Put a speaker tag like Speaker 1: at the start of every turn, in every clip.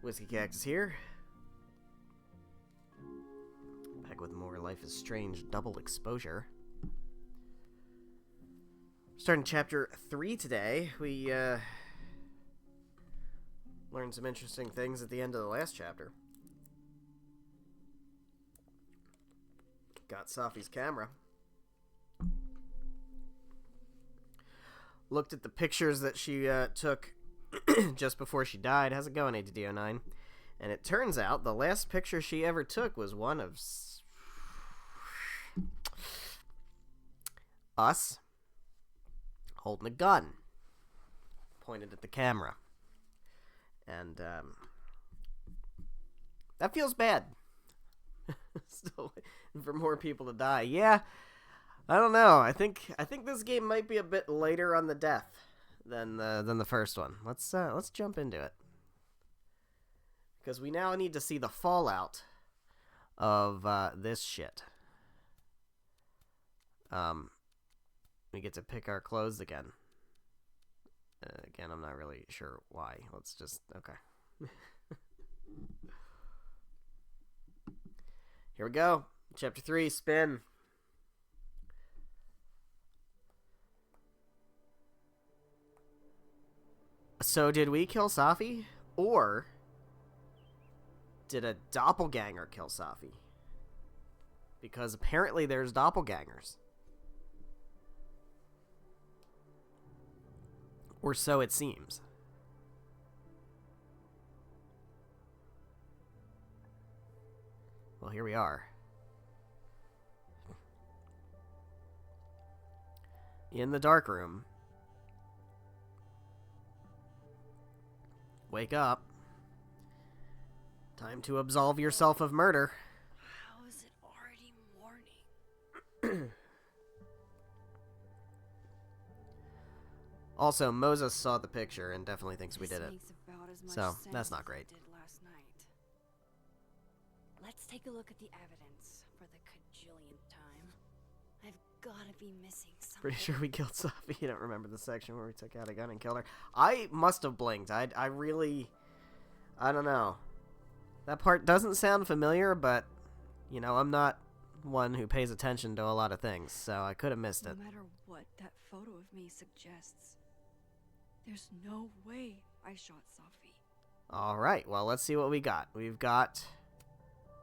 Speaker 1: Whiskey Cactus here. Back with more Life is Strange Double Exposure. Starting chapter 3 today. We learned some interesting things at the end of the last chapter. Got Safi's camera. Looked at the pictures that she took just before she died. How's it going, ADD09? And it turns out the last picture she ever took was one of us holding a gun pointed at the camera. And that feels bad. Still waiting for more people to die. Yeah, I don't know. I think this game might be a bit later on the death than the first one. Let's jump into it, because we now need to see the fallout of this shit. We get to pick our clothes again. Again, I'm not really sure why. Let's just okay. Here we go. Chapter 3, spin. So did we kill Safi? Or did a doppelganger kill Safi? Because apparently there's doppelgangers. Or so it seems. Well, here we are. In the dark room. Wake up. Time to absolve yourself of murder.
Speaker 2: How is it already morning?
Speaker 1: Also, Moses saw the picture and definitely thinks we did it. So, that's not great.
Speaker 2: Let's take a look at the evidence for the cajillionth time. I've gotta be missing something.
Speaker 1: Pretty sure we killed Safi. You don't remember the section where we took out a gun and killed her. I must have blinked. I don't know. That part doesn't sound familiar, but, you know, I'm not one who pays attention to a lot of things, so I could have missed it.
Speaker 2: No matter what that photo of me suggests, there's no way I shot Safi.
Speaker 1: Alright, well, let's see what we got. We've got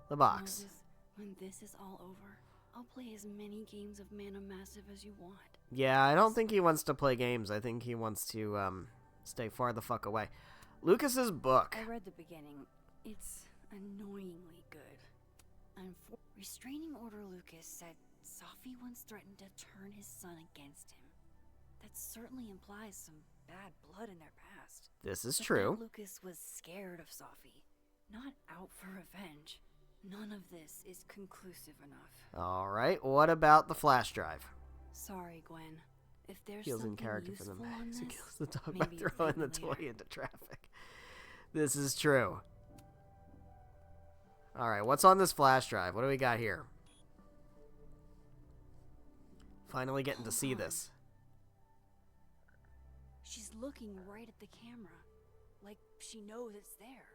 Speaker 1: the box.
Speaker 2: Moses, when this is all over, I'll play as many games of Mana Massive as you want.
Speaker 1: Yeah, I don't think he wants to play games. I think he wants to stay far the fuck away. Lucas's book.
Speaker 2: I read the beginning. It's annoyingly good. Restraining Order Lucas said Safi once threatened to turn his son against him. That certainly implies some bad blood in their past.
Speaker 1: This is
Speaker 2: But
Speaker 1: true.
Speaker 2: that Lucas was scared of Safi, not out for revenge. None of this is conclusive enough.
Speaker 1: Alright, what about the flash drive?
Speaker 2: Sorry, Gwen. If there's
Speaker 1: Feels in
Speaker 2: something
Speaker 1: character for
Speaker 2: useful
Speaker 1: the
Speaker 2: on
Speaker 1: max. He
Speaker 2: this,
Speaker 1: kills the dog by
Speaker 2: maybe
Speaker 1: throwing the
Speaker 2: later.
Speaker 1: toy into traffic. This is true. Alright, what's on this flash drive? What do we got here? Finally getting to see this.
Speaker 2: She's looking right at the camera, like she knows it's there.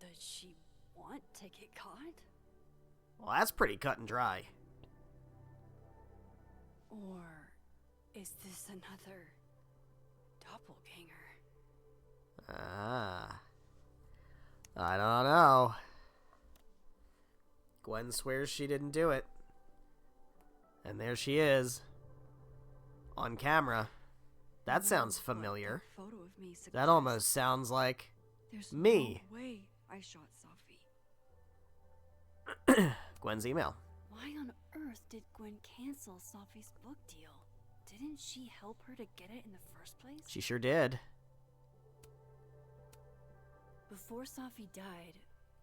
Speaker 2: Does she want to get caught?
Speaker 1: Well, that's pretty cut and dry.
Speaker 2: Or is this another doppelganger?
Speaker 1: Ah. I don't know. Gwen swears she didn't do it. And there she is. On camera. That sounds familiar.
Speaker 2: That photo of me suggests.
Speaker 1: That almost sounds like
Speaker 2: There's
Speaker 1: me.
Speaker 2: No way I shot Safi.
Speaker 1: Gwen's email.
Speaker 2: Why on earth did Gwen cancel Safi's book deal? Didn't she help her to get it in the first place?
Speaker 1: She sure did.
Speaker 2: Before Safi died,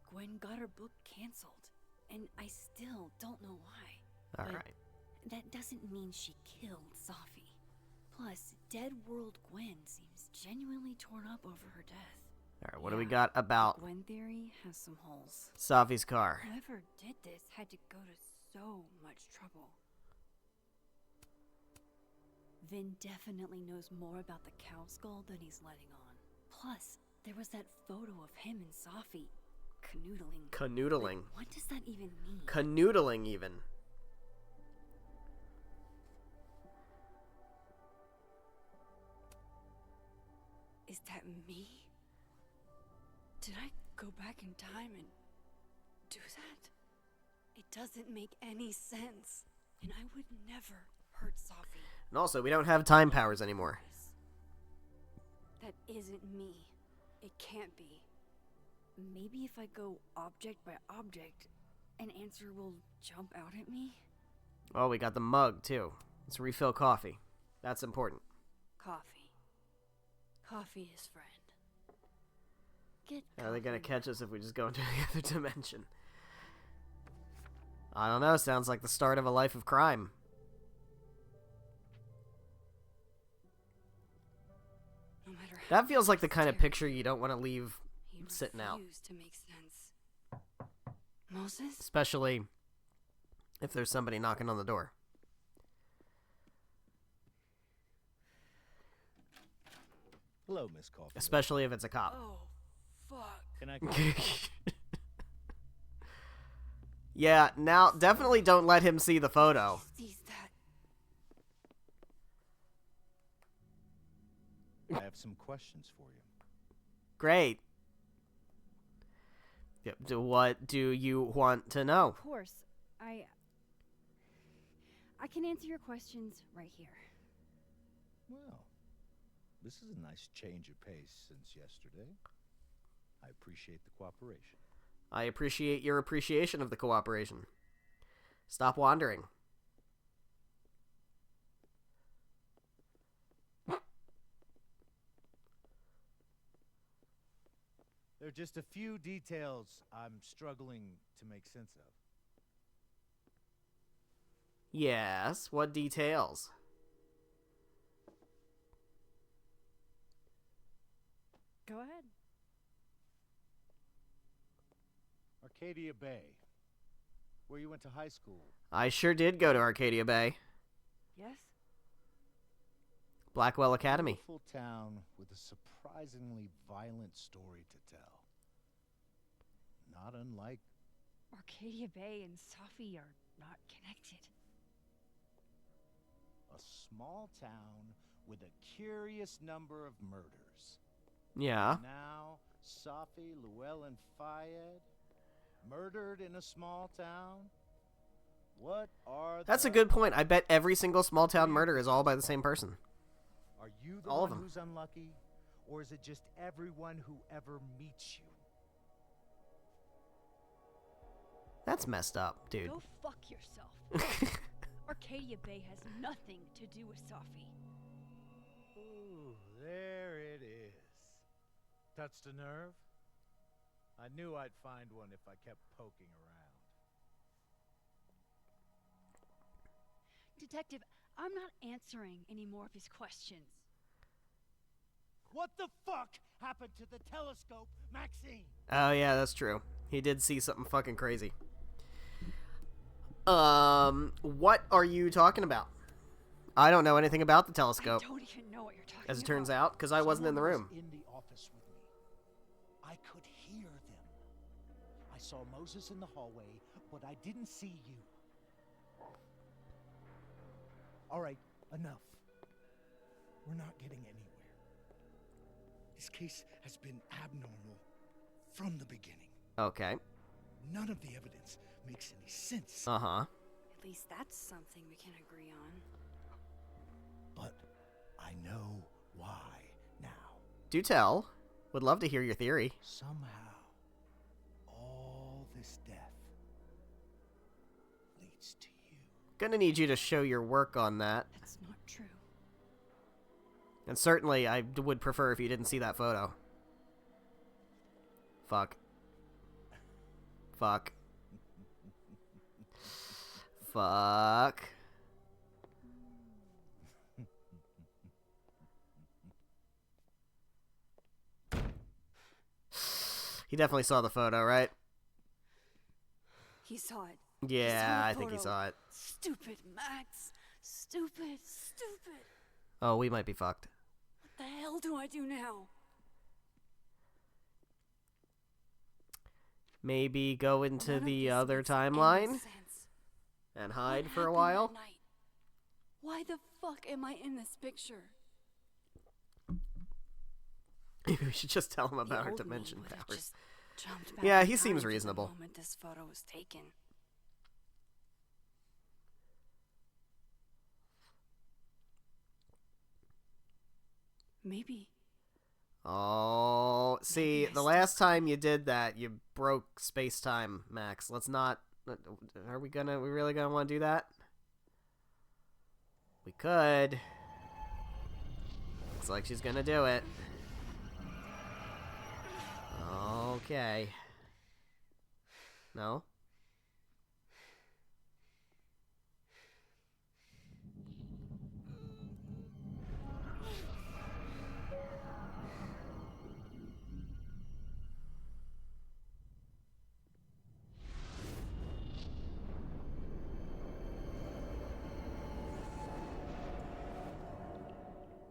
Speaker 2: Gwen got her book canceled. And I still don't know why.
Speaker 1: Alright.
Speaker 2: That doesn't mean she killed Safi. Plus, Dead World Gwen seems genuinely torn up over her death.
Speaker 1: Alright, what do we got about
Speaker 2: Gwen theory has some holes.
Speaker 1: Safi's car?
Speaker 2: Whoever did this had to go to so much trouble. Vin definitely knows more about the cow skull than he's letting on. Plus, There was that photo of him and Safi canoodling.
Speaker 1: Canoodling.
Speaker 2: Like, what does that even mean?
Speaker 1: Canoodling, even.
Speaker 2: Is that me? Did I go back in time and do that? It doesn't make any sense. And I would never hurt Safi.
Speaker 1: And also, we don't have time powers anymore.
Speaker 2: That isn't me. It can't be. Maybe if I go object by object, an answer will jump out at me?
Speaker 1: Oh, we got the mug, too. Let's refill coffee. That's important.
Speaker 2: Coffee. Coffee is friend. Get
Speaker 1: Are they gonna
Speaker 2: coffee.
Speaker 1: catch us if we just go into the other dimension? I don't know. Sounds like the start of a life of crime.
Speaker 2: No matter how
Speaker 1: That feels like the kind of
Speaker 2: scary,
Speaker 1: picture you don't want to leave
Speaker 2: he
Speaker 1: sitting out.
Speaker 2: refused to make sense. Moses?
Speaker 1: Especially if there's somebody knocking on the door.
Speaker 3: Hello, Miss Coffee.
Speaker 1: Especially if it's a cop.
Speaker 2: Oh, fuck.
Speaker 3: Can I?
Speaker 1: Yeah, now definitely don't let him see the photo.
Speaker 2: He sees that.
Speaker 3: I have some questions for you.
Speaker 1: Great. Yep. What do you want to know?
Speaker 2: Of course. I can answer your questions right here.
Speaker 3: Well, this is a nice change of pace since yesterday. I appreciate the cooperation.
Speaker 1: I appreciate your appreciation of the cooperation. Stop wandering.
Speaker 3: There are just a few details I'm struggling to make sense of.
Speaker 1: Yes, what details?
Speaker 2: Go ahead.
Speaker 3: Arcadia Bay, where you went to high school.
Speaker 1: I sure did go to Arcadia Bay.
Speaker 2: Yes?
Speaker 1: Blackwell Academy.
Speaker 3: Beautiful town with a surprisingly violent story to tell. Not unlike
Speaker 2: Arcadia Bay and Safi are not connected.
Speaker 3: a small town with a curious number of murders.
Speaker 1: Yeah.
Speaker 3: Now, Safi, Llewellyn Fayed, murdered in a small town? What are
Speaker 1: That's a
Speaker 3: the
Speaker 1: good point. I bet every single small town murder is all by the same person.
Speaker 3: Are you the
Speaker 1: All of
Speaker 3: one
Speaker 1: them.
Speaker 3: who's unlucky? Or is it just everyone who ever meets you?
Speaker 1: That's messed up, dude.
Speaker 4: Go fuck yourself. Arcadia Bay has nothing to do with Safi.
Speaker 3: Ooh, there it is. Touched a nerve? I knew I'd find one if I kept poking around.
Speaker 4: Detective, I'm not answering any more of his questions.
Speaker 3: What the fuck happened to the telescope, Maxine?
Speaker 1: Oh, yeah, that's true. He did see something fucking crazy. What are you talking about? I don't know anything about the
Speaker 4: I
Speaker 1: telescope,
Speaker 4: don't even know what you're talking
Speaker 1: as it
Speaker 4: about.
Speaker 1: turns out, because I wasn't in the
Speaker 3: Someone
Speaker 1: room.
Speaker 3: was in the office with me. I could hear them. I saw Moses in the hallway, but I didn't see you. All right, enough. We're not getting anywhere. This case has been abnormal from the beginning.
Speaker 1: Okay.
Speaker 3: None of the evidence makes any sense.
Speaker 1: Uh-huh.
Speaker 2: At least that's something we can agree on.
Speaker 3: But I know why now.
Speaker 1: Do tell. Would love to hear your theory.
Speaker 3: Somehow, all this death leads to you.
Speaker 1: Gonna need you to show your work on that.
Speaker 2: That's not true.
Speaker 1: And certainly, I would prefer if you didn't see that photo. Fuck. Fuck. Fuck. He definitely saw the photo, right?
Speaker 2: He saw it.
Speaker 1: Yeah,
Speaker 2: the
Speaker 1: I think he
Speaker 2: photo.
Speaker 1: saw it.
Speaker 2: Stupid, Max. Stupid, stupid.
Speaker 1: Oh, we might be fucked.
Speaker 2: What the hell do I do now?
Speaker 1: maybe go into
Speaker 2: None of
Speaker 1: the
Speaker 2: this
Speaker 1: other
Speaker 2: makes any
Speaker 1: timeline
Speaker 2: sense.
Speaker 1: and
Speaker 2: What
Speaker 1: hide for a
Speaker 2: happened
Speaker 1: while.
Speaker 2: that night? Why the fuck am I in this picture?
Speaker 1: Maybe we should just tell him
Speaker 2: The
Speaker 1: about our
Speaker 2: old me
Speaker 1: dimension
Speaker 2: would have
Speaker 1: powers.
Speaker 2: just jumped back
Speaker 1: Yeah,
Speaker 2: in
Speaker 1: he seems
Speaker 2: time to the
Speaker 1: reasonable.
Speaker 2: moment this photo was taken. Maybe.
Speaker 1: Oh, see,
Speaker 2: Maybe I
Speaker 1: the
Speaker 2: still
Speaker 1: last
Speaker 2: could.
Speaker 1: time you did that, you broke space-time, Max. Let's not... Are we really gonna want to do that? We could. Looks like she's gonna do it. Okay. No?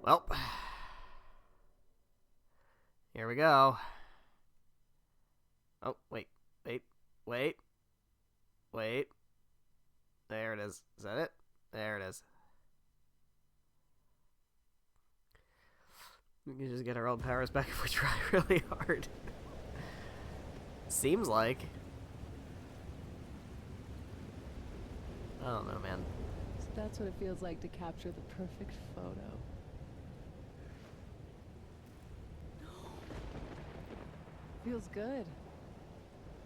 Speaker 1: Well, here we go. Oh, wait. There it is. Is that it? There it is. We can just get our old powers back if we try really hard. Seems like. I don't know, man.
Speaker 5: So that's what it feels like to capture the perfect photo. Feels good.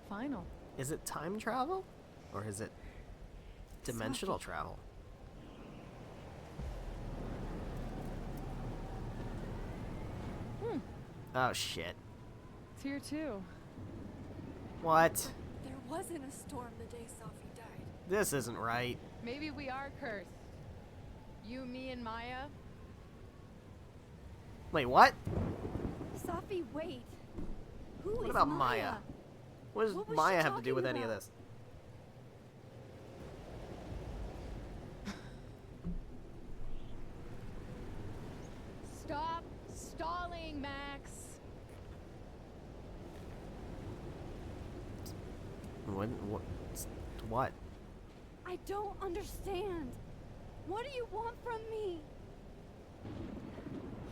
Speaker 5: Final.
Speaker 1: Is it time travel? Or is it dimensional travel? Oh, shit.
Speaker 5: It's here too.
Speaker 1: What?
Speaker 2: There wasn't a storm the day Sophie died.
Speaker 1: This isn't right.
Speaker 5: Maybe we are cursed. You, me, and Maya.
Speaker 1: Wait, what?
Speaker 2: Sophie, wait. Who
Speaker 1: What
Speaker 2: is
Speaker 1: about Maya? What does
Speaker 2: What was
Speaker 1: Maya
Speaker 2: she
Speaker 1: have to do with
Speaker 2: talking
Speaker 1: any of
Speaker 2: about?
Speaker 1: this?
Speaker 5: Stop stalling, Max.
Speaker 1: What?
Speaker 2: I don't understand. What do you want from me?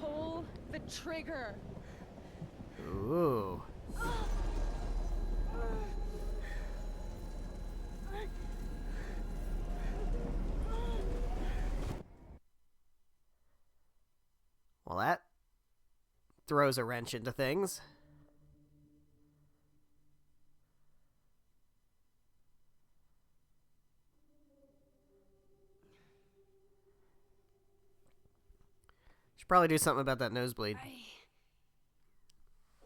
Speaker 5: Pull the trigger.
Speaker 1: Ooh. Well, that throws a wrench into things. Should probably do something about that nosebleed.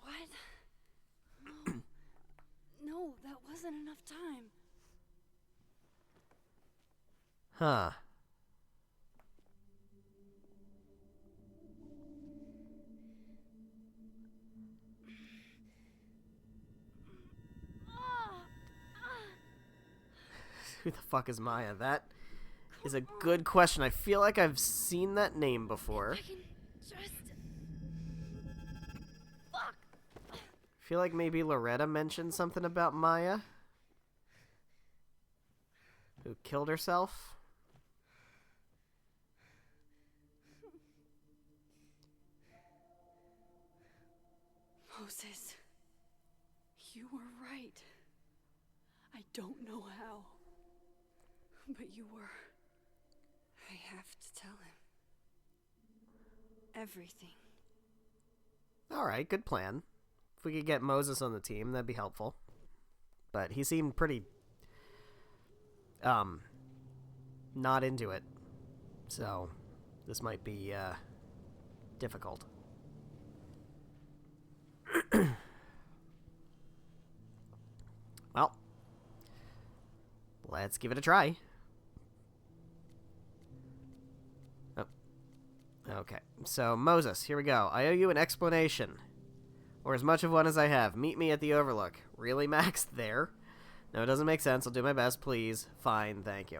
Speaker 2: What? No. No, that wasn't enough time.
Speaker 1: Huh. Who the fuck is Maya? That is a good question. I feel like I've seen that name before.
Speaker 2: I can just... Fuck!
Speaker 1: I feel like maybe Loretta mentioned something about Maya. Who killed herself.
Speaker 2: Moses, you were right. I don't know how, but you were. I have to tell him. Everything.
Speaker 1: Alright, good plan. If we could get Moses on the team, that'd be helpful. But he seemed pretty... not into it. So, this might be, difficult. Well, let's give it a try. Oh. Okay, so Moses, here we go. I owe you an explanation. Or as much of one as I have. Meet me at the Overlook. Really, Max? There? No, it doesn't make sense. I'll do my best, please. Fine, thank you.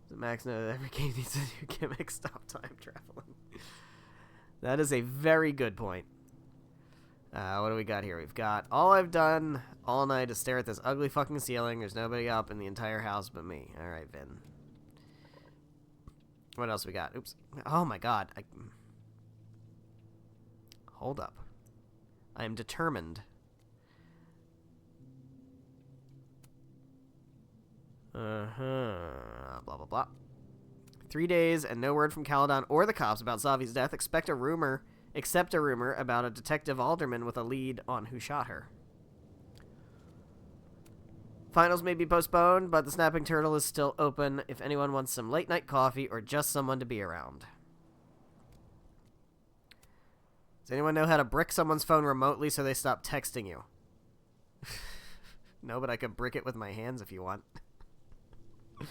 Speaker 1: Does Max know that every game needs a new gimmick? Stop time traveling. That is a very good point. What do we got here? We've got all I've done all night is stare at this ugly fucking ceiling. There's nobody up in the entire house but me. All right, Vin. What else we got? Oops. Oh my god. Hold up. I am determined. Blah, blah, blah. 3 days and no word from Caledon or the cops about Zavi's death. Except a rumor about a Detective Alderman with a lead on who shot her. Finals may be postponed, but the Snapping Turtle is still open if anyone wants some late night coffee or just someone to be around. Does anyone know how to brick someone's phone remotely so they stop texting you? No, but I could brick it with my hands if you want. If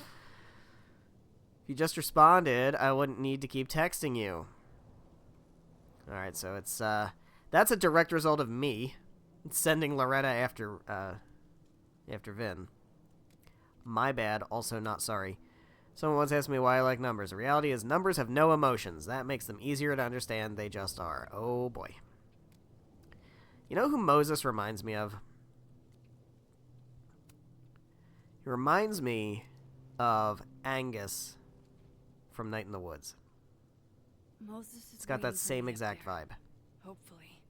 Speaker 1: you just responded, I wouldn't need to keep texting you. Alright, so it's, that's a direct result of me sending Loretta after Vin. My bad, also not sorry. Someone once asked me why I like numbers. The reality is numbers have no emotions. That makes them easier to understand. They just are. Oh, boy. You know who Moses reminds me of? He reminds me of Angus from Night in the Woods.
Speaker 2: Moses is
Speaker 1: It's got that
Speaker 2: waiting for
Speaker 1: same
Speaker 2: me up
Speaker 1: exact
Speaker 2: there.
Speaker 1: vibe.
Speaker 2: Hopefully.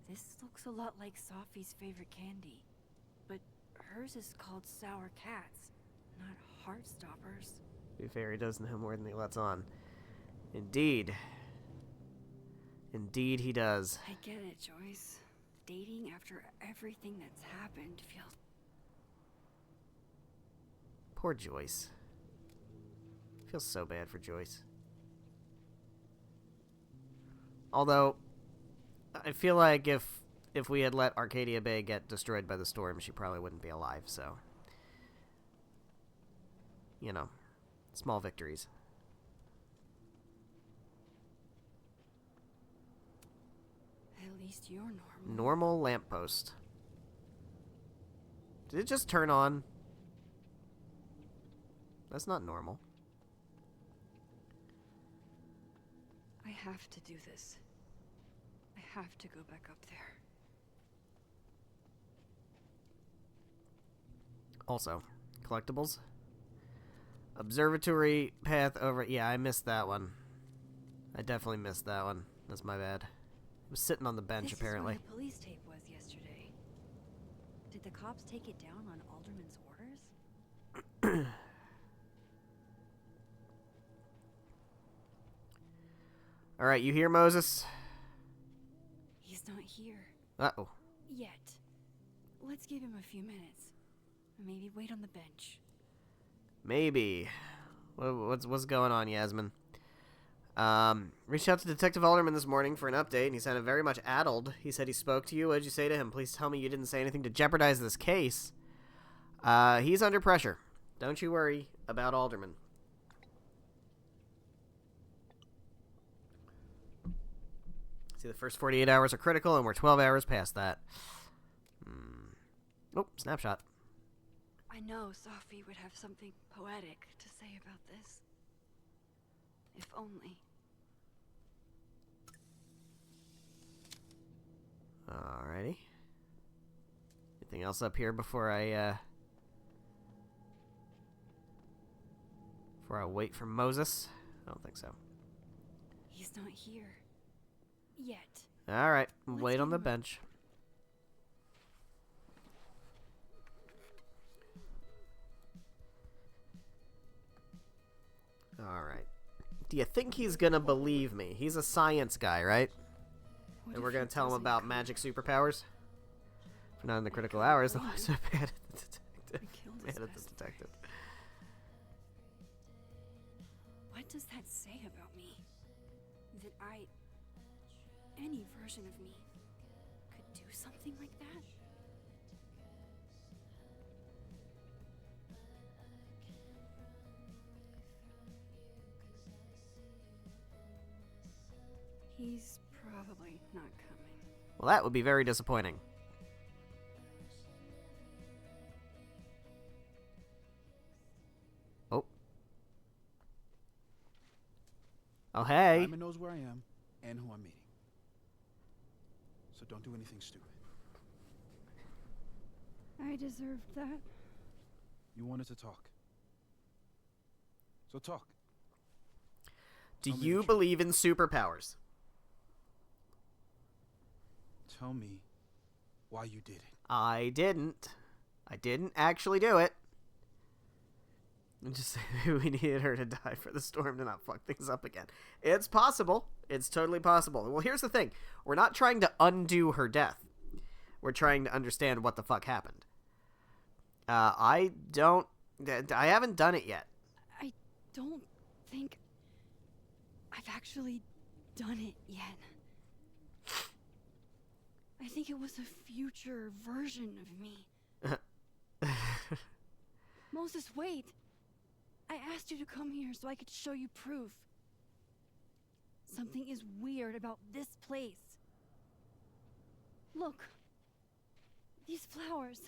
Speaker 2: This looks a lot like Sophie's favorite candy, but hers is called Sour Cats, not Heartstoppers.
Speaker 1: To be fair, he does know more than he lets on. Indeed. Indeed he does.
Speaker 2: I get it, Joyce. Dating after everything that's happened feels...
Speaker 1: Poor Joyce. I feel so bad for Joyce. Although, I feel like if we had let Arcadia Bay get destroyed by the storm, she probably wouldn't be alive, so... You know, small victories.
Speaker 2: At least you're normal.
Speaker 1: Normal lamppost. Did it just turn on? That's not normal.
Speaker 2: I have to do this. I have to go back up there.
Speaker 1: Also, collectibles. Observatory path over... Yeah, I missed that one. I definitely missed that one. That's my bad. It was sitting on the bench,
Speaker 2: This
Speaker 1: apparently.
Speaker 2: is where the police tape was yesterday. Did the cops take it down on Alderman's orders?
Speaker 1: Alright, you here, Moses?
Speaker 2: He's not here.
Speaker 1: Uh-oh.
Speaker 2: Yet. Let's give him a few minutes. Maybe wait on the bench.
Speaker 1: Maybe. What's going on, Yasmin? Reached out to Detective Alderman this morning for an update, and he sounded very much addled. He said he spoke to you. What did you say to him? Please tell me you didn't say anything to jeopardize this case. He's under pressure. Don't you worry about Alderman. See, the first 48 hours are critical, and we're 12 hours past that. Oh, snapshot.
Speaker 2: I know Sophie would have something poetic to say about this. If only.
Speaker 1: Alrighty. Anything else up here before I wait for Moses? I don't think so.
Speaker 2: He's not here. Yet.
Speaker 1: Alright,
Speaker 2: Let's
Speaker 1: wait on
Speaker 2: give
Speaker 1: the
Speaker 2: him a-
Speaker 1: bench. Alright. Do you think he's gonna believe me? He's a science guy, right?
Speaker 2: What
Speaker 1: And we're
Speaker 2: if
Speaker 1: gonna
Speaker 2: he
Speaker 1: tell him
Speaker 2: doesn't
Speaker 1: about
Speaker 2: come?
Speaker 1: magic superpowers? If not in the critical
Speaker 2: could
Speaker 1: hours,
Speaker 2: win.
Speaker 1: though I'm so bad at the detective.
Speaker 2: I killed his
Speaker 1: Mad at the
Speaker 2: best
Speaker 1: detective.
Speaker 2: What does that say about me? That any version of me, could do something like that? He's probably not coming.
Speaker 1: Well, that would be very disappointing. Oh. Oh, hey.
Speaker 6: Simon knows where I am and who I'm meeting. don't do anything stupid.
Speaker 2: I deserved that.
Speaker 6: You wanted to talk. So talk.
Speaker 1: Do
Speaker 6: Tell me the
Speaker 1: you
Speaker 6: truth.
Speaker 1: believe in superpowers?
Speaker 6: Tell me why you did it.
Speaker 1: I didn't. I didn't actually do it. And just say we needed her to die for the storm to not fuck things up again. It's possible. It's totally possible. Well, here's the thing. We're not trying to undo her death. We're trying to understand what the fuck happened. I haven't done it yet.
Speaker 2: I don't think I've actually done it yet. I think it was a future version of me. Moses, wait. I asked you to come here so I could show you proof. Something is weird about this place. Look. These flowers.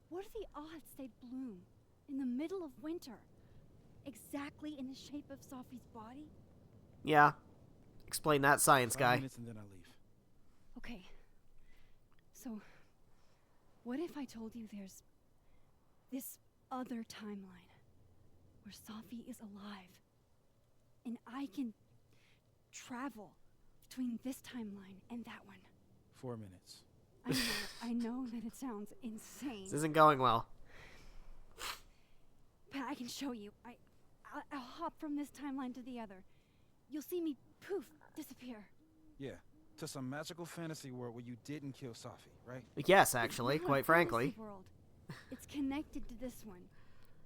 Speaker 2: What are the odds they bloom in the middle of winter? Exactly in the shape of Sophie's body?
Speaker 1: Yeah. Explain that, science
Speaker 6: 5
Speaker 1: guy.
Speaker 6: minutes and then I leave.
Speaker 2: Okay. So, what if I told you there's this other timeline where Sophie is alive and I can travel between this timeline and that one?
Speaker 6: 4 minutes.
Speaker 2: I know that it sounds insane,
Speaker 1: This isn't going well.
Speaker 2: but I can show you. I'll hop from this timeline to the other. You'll see me poof disappear.
Speaker 6: Yeah, to some magical fantasy world where you didn't kill Safi, right?
Speaker 1: Yes,
Speaker 2: It's
Speaker 1: actually,
Speaker 2: not a
Speaker 1: quite frankly.
Speaker 2: fantasy world. It's connected to this one.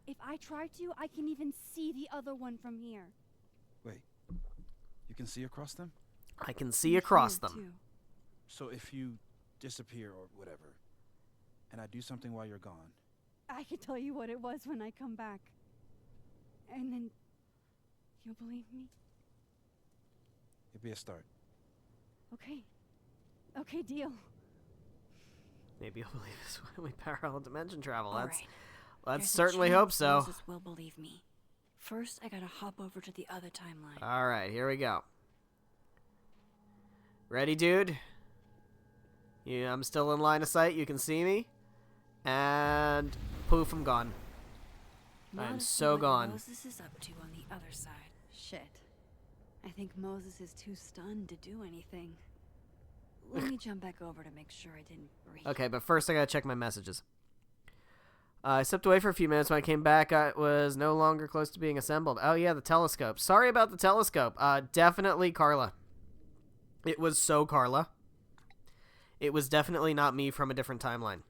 Speaker 2: If I try to, I can even see the other one from here.
Speaker 6: Wait, you can see across them?
Speaker 1: I can see across
Speaker 2: Here,
Speaker 1: them.
Speaker 2: too.
Speaker 6: So if you disappear or whatever, and I do something while you're gone,
Speaker 2: I can tell you what it was when I come back. And then you'll believe me?
Speaker 6: it'd be a start.
Speaker 2: Okay. Okay, deal.
Speaker 1: Maybe you'll believe this when we parallel dimension travel.
Speaker 2: All
Speaker 1: Let's
Speaker 2: right.
Speaker 1: let's
Speaker 2: There's a
Speaker 1: certainly
Speaker 2: chance
Speaker 1: hope so.
Speaker 2: Moses will believe me. First, I gotta hop over to the other timeline.
Speaker 1: All right, here we go. Ready, dude? Yeah, I'm still in line of sight. You can see me. And poof, I'm gone.
Speaker 2: Now
Speaker 1: I'm
Speaker 2: to see
Speaker 1: so
Speaker 2: what
Speaker 1: gone.
Speaker 2: Moses is up to on the other side. Shit. I think Moses is too stunned to do anything. Let me jump back over to make sure I didn't breathe.
Speaker 1: Okay, but first I gotta check my messages. I stepped away for a few minutes. When I came back, I was no longer close to being assembled. Oh yeah, the telescope. Sorry about the telescope. Definitely Carla. It was so Carla. It was definitely not me from a different timeline.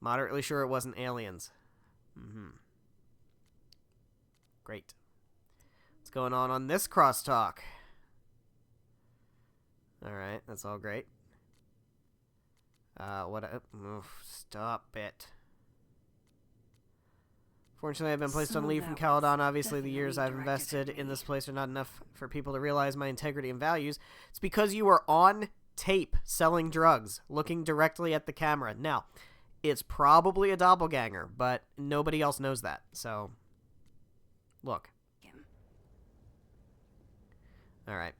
Speaker 1: Moderately sure it wasn't aliens. Great. What's going on this crosstalk? Alright, that's all great. Stop it. Fortunately, I've been placed on
Speaker 2: So
Speaker 1: leave from
Speaker 2: that was
Speaker 1: Caledon. Obviously, the years I've
Speaker 2: definitely
Speaker 1: invested
Speaker 2: directed at
Speaker 1: in
Speaker 2: me.
Speaker 1: this place are not enough for people to realize my integrity and values. It's because you were on tape selling drugs, looking directly at the camera. Now, it's probably a doppelganger, but nobody else knows that. So, look.
Speaker 2: Him.
Speaker 1: Alright.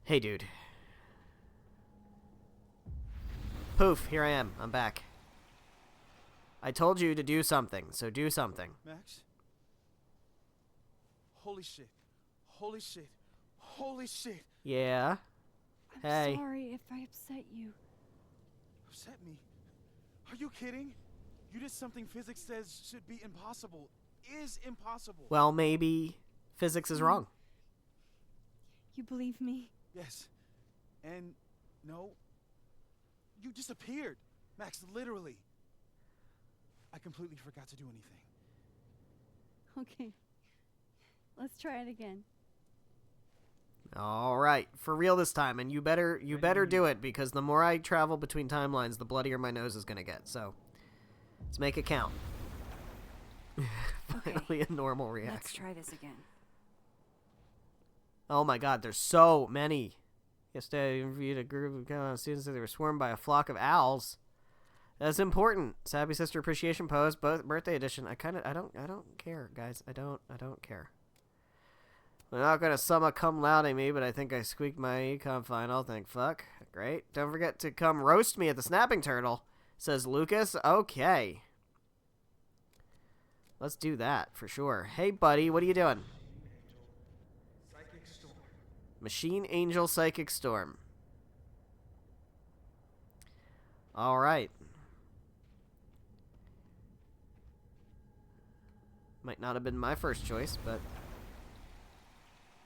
Speaker 1: Hey, dude. Poof, here I am. I'm back. I told you to do something, so do something.
Speaker 6: Max? Holy shit. Holy shit. Holy shit.
Speaker 1: Yeah?
Speaker 2: I'm
Speaker 1: Hey.
Speaker 2: sorry if I upset you.
Speaker 6: Upset me? Are you kidding? You did something physics says should be impossible. Is impossible.
Speaker 1: Well, maybe physics is wrong.
Speaker 2: You believe me?
Speaker 6: Yes. And no. You disappeared. Max, literally. I completely forgot to do anything.
Speaker 2: Okay. Let's try it again.
Speaker 1: All right, for real this time, and you better do it, because the more I travel between timelines, the bloodier my nose is gonna get. So, let's make it count. Finally, a normal
Speaker 2: Let's
Speaker 1: reaction.
Speaker 2: try this again.
Speaker 1: Oh my God, there's so many. Yesterday, I interviewed a group of students that they were swarmed by a flock of owls. That's important. Sappy Sister Appreciation Post, birthday edition. I don't care, guys. I don't care. We're not gonna summa cum laude me, but I think I squeaked my econ final. Thank fuck. Great. Don't forget to come roast me at the Snapping Turtle, says Lucas. Okay. Let's do that for sure. Hey, buddy, what are you doing? Machine Angel Psychic Storm. All right. Might not have been my first choice, but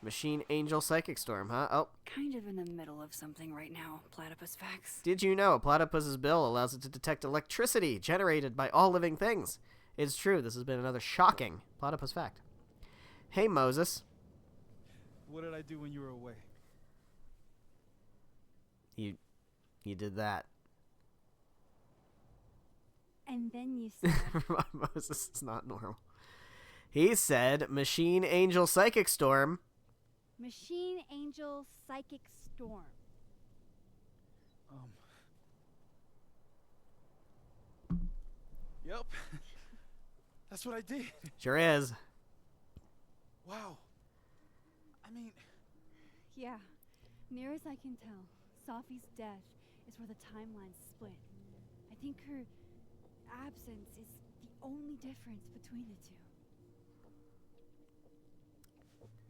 Speaker 1: Machine Angel Psychic Storm, huh? Oh,
Speaker 2: Kind of in the middle of something right now, Platypus Facts.
Speaker 1: did you know Platypus's bill allows it to detect electricity generated by all living things? It's true. This has been another shocking Platypus fact. Hey, Moses.
Speaker 6: What did I do when you were away?
Speaker 1: You did that.
Speaker 4: And then you said,
Speaker 1: Moses is not normal. He said Machine Angel Psychic Storm.
Speaker 4: Machine Angel Psychic Storm.
Speaker 6: Yep. That's what I did.
Speaker 1: Sure is.
Speaker 6: Wow. I mean,
Speaker 4: Yeah, near as I can tell, Sophie's death is where the timelines split. I think her absence is the only difference between the two.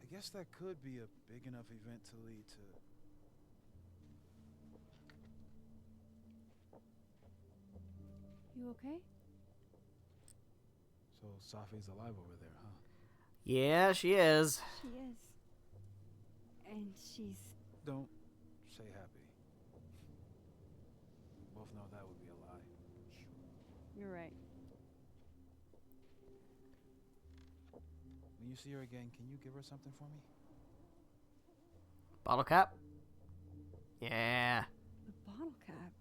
Speaker 6: I guess that could be a big enough event to lead to...
Speaker 4: You okay?
Speaker 6: So Safi's alive over there, huh?
Speaker 1: Yeah, she is.
Speaker 4: She is. And she's...
Speaker 6: Don't say happy. We both know that would be a lie.
Speaker 4: You're right.
Speaker 6: When you see her again, can you give her something for me?
Speaker 1: Bottle cap? Yeah.
Speaker 4: The bottle cap?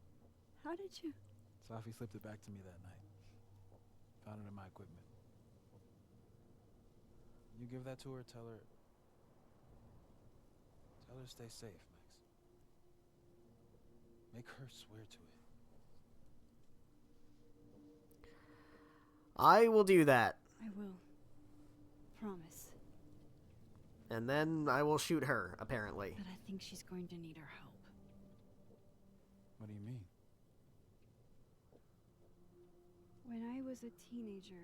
Speaker 4: How did you...
Speaker 6: Safi slipped it back to me that night. Found it in my equipment. You give that to her, tell her to stay safe, Max. Make her swear to it.
Speaker 1: I will do that.
Speaker 4: I will. Promise.
Speaker 1: And then I will shoot her, apparently.
Speaker 2: But I think she's going to need our help.
Speaker 6: What do you mean?
Speaker 4: When I was a teenager,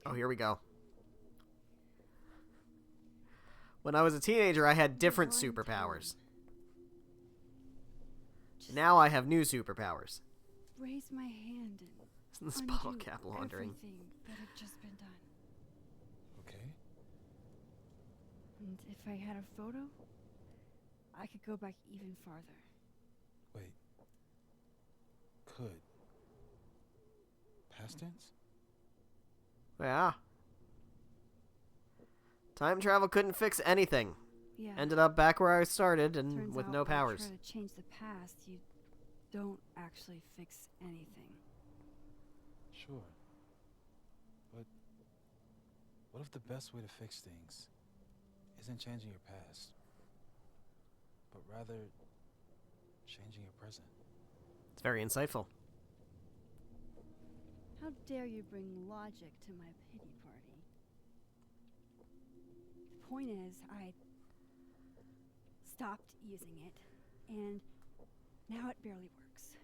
Speaker 1: Oh, here we go. When I was a teenager, I had different
Speaker 4: One
Speaker 1: superpowers.
Speaker 4: Just
Speaker 1: Now I have new superpowers.
Speaker 4: raise my hand and
Speaker 1: This
Speaker 4: undo
Speaker 1: bottle cap laundering.
Speaker 4: everything that had just been done.
Speaker 6: Okay.
Speaker 4: And if I had a photo, I could go back even farther.
Speaker 6: Wait. Could. Past tense?
Speaker 1: Yeah. Time travel couldn't fix anything.
Speaker 4: Yeah.
Speaker 1: Ended up back where I started and
Speaker 4: Turns
Speaker 1: with
Speaker 4: out
Speaker 1: no
Speaker 4: by
Speaker 1: powers.
Speaker 4: trying to change the past, you don't actually fix anything.
Speaker 6: Sure. But what if the best way to fix things isn't changing your past, but rather changing your present?
Speaker 1: It's very insightful.
Speaker 4: How dare you bring logic to my pity party? The point is, I stopped using it, and now it barely works.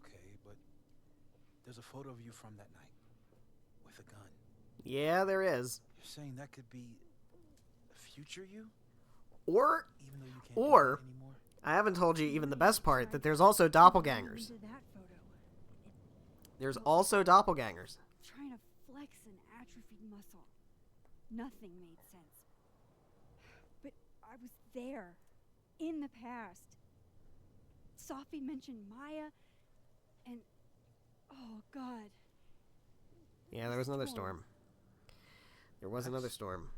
Speaker 6: Okay, but there's a photo of you from that night with a gun.
Speaker 1: Yeah, there is.
Speaker 6: You're saying that could be a future you,
Speaker 1: Or,
Speaker 6: even though you can't
Speaker 1: Or-
Speaker 6: do that anymore?
Speaker 1: I haven't told you even the best part, that there's also doppelgangers.
Speaker 4: Into that photo,
Speaker 1: There's also doppelgangers.
Speaker 4: trying to flex an atrophied muscle. Nothing made sense. But I was there, in the past. Sophie mentioned Maya, and oh god.
Speaker 1: Yeah, there was another storm. There was another storm.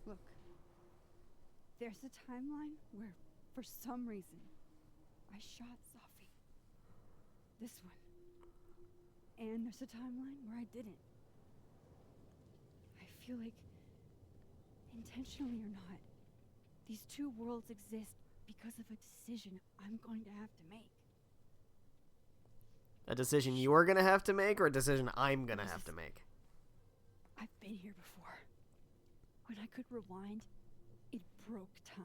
Speaker 4: Look, there's a timeline where, for some reason, I shot Sophie. This one. And there's a timeline where I didn't. I feel like, intentionally or not, these two worlds exist because of a decision I'm going to have to make.
Speaker 1: A decision you're gonna have to make, or a decision I'm gonna have to make?
Speaker 4: I've been here before. When I could rewind, it broke time.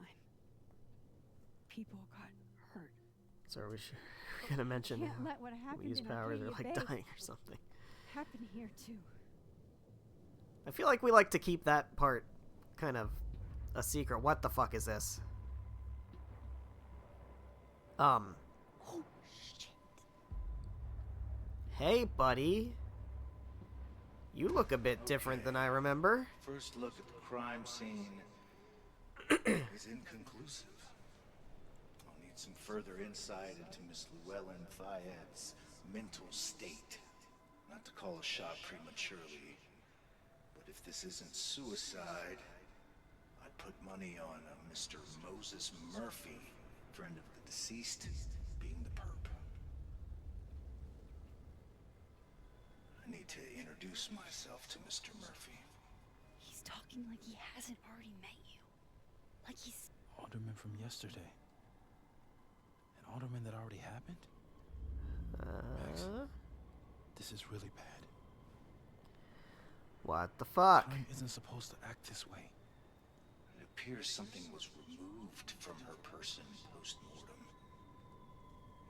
Speaker 4: People got hurt.
Speaker 1: So we're gonna mention
Speaker 4: Can't let what
Speaker 1: we
Speaker 4: happened
Speaker 1: use
Speaker 4: in
Speaker 1: powers are
Speaker 4: Arcadia
Speaker 1: like
Speaker 4: Bay
Speaker 1: dying or something.
Speaker 4: happen here too.
Speaker 1: I feel like we like to keep that part kind of a secret. What the fuck is this?
Speaker 4: Oh shit.
Speaker 1: Hey, buddy. You look a bit different than I remember.
Speaker 3: First look at the crime scene is inconclusive. I'll need some further insight into Miss Llewellyn Fayette's mental state. Not to call a shot prematurely, but if this isn't suicide, I'd put money on a Mr. Moses Murphy, friend of the deceased, being the perp. I need to introduce myself to Mr. Murphy.
Speaker 2: He's talking like he hasn't already met you. Like he's...
Speaker 6: Alderman from yesterday. An alderman that already happened? Max, this is really bad.
Speaker 1: What the fuck?
Speaker 6: Time isn't supposed to act this way.
Speaker 3: It appears something was removed from her person post-mortem.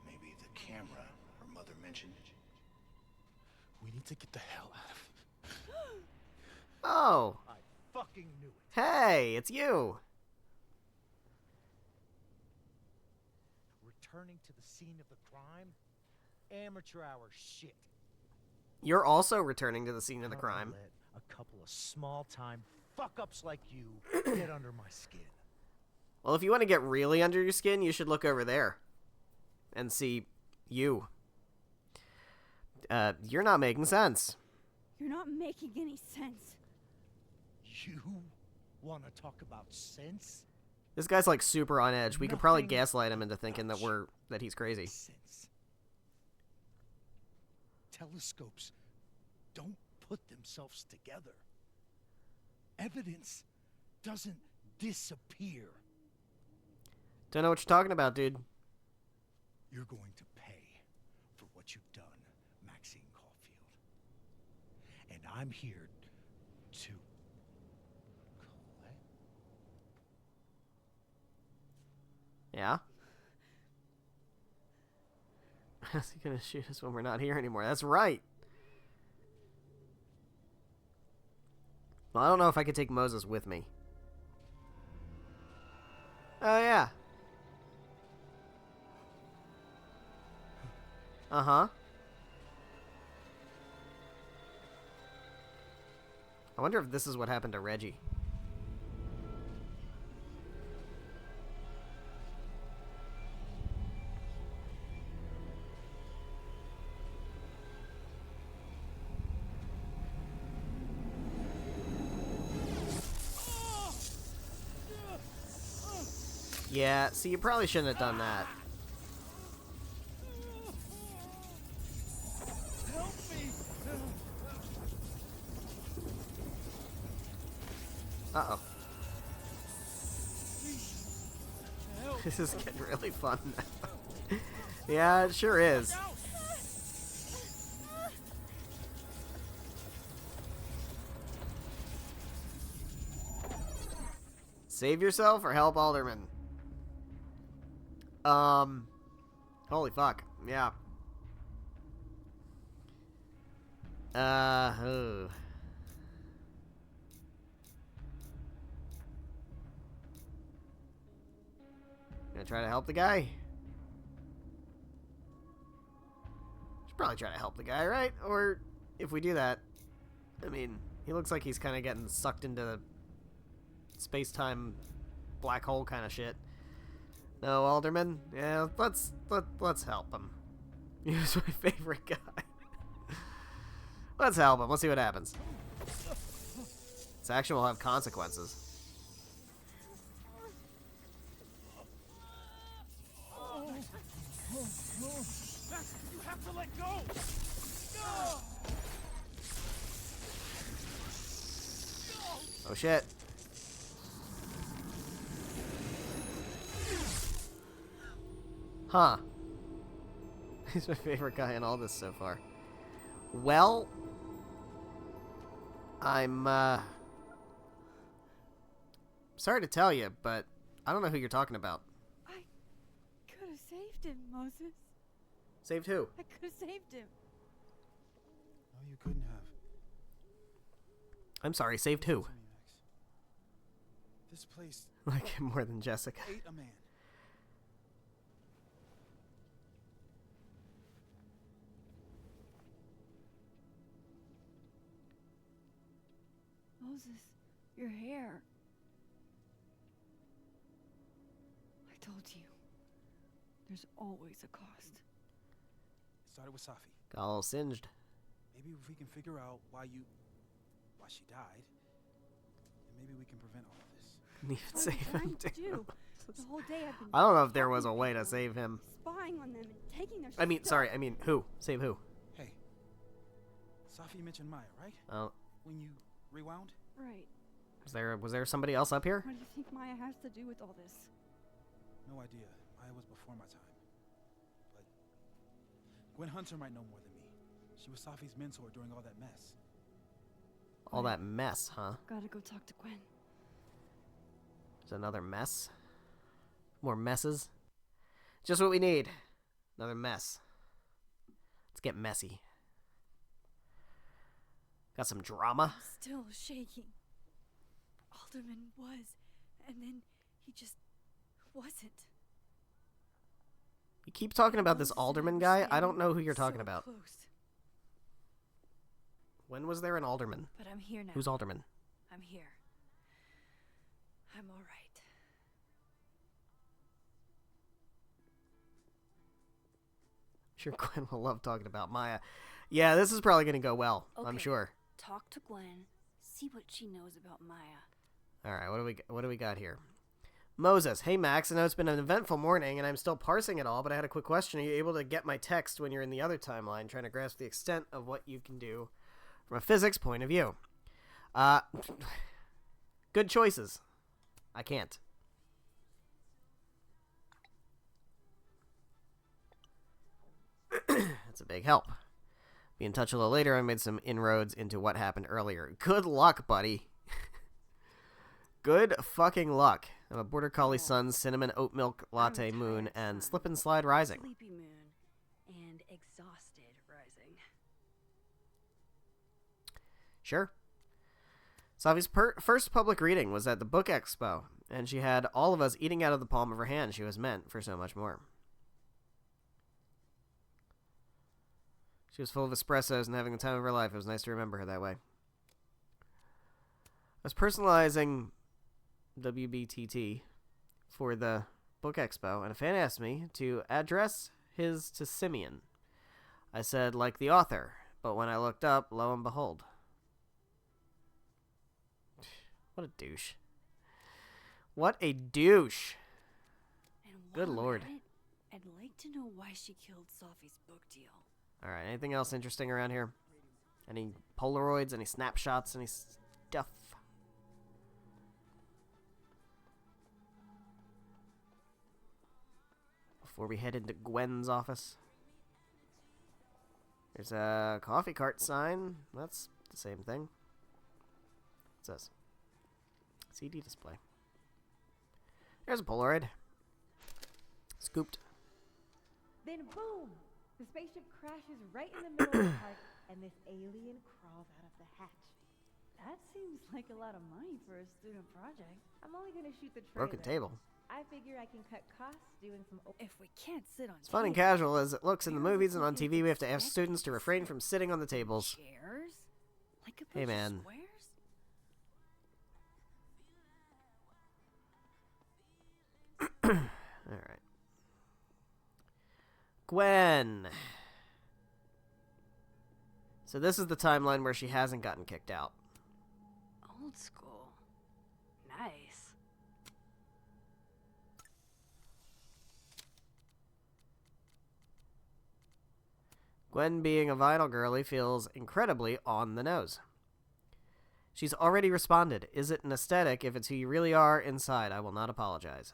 Speaker 3: Maybe the camera her mother mentioned.
Speaker 6: We need to get the hell out of here.
Speaker 1: Oh,
Speaker 3: I fucking knew it.
Speaker 1: hey, it's you.
Speaker 3: Returning to the scene of the crime? Amateur hour shit.
Speaker 1: You're also returning to the scene of the
Speaker 3: How
Speaker 1: crime.
Speaker 3: Let a couple of small-time fuck-ups like you get under my skin.
Speaker 1: Well, if you want to get really under your skin, you should look over there and see you. You're not making sense.
Speaker 4: You're not making any sense.
Speaker 3: You want to talk about sense?
Speaker 1: This guy's like super on edge. We could probably
Speaker 3: Nothing
Speaker 1: gaslight him into thinking that he's crazy.
Speaker 3: Sense. Telescopes don't put themselves together. Evidence doesn't disappear.
Speaker 1: Don't know what you're talking about, dude.
Speaker 3: You're going to pay for what you've done, Maxine Caulfield. And I'm here to collect.
Speaker 1: Yeah? How's he gonna shoot us when we're not here anymore? That's right. Well, I don't know if I could take Moses with me. Oh, yeah. Uh-huh. I wonder if this is what happened to Reggie. Yeah, see, you probably shouldn't have done that.
Speaker 3: Help me!
Speaker 1: Uh-oh. This is getting really fun now. Yeah, it sure is. Save yourself or help Alderman? Holy fuck. Yeah. Oh. Gonna try to help the guy? Should probably try to help the guy, right? Or if we do that, I mean, he looks like he's kind of getting sucked into the space-time black hole kind of shit. No, Alderman? Yeah, let's help him. He was my favorite guy. Let's help him. Let's see what happens. This action will have consequences.
Speaker 3: Max, you have to let go!
Speaker 1: Oh shit. Huh. He's my favorite guy in all this so far. Well, I'm sorry to tell you, but I don't know who you're talking about.
Speaker 4: I could have saved him, Moses.
Speaker 1: Saved who?
Speaker 4: I could have saved him.
Speaker 6: No, you couldn't have.
Speaker 1: I'm sorry, saved who?
Speaker 6: Listen to me, Max. This place
Speaker 1: Like, more than Jessica.
Speaker 6: ate a man.
Speaker 4: Moses, your hair. I told you. There's always a cost.
Speaker 6: It started with Safi.
Speaker 1: Got all singed.
Speaker 6: Maybe if we can figure out why she died, then maybe we can prevent all of this.
Speaker 1: Couldn't even
Speaker 4: What
Speaker 1: save
Speaker 4: are you
Speaker 1: him.
Speaker 4: trying to
Speaker 1: damn.
Speaker 4: do? The whole day I've been
Speaker 1: I don't know if there
Speaker 4: talking
Speaker 1: was a way to
Speaker 4: people,
Speaker 1: save him.
Speaker 4: spying on them and taking their
Speaker 1: I mean,
Speaker 4: stuff.
Speaker 1: sorry, I mean, who? Save who?
Speaker 6: Hey, Safi mentioned Maya, right?
Speaker 1: Oh,
Speaker 6: When you rewound?
Speaker 4: Right.
Speaker 1: was there somebody else up here?
Speaker 4: What do you think Maya has to do with all this?
Speaker 6: No idea. Maya was before my time. But Gwen Hunter might know more than me. She was Safi's mentor during all that mess.
Speaker 1: All that mess, huh?
Speaker 4: Gotta go talk to Gwen.
Speaker 1: There's another mess. More messes. Just what we need. Another mess. Let's get messy. Got some drama.
Speaker 4: I'm still shaking. Alderman was, and then he just wasn't.
Speaker 1: You keep talking about this
Speaker 4: Moses and
Speaker 1: alderman
Speaker 4: were
Speaker 1: guy. I don't
Speaker 4: standing
Speaker 1: know who you're talking
Speaker 4: so
Speaker 1: about.
Speaker 4: Close.
Speaker 1: When was there an alderman?
Speaker 4: But I'm here now.
Speaker 1: Who's alderman?
Speaker 4: I'm here. I'm all right.
Speaker 1: Sure, Gwen will love talking about Maya. Yeah, this is probably going to go well. I'm
Speaker 2: Okay.
Speaker 1: sure.
Speaker 2: Talk to Gwen. See what she knows about Maya.
Speaker 1: All right, what do we got here? Moses, hey Max, I know it's been an eventful morning and I'm still parsing it all, but I had a quick question. Are you able to get my text when you're in the other timeline, trying to grasp the extent of what you can do from a physics point of view? Good choices. I can't. That's a big help. Be in touch a little later. I made some inroads into what happened earlier. Good luck, buddy. Good fucking luck. I'm a Border Collie Sun, Cinnamon Oat Milk Latte
Speaker 2: I'm
Speaker 1: Moon,
Speaker 2: tired,
Speaker 1: and
Speaker 2: son.
Speaker 1: Slip and Slide Rising.
Speaker 2: Sleepy Moon and Exhausted Rising.
Speaker 1: Sure. Savi's first public reading was at the Book Expo, and she had all of us eating out of the palm of her hand. She was meant for so much more. She was full of espressos and having the time of her life. It was nice to remember her that way. I was personalizing WBTT for the Book Expo, and a fan asked me to address his to Simeon. I said, like the author, but when I looked up, lo and behold. What a douche. What a douche.
Speaker 2: And
Speaker 1: Good
Speaker 2: while I'm
Speaker 1: lord.
Speaker 2: at it, I'd like to know why she killed Sophie's book deal.
Speaker 1: Alright, anything else interesting around here? Any Polaroids, any snapshots, any stuff? Before we head into Gwen's office. There's a coffee cart sign. That's the same thing. It says CD display. There's a Polaroid. Scooped.
Speaker 7: Then boom! The spaceship crashes right in the middle of the park, and this alien crawls out of the hatch.
Speaker 4: That seems like a lot of money for a student project.
Speaker 7: I'm only gonna shoot the trailer.
Speaker 1: Broken table.
Speaker 7: I figure I can cut costs doing some.
Speaker 2: If we can't sit on
Speaker 1: As fun and
Speaker 2: tables,
Speaker 1: casual as it looks in the
Speaker 2: where are
Speaker 1: movies and
Speaker 2: we
Speaker 1: on
Speaker 2: going
Speaker 1: TV, we have to ask
Speaker 2: expect
Speaker 1: students to
Speaker 2: to
Speaker 1: refrain
Speaker 2: sit?
Speaker 1: from sitting on the tables.
Speaker 2: Chairs? Like a bunch
Speaker 1: Hey, man.
Speaker 2: of squares?
Speaker 1: Alright. Gwen. So this is the timeline where she hasn't gotten kicked out.
Speaker 2: Old school. Nice.
Speaker 1: Gwen, being a vinyl girly, feels incredibly on the nose. She's already responded. Is it an aesthetic? If it's who you really are inside, I will not apologize.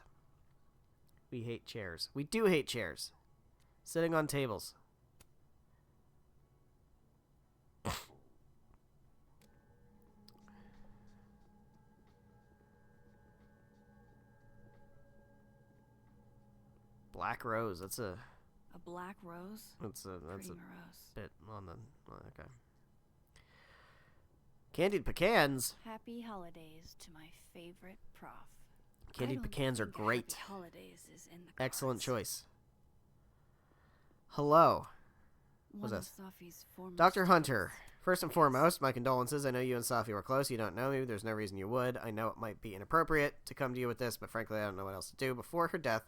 Speaker 1: We hate chairs. We do hate chairs. Sitting on tables. black rose. That's a
Speaker 2: A black rose?
Speaker 1: that's a
Speaker 2: Pretty morose.
Speaker 1: bit on the okay. Candied pecans.
Speaker 2: Happy holidays to my favorite prof.
Speaker 1: Candied
Speaker 2: I don't
Speaker 1: pecans are
Speaker 2: think
Speaker 1: great.
Speaker 2: Happy holidays is in the
Speaker 1: Excellent
Speaker 2: cards.
Speaker 1: choice. Hello,
Speaker 2: One
Speaker 1: What's
Speaker 2: of Safi's former
Speaker 1: Dr.
Speaker 2: students.
Speaker 1: Hunter. First and foremost, my condolences. I know you and Safi were close. You don't know me. There's no reason you would. I know it might be inappropriate to come to you with this, but frankly, I don't know what else to do. Before her death,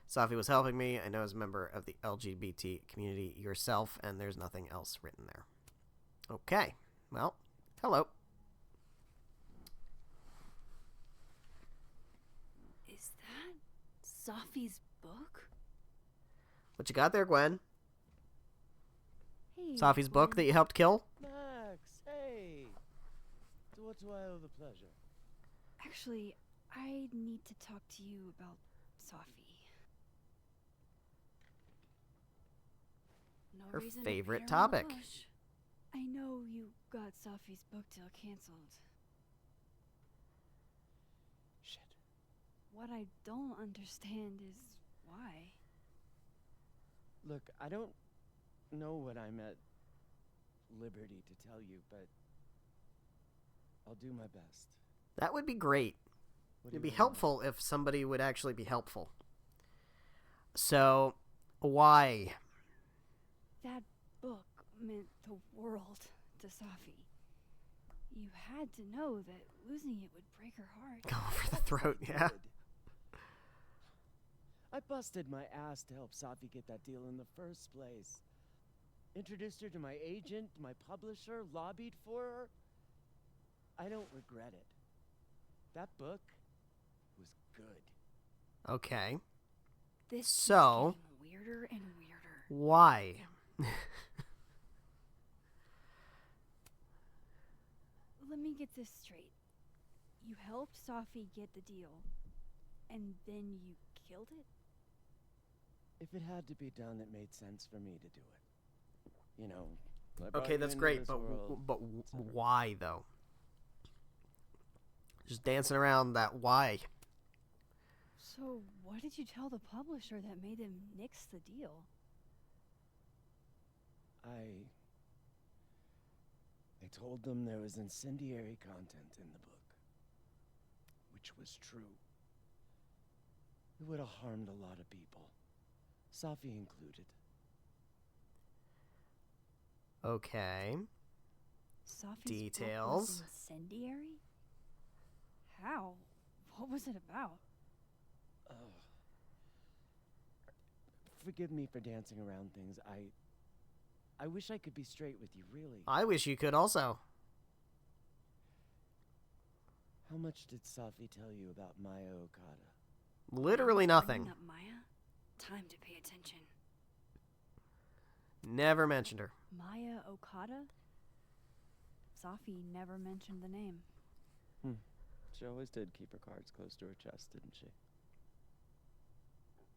Speaker 1: Safi was helping me. I know as a member of the LGBT community yourself, and there's nothing else written there. Okay. Well, hello.
Speaker 2: Is that Safi's book?
Speaker 1: What you got there, Gwen?
Speaker 7: Hey,
Speaker 1: Safi's book that you helped kill?
Speaker 8: Max, hey! To what do I owe the pleasure?
Speaker 4: Actually, I need to talk to you about Safi.
Speaker 2: No
Speaker 1: Her
Speaker 2: reason to
Speaker 1: favorite
Speaker 2: beat around the
Speaker 1: topic.
Speaker 2: bush.
Speaker 4: I know you got Safi's book deal canceled.
Speaker 8: Shit.
Speaker 4: What I don't understand is why.
Speaker 8: Look, I don't know what I'm at liberty to tell you, but I'll do my best.
Speaker 1: That would be great.
Speaker 8: What do
Speaker 1: It'd
Speaker 8: you
Speaker 1: be
Speaker 8: wanna know?
Speaker 1: helpful if somebody would actually be helpful. So, why?
Speaker 4: That book meant the world to Safi. You had to know that losing it would break her heart.
Speaker 1: Go for the throat, yeah.
Speaker 8: Good. I busted my ass to help Safi get that deal in the first place. Introduced her to my agent, my publisher, lobbied for her. I don't regret it. That book was good.
Speaker 1: Okay.
Speaker 2: This keeps
Speaker 1: So-
Speaker 2: getting weirder and weirder.
Speaker 1: Why?
Speaker 4: Let me get this straight. You helped Safi get the deal, and then you killed it?
Speaker 8: If it had to be done, it made sense for me to do it. You know. I brought
Speaker 1: Okay,
Speaker 8: you
Speaker 1: that's
Speaker 8: into
Speaker 1: great,
Speaker 8: this
Speaker 1: but
Speaker 8: world, etc.
Speaker 1: why though? Just dancing around that why.
Speaker 4: So, what did you tell the publisher that made them nix the deal?
Speaker 8: I told them there was incendiary content in the book, which was true. It would have harmed a lot of people, Safi included.
Speaker 1: Okay.
Speaker 4: Safi's
Speaker 1: Details.
Speaker 4: book was incendiary? How? What was it about?
Speaker 8: Forgive me for dancing around things. I wish I could be straight with you, really.
Speaker 1: I wish you could also.
Speaker 8: How much did Safi tell you about Maya Okada?
Speaker 1: Literally
Speaker 2: Now
Speaker 1: nothing.
Speaker 2: bringing up Maya? Time to pay attention.
Speaker 1: Never mentioned her.
Speaker 4: Maya Okada? Safi never mentioned the name.
Speaker 8: She always did keep her cards close to her chest, didn't she?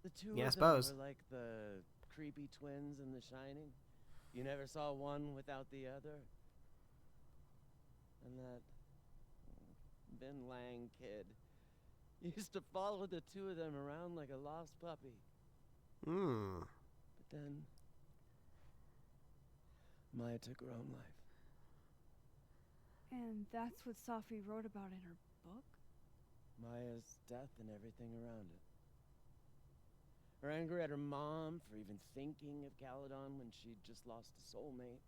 Speaker 8: The two
Speaker 1: Yeah, I
Speaker 8: of them
Speaker 1: suppose.
Speaker 8: were like the creepy twins in The Shining. You never saw one without the other. And that Ben Lang kid used to follow the two of them around like a lost puppy.
Speaker 1: Hmm.
Speaker 8: But then Maya took her own life.
Speaker 4: And that's what Safi wrote about in her book?
Speaker 8: Maya's death and everything around it. Her anger at her mom for even thinking of Caledon when she'd just lost a soulmate.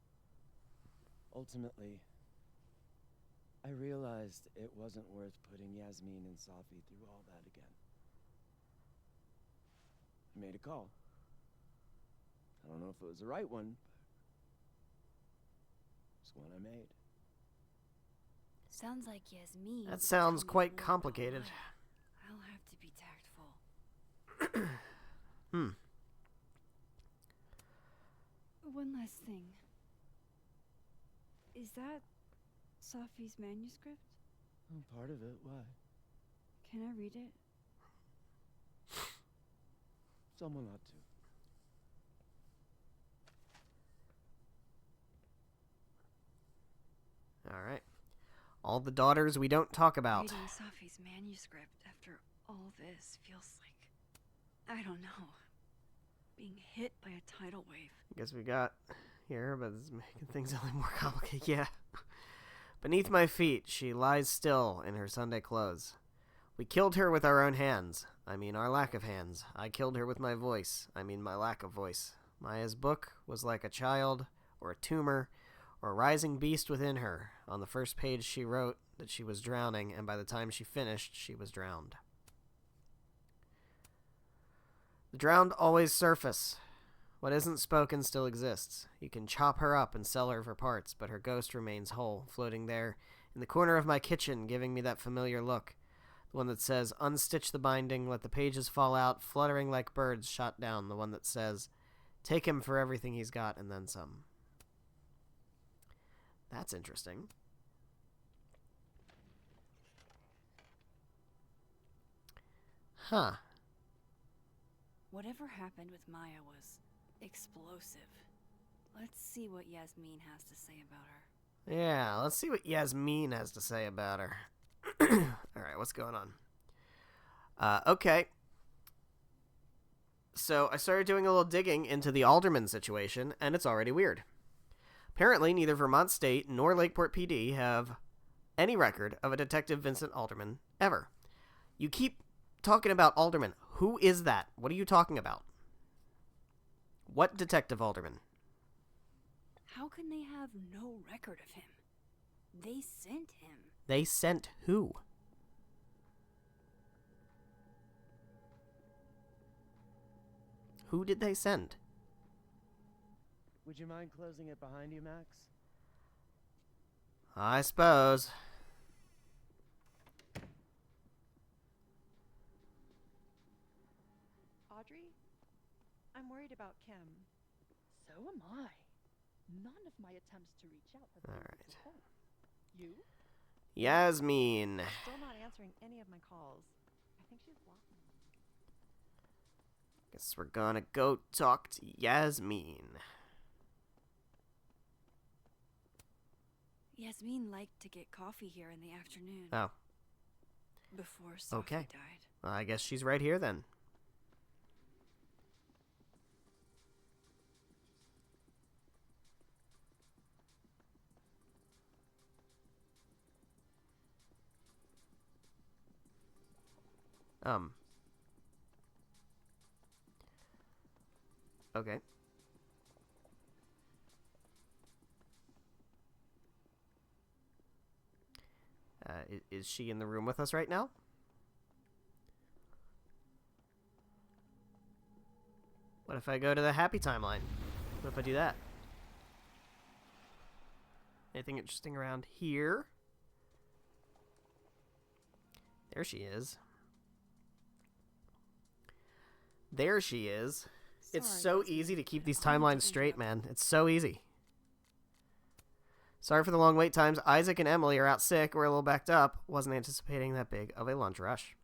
Speaker 8: Ultimately, I realized it wasn't worth putting Yasmin and Safi through all that again. I made a call. I don't know if it was the right one, but it's one I made.
Speaker 2: Sounds like Yasmin.
Speaker 1: That
Speaker 2: would
Speaker 1: sounds
Speaker 2: tell me
Speaker 1: quite
Speaker 2: more about
Speaker 1: complicated.
Speaker 2: Maya. I'll have to be tactful.
Speaker 4: One last thing. Is that Safi's manuscript?
Speaker 8: Oh, part of it. Why?
Speaker 4: Can I read it?
Speaker 8: Someone ought to.
Speaker 1: All right. All the daughters we don't talk about.
Speaker 2: Reading Safi's manuscript after all this feels like, I don't know, being hit by a tidal wave.
Speaker 1: I guess we got here, but it's making things only more complicated. Yeah. Beneath my feet, she lies still in her Sunday clothes. We killed her with our own hands. I mean, our lack of hands. I killed her with my voice. I mean, my lack of voice. Maya's book was like a child, or a tumor, or a rising beast within her. On the first page, she wrote that she was drowning, and by the time she finished, she was drowned. The drowned always surface. What isn't spoken still exists. You can chop her up and sell her for parts, but her ghost remains whole, floating there in the corner of my kitchen, giving me that familiar look. The one that says, unstitch the binding, let the pages fall out, fluttering like birds shot down. The one that says, take him for everything he's got and then some. That's interesting. Huh.
Speaker 2: Whatever happened with Maya was explosive. Let's see what Yasmin has to say about her.
Speaker 1: Yeah, let's see what Yasmin has to say about her. Alright, what's going on? Okay. So, I started doing a little digging into the Alderman situation, and it's already weird. Apparently, neither Vermont State nor Lakeport PD have any record of a Detective Vincent Alderman ever. You keep talking about Alderman. Who is that? What are you talking about? What Detective Alderman?
Speaker 2: How can they have no record of him? They sent him.
Speaker 1: They sent who? Who did they send?
Speaker 8: Would you mind closing it behind you, Max?
Speaker 1: I suppose.
Speaker 7: Audrey, I'm worried about Kim.
Speaker 9: So am I. None of my attempts to reach out have been
Speaker 1: Alright.
Speaker 9: successful. You?
Speaker 1: Yasmin.
Speaker 7: Still not answering any of my calls. I think she's blocked me.
Speaker 1: Guess we're gonna go talk to Yasmin.
Speaker 2: Yasmin liked to get coffee here in the afternoon.
Speaker 1: Oh.
Speaker 2: Before Sophie
Speaker 1: Okay.
Speaker 2: died.
Speaker 1: Well, I guess she's right here then. Okay. Is she in the room with us right now? What if I go to the happy timeline? What if I do that? Anything interesting around here? There she is. There she is. It's
Speaker 2: Sorry,
Speaker 1: so
Speaker 2: Yasmin,
Speaker 1: easy to keep
Speaker 2: but
Speaker 1: these
Speaker 2: I wanted
Speaker 1: timelines
Speaker 2: to
Speaker 1: straight,
Speaker 2: interrupt.
Speaker 1: man. It's so easy. Sorry for the long wait times. Isaac and Emily are out sick. We're a little backed up. Wasn't anticipating that big of a lunch rush.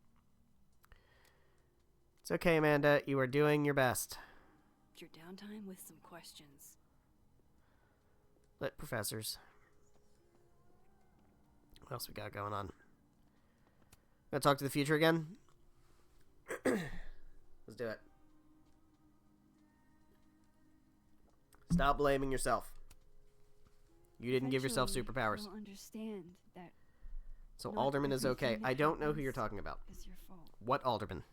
Speaker 1: It's okay, Amanda. You are doing your best.
Speaker 2: Your downtime with some questions.
Speaker 1: Lit professors. What else we got going on? Gonna talk to the future again? Let's do it. Stop blaming yourself. You didn't give yourself
Speaker 2: Eventually,
Speaker 1: superpowers.
Speaker 2: You'll understand that
Speaker 1: So
Speaker 2: not
Speaker 1: Alderman is okay.
Speaker 2: everything that
Speaker 1: I don't know who
Speaker 2: happens
Speaker 1: you're talking about.
Speaker 2: is your fault.
Speaker 1: What Alderman?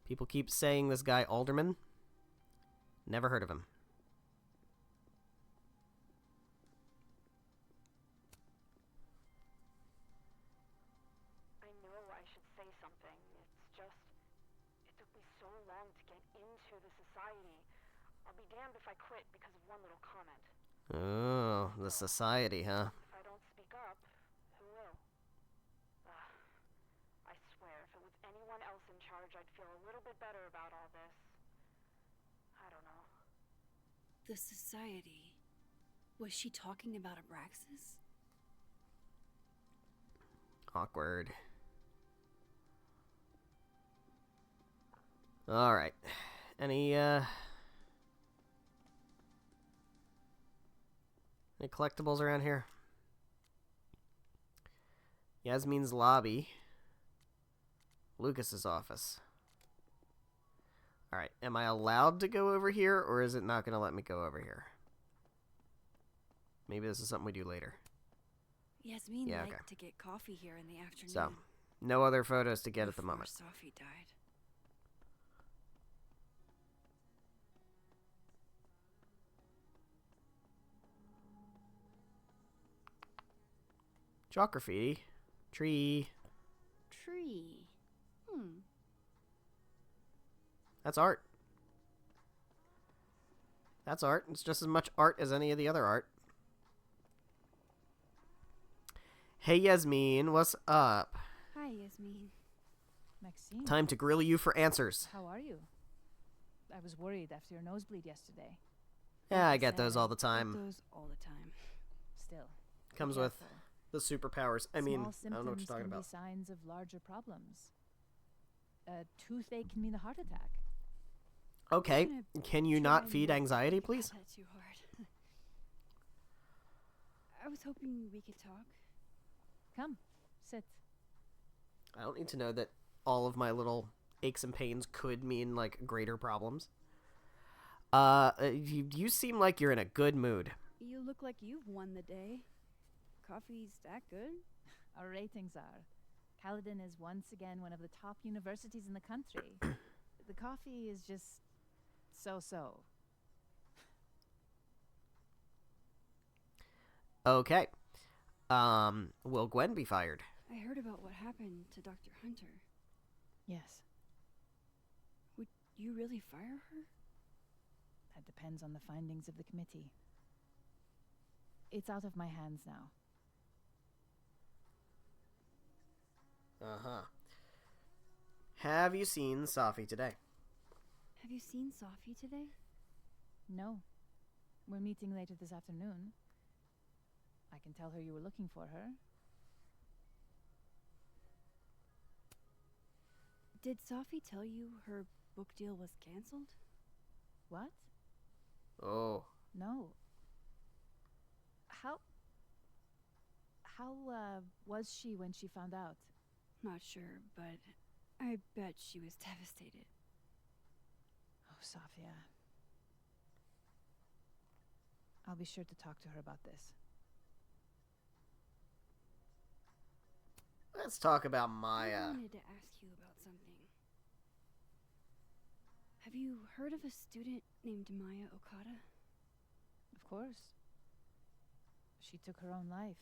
Speaker 1: People keep saying this guy Alderman. Never heard of him.
Speaker 10: I know I should say something. It's just, it took me so long to get into the society. I'll be damned if I quit because of one little comment.
Speaker 1: Oh, the society, huh?
Speaker 10: If I don't speak up, who will? I swear, if it was anyone else in charge, I'd feel a little bit better about all this. I don't know.
Speaker 2: The society. Was she talking about Abraxas?
Speaker 1: Awkward. Alright. Any collectibles around here? Yasmin's lobby. Lucas's office. Alright, am I allowed to go over here, or is it not going to let me go over here? Maybe this is something we do later.
Speaker 2: Yasmin
Speaker 1: Yeah,
Speaker 2: liked
Speaker 1: okay.
Speaker 2: to get coffee here in the afternoon.
Speaker 1: So, no other photos to get at the
Speaker 2: before
Speaker 1: moment.
Speaker 2: Sophie died.
Speaker 1: Chalk graffiti. Tree.
Speaker 2: Tree.
Speaker 1: That's art. That's art. It's just as much art as any of the other art. Hey, Yasmin, what's up?
Speaker 4: Hi, Yasmin.
Speaker 5: Maxine,
Speaker 1: Time to grill you for answers.
Speaker 5: how are you? I was worried after your nosebleed yesterday.
Speaker 1: Yeah, I get those all the time.
Speaker 2: Those all the time.
Speaker 5: Still. be
Speaker 1: Comes with
Speaker 5: careful.
Speaker 1: the superpowers. I mean,
Speaker 5: Small
Speaker 1: I don't know what you're
Speaker 5: symptoms
Speaker 1: talking
Speaker 5: can
Speaker 1: about.
Speaker 5: be signs of larger problems. A toothache can mean a heart attack.
Speaker 1: Okay,
Speaker 2: gonna
Speaker 1: can you
Speaker 2: try
Speaker 1: not feed
Speaker 2: not to
Speaker 1: anxiety,
Speaker 2: think about
Speaker 1: please?
Speaker 2: that too hard.
Speaker 4: I was hoping we could talk.
Speaker 5: Come, sit.
Speaker 1: I don't need to know that all of my little aches and pains could mean, like, greater problems. You seem like you're in a good mood.
Speaker 4: You look like you've won the day. Coffee's that good?
Speaker 5: Our ratings are. Caledon is once again one of the top universities in the country. The coffee is just so-so.
Speaker 1: Okay. Will Gwen be fired?
Speaker 4: I heard about what happened to Dr. Hunter.
Speaker 5: Yes,
Speaker 4: Would you really fire her?
Speaker 5: that depends on the findings of the committee. It's out of my hands now.
Speaker 1: Uh-huh. Have you seen Safi today?
Speaker 4: Have you seen Sophie today?
Speaker 5: No. We're meeting later this afternoon. I can tell her you were looking for her.
Speaker 4: Did Sophie tell you her book deal was canceled?
Speaker 5: What?
Speaker 1: Oh.
Speaker 5: No. How was she when she found out?
Speaker 4: Not sure, but I bet she was devastated.
Speaker 5: Oh, Sophia. I'll be sure to talk to her about this.
Speaker 1: Let's talk about
Speaker 4: I
Speaker 1: Maya.
Speaker 4: wanted to ask you about something. Have you heard of a student named Maya Okada?
Speaker 5: Of course. She took her own life.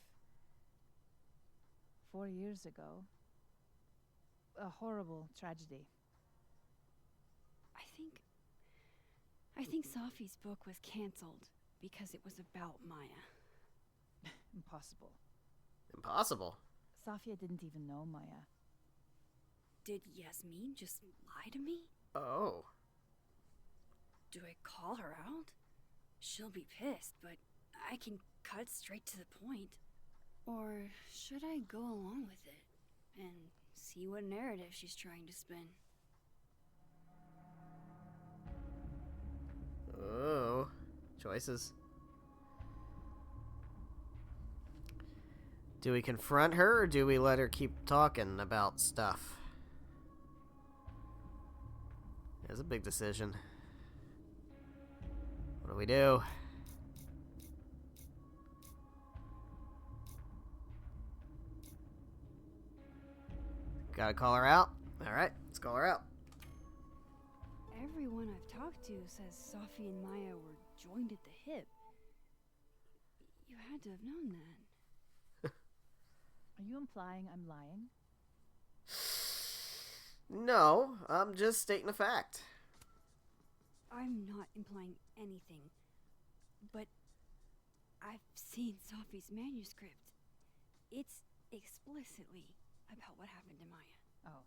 Speaker 5: 4 years ago. A horrible tragedy.
Speaker 4: I think Sophie's book was canceled because it was about Maya.
Speaker 5: Impossible.
Speaker 1: Impossible.
Speaker 5: Sophia didn't even know Maya.
Speaker 2: Did Yasmin just lie to me?
Speaker 1: Oh.
Speaker 2: Do I call her out? She'll be pissed, but I can cut straight to the point. Or should I go along with it and see what narrative she's trying to spin?
Speaker 1: Oh. Choices. Do we confront her, or do we let her keep talking about stuff? It's a big decision. What do we do? Gotta call her out? Alright, let's call her out.
Speaker 4: Everyone I've talked to says Sophie and Maya were joined at the hip. You had to have known that.
Speaker 5: Are you implying I'm lying?
Speaker 1: No, I'm just stating a fact.
Speaker 4: I'm not implying anything, but I've seen Sophie's manuscript. It's explicitly about what happened to Maya.
Speaker 5: Oh.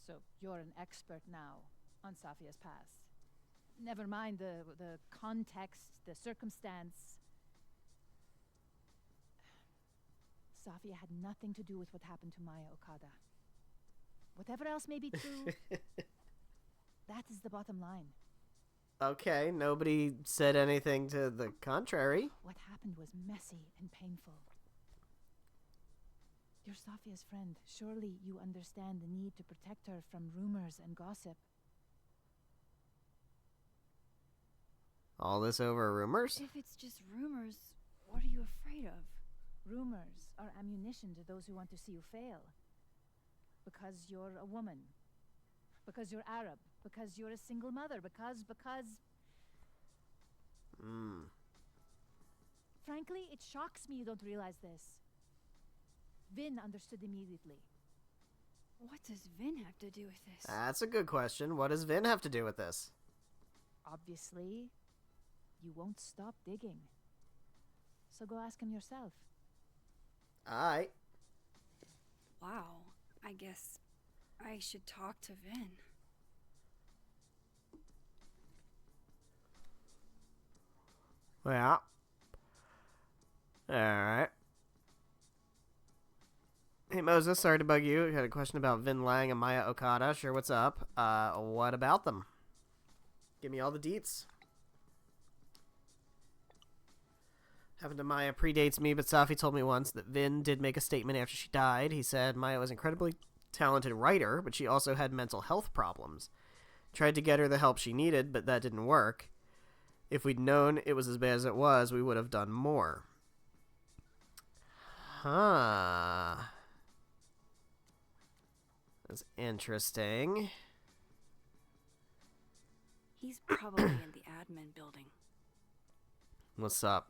Speaker 5: So you're an expert now on Sophia's past. Never mind the context, the circumstance. Sophia had nothing to do with what happened to Maya Okada. Whatever else may be true, that is the bottom line.
Speaker 1: Okay, nobody said anything to the contrary.
Speaker 5: What happened was messy and painful. You're Sophia's friend. Surely you understand the need to protect her from rumors and gossip.
Speaker 1: All this over rumors?
Speaker 4: If it's just rumors, what are you afraid of?
Speaker 5: Rumors are ammunition to those who want to see you fail. Because you're a woman. Because you're Arab. Because you're a single mother. Because... Frankly, it shocks me you don't realize this. Vin understood immediately.
Speaker 4: What does Vin have to do with this?
Speaker 1: That's a good question. What does Vin have to do with this?
Speaker 5: Obviously, you won't stop digging. So go ask him yourself.
Speaker 1: Alright.
Speaker 4: Wow, I guess I should talk to Vin.
Speaker 1: Yeah. Alright. Hey Moses, sorry to bug you. I had a question about Vin Lang and Maya Okada. Sure, what's up? What about them? Give me all the deets. Happened to Maya predates me, but Safi told me once that Vin did make a statement after she died. He said Maya was an incredibly talented writer, but she also had mental health problems. Tried to get her the help she needed, but that didn't work. If we'd known it was as bad as it was, we would have done more. Huh. That's interesting.
Speaker 2: He's probably in the admin building.
Speaker 1: What's up?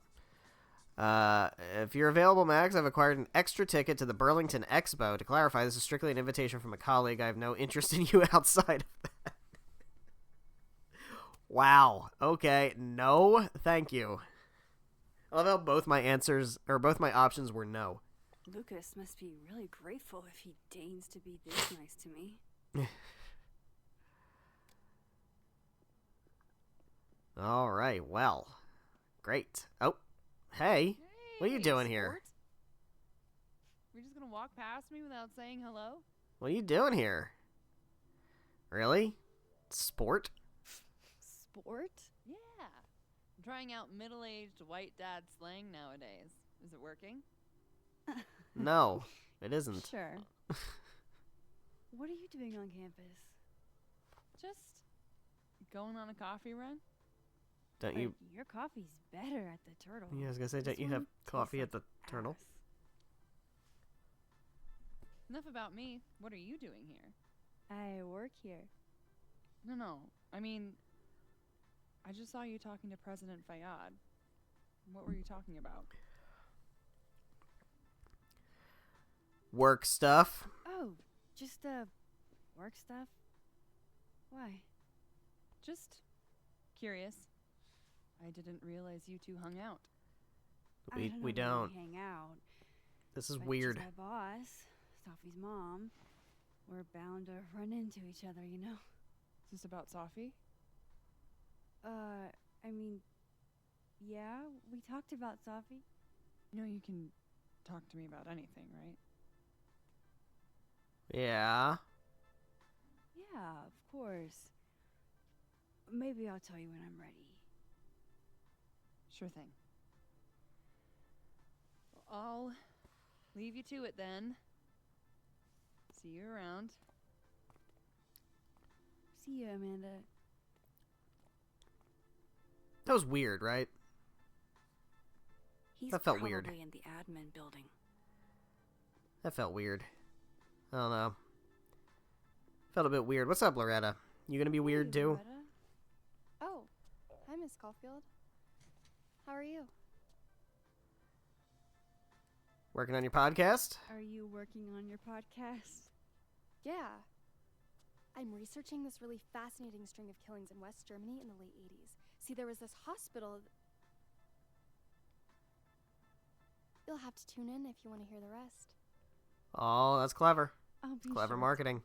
Speaker 1: If you're available, Max, I've acquired an extra ticket to the Burlington Expo. To clarify, this is strictly an invitation from a colleague. I have no interest in you outside of that. Wow. Okay. No, thank you. I love how both my options were no.
Speaker 2: Lucas must be really grateful if he deigns to be this nice to me.
Speaker 1: All right. Well, great. Oh, hey. What are you doing here?
Speaker 11: You're just gonna walk past me without saying hello?
Speaker 1: What are you doing here? Really? Sport?
Speaker 2: Sport?
Speaker 11: Yeah. I'm trying out middle-aged white dad slang nowadays. Is it working?
Speaker 1: No, it isn't.
Speaker 2: Sure. What are you doing on campus?
Speaker 11: Just going on a coffee run.
Speaker 1: Don't you?
Speaker 2: Your coffee's better at the Turtle.
Speaker 1: Yeah, I was gonna say, don't
Speaker 2: This
Speaker 1: you
Speaker 2: one
Speaker 1: have
Speaker 2: tastes
Speaker 1: coffee
Speaker 2: like
Speaker 1: at the Turtle?
Speaker 2: ass.
Speaker 11: Enough about me. What are you doing here?
Speaker 2: I work here.
Speaker 11: No. I mean, I just saw you talking to President Fayyad. What were you talking about?
Speaker 1: Work stuff.
Speaker 2: Oh, just work stuff? Why?
Speaker 11: Just curious. I didn't realize you two hung out.
Speaker 1: We don't.
Speaker 2: We hang out.
Speaker 1: This is
Speaker 2: But
Speaker 1: weird.
Speaker 2: she's my boss, Sophie's mom. We're bound to run into each other, you know?
Speaker 11: Is this about Safi?
Speaker 2: I mean, yeah, we talked about Sophie.
Speaker 11: You know you can talk to me about anything, right?
Speaker 1: Yeah.
Speaker 2: Yeah, of course. Maybe I'll tell you when I'm ready.
Speaker 11: Sure thing. Well, I'll leave you to it then. See you around.
Speaker 2: See you, Amanda.
Speaker 1: That was weird, right?
Speaker 2: He's
Speaker 1: That felt
Speaker 2: probably
Speaker 1: weird.
Speaker 2: in the admin building.
Speaker 1: That felt weird. I don't know. Felt a bit weird. What's up, Loretta? You gonna be weird
Speaker 12: Hey,
Speaker 1: too?
Speaker 12: Loretta. Oh, hi, Miss Caulfield. How are you?
Speaker 1: Working on your podcast?
Speaker 2: Are you working on your podcast?
Speaker 12: Yeah. I'm researching this really fascinating string of killings in West Germany in the late 80s. See, there was this hospital. You'll have to tune in if you want to hear the rest.
Speaker 1: Oh, that's clever.
Speaker 2: I'll be
Speaker 1: Clever
Speaker 2: sure.
Speaker 1: marketing.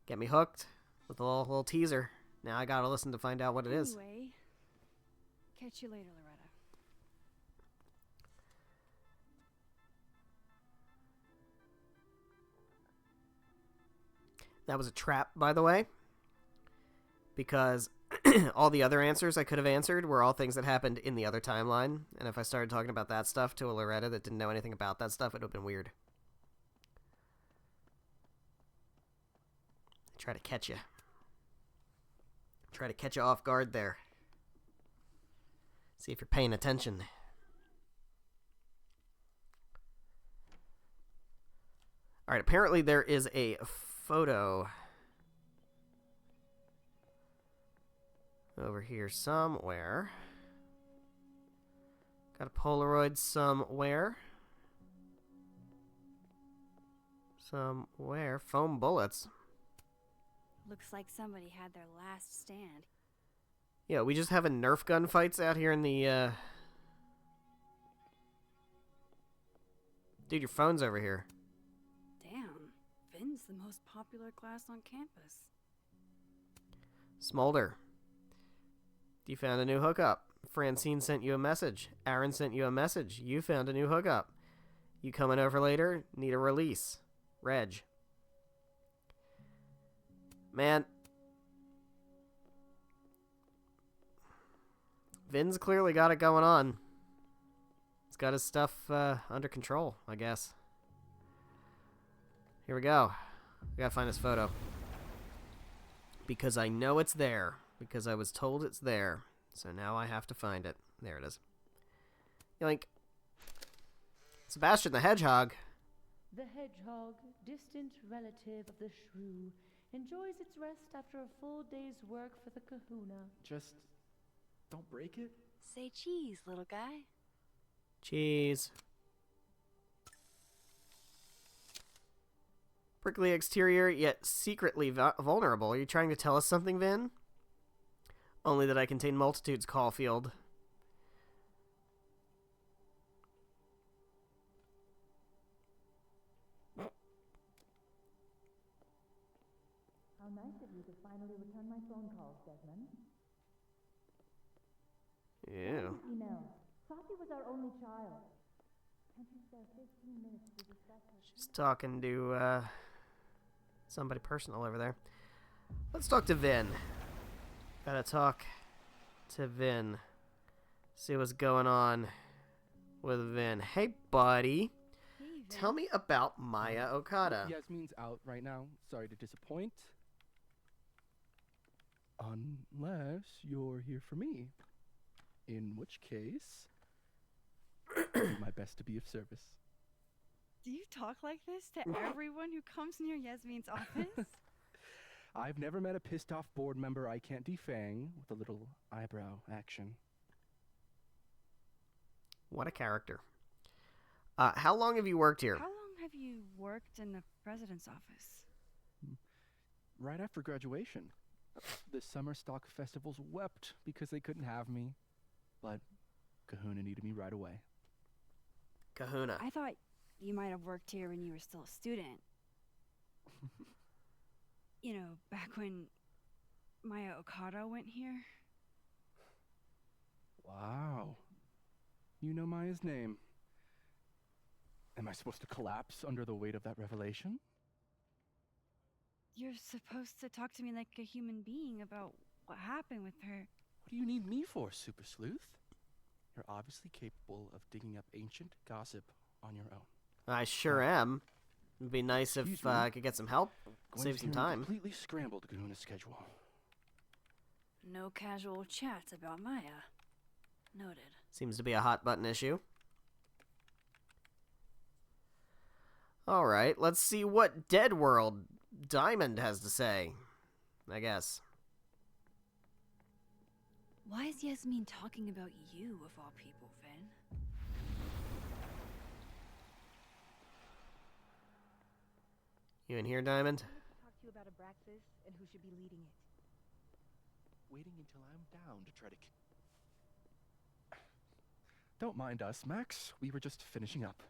Speaker 1: Get me hooked with a little teaser. Now I gotta listen to find out what it is.
Speaker 2: Anyway, catch you later, Loretta.
Speaker 1: That was a trap, by the way. Because all the other answers I could have answered were all things that happened in the other timeline, and if I started talking about that stuff to a Loretta that didn't know anything about that stuff, it would have been weird. Try to catch you. Try to catch you off guard there. See if you're paying attention. Alright, apparently there is a photo over here somewhere. Got a Polaroid somewhere. Somewhere. Foam bullets.
Speaker 2: Looks like somebody had their last stand.
Speaker 1: Yeah, we just having Nerf gun fights out here in the, Dude, your phone's over here.
Speaker 2: Damn, Finn's the most popular class on campus.
Speaker 1: Smolder. You found a new hookup. Francine sent you a message. Aaron sent you a message. You found a new hookup. You coming over later? Need a release. Reg. Man. Vin's clearly got it going on. He's got his stuff under control, I guess. Here we go. I gotta find this photo. Because I know it's there. Because I was told it's there. So now I have to find it. There it is. Yoink. Sebastian the Hedgehog.
Speaker 13: The hedgehog, distant relative of the shrew, enjoys its rest after a full day's work for the kahuna.
Speaker 14: Just don't break it.
Speaker 2: Say cheese, little guy.
Speaker 1: Cheese. Prickly exterior, yet secretly vulnerable. Are you trying to tell us something, Vin? Only that I contain multitudes, Caulfield.
Speaker 5: How nice of you to finally return my phone calls, Desmond.
Speaker 1: Yeah.
Speaker 5: Email. Sophie was our only child. Can't you spare 15 minutes to discuss her?
Speaker 1: She's talking to, somebody personal over there. Let's talk to Vin. Gotta talk to Vin. See what's going on with Vin. Hey, buddy.
Speaker 2: Hey, Vin.
Speaker 1: Tell me about Maya Okada.
Speaker 14: Yasmin's out right now. Sorry to disappoint. Unless you're here for me. In which case, I'll do my best to be of service.
Speaker 4: Do you talk like this to everyone who comes near Yasmin's office?
Speaker 14: I've never met a pissed off board member I can't defang with a little eyebrow action.
Speaker 1: What a character. How long have you worked here?
Speaker 4: How long have you worked in the president's office?
Speaker 14: Right after graduation. The summer stock festivals wept because they couldn't have me. But Kahuna needed me right away.
Speaker 1: Kahuna.
Speaker 4: I thought you might have worked here when you were still a student. You know, back when Maya Okada went here.
Speaker 14: Wow. You know Maya's name. Am I supposed to collapse under the weight of that revelation?
Speaker 4: You're supposed to talk to me like a human being about what happened with her.
Speaker 14: What do you need me for, Super Sleuth? You're obviously capable of digging up ancient gossip on your own.
Speaker 1: I sure am. It'd be nice if
Speaker 14: Excuse me.
Speaker 1: I could get some help. Save some time.
Speaker 14: Completely scrambled Kahuna's schedule.
Speaker 2: No casual chats about Maya. Noted.
Speaker 1: Seems to be a hot button issue. Alright, let's see what Dead World Diamond has to say. I guess.
Speaker 2: Why is Yasmin talking about you, of all people, Finn?
Speaker 1: You in here, Diamond?
Speaker 7: I want to talk to you about Abraxas and who should be leading it.
Speaker 14: Waiting until I'm down to try to... Don't mind us, Max. We were just finishing up.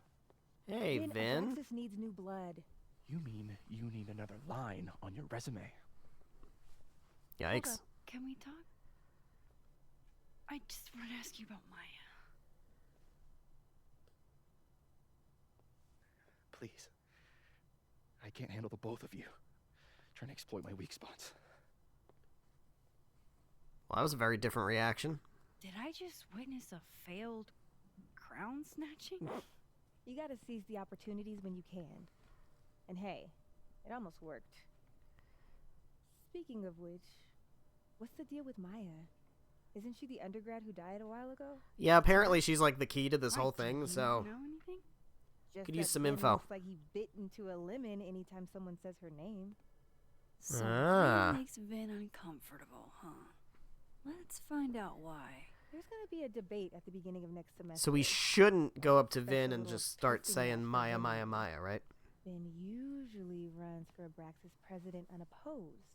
Speaker 1: Hey, Vin.
Speaker 7: Abraxas needs new blood.
Speaker 14: You mean you need another line on your resume?
Speaker 1: Yikes.
Speaker 2: Hold up. Can we talk? I just want to ask you about Maya.
Speaker 14: Please. I can't handle the both of you. Trying to exploit my weak spots.
Speaker 1: Well, that was a very different reaction.
Speaker 2: Did I just witness a failed crown snatching?
Speaker 7: You gotta seize the opportunities when you can. And hey, it almost worked. Speaking of which, what's the deal with Maya? Isn't she the undergrad who died a while ago?
Speaker 1: Yeah, apparently she's like the key to this whole thing,
Speaker 2: Do
Speaker 1: so
Speaker 2: you know anything?
Speaker 7: Just
Speaker 1: could use
Speaker 7: that
Speaker 1: some
Speaker 7: Ben
Speaker 1: info.
Speaker 7: looks like he bit into a lemon anytime someone says her name.
Speaker 2: So
Speaker 1: Ah.
Speaker 2: what makes Vin uncomfortable, huh? Let's find out why.
Speaker 7: There's gonna be a debate at the beginning of next semester.
Speaker 1: So we shouldn't go up to
Speaker 7: That's
Speaker 1: Vin
Speaker 7: a
Speaker 1: and
Speaker 7: little
Speaker 1: just start
Speaker 7: testing
Speaker 1: saying
Speaker 7: out for
Speaker 1: Maya,
Speaker 7: Vin.
Speaker 1: Maya, Maya, right?
Speaker 7: Ben usually runs for Abraxas president unopposed.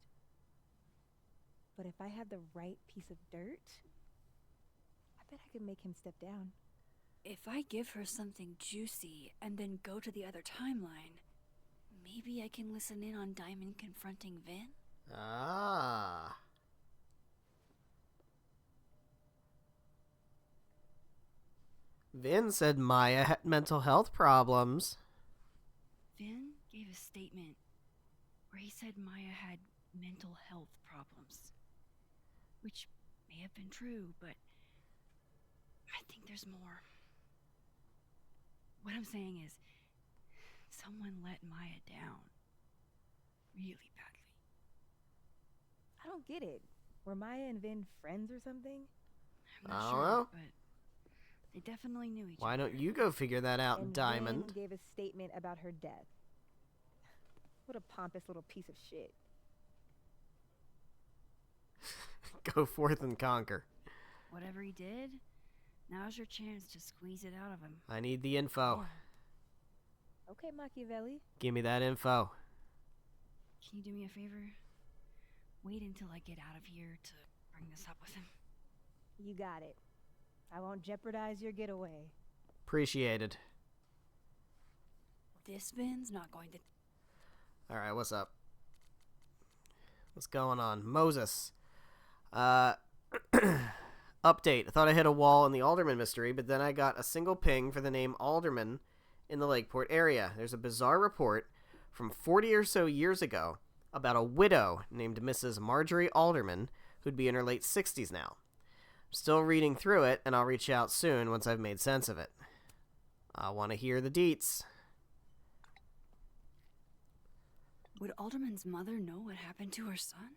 Speaker 7: But if I had the right piece of dirt, I bet I could make him step down.
Speaker 2: If I give her something juicy and then go to the other timeline, maybe I can listen in on Diamond confronting Vin?
Speaker 1: Ah. Vin said Maya had mental health problems.
Speaker 2: Vin gave a statement where he said Maya had mental health problems. Which may have been true, but I think there's more. What I'm saying is, someone let Maya down. Really badly.
Speaker 7: I don't get it. Were Maya and Vin friends or something?
Speaker 2: I'm not
Speaker 1: I don't
Speaker 2: sure,
Speaker 1: know.
Speaker 2: but they definitely knew each
Speaker 1: Why
Speaker 2: other.
Speaker 1: don't you go figure that out,
Speaker 7: And
Speaker 1: Diamond?
Speaker 7: Vin gave a statement about her death. What a pompous little piece of shit.
Speaker 1: Go forth and conquer.
Speaker 2: Whatever he did, now's your chance to squeeze it out of him.
Speaker 1: I need the info.
Speaker 7: Okay, Machiavelli.
Speaker 1: Give me that info.
Speaker 2: Can you do me a favor? Wait until I get out of here to bring this up with him.
Speaker 7: You got it. I won't jeopardize your getaway.
Speaker 1: Appreciated.
Speaker 2: This Vin's not going to...
Speaker 1: Alright, what's up? What's going on? Moses. Update. I thought I hit a wall in the Alderman mystery, but then I got a single ping for the name Alderman in the Lakeport area. There's a bizarre report from 40 or so years ago about a widow named Mrs. Marjorie Alderman who'd be in her late 60s now. I'm still reading through it, and I'll reach out soon once I've made sense of it. I want to hear the deets.
Speaker 2: Would Alderman's mother know what happened to her son?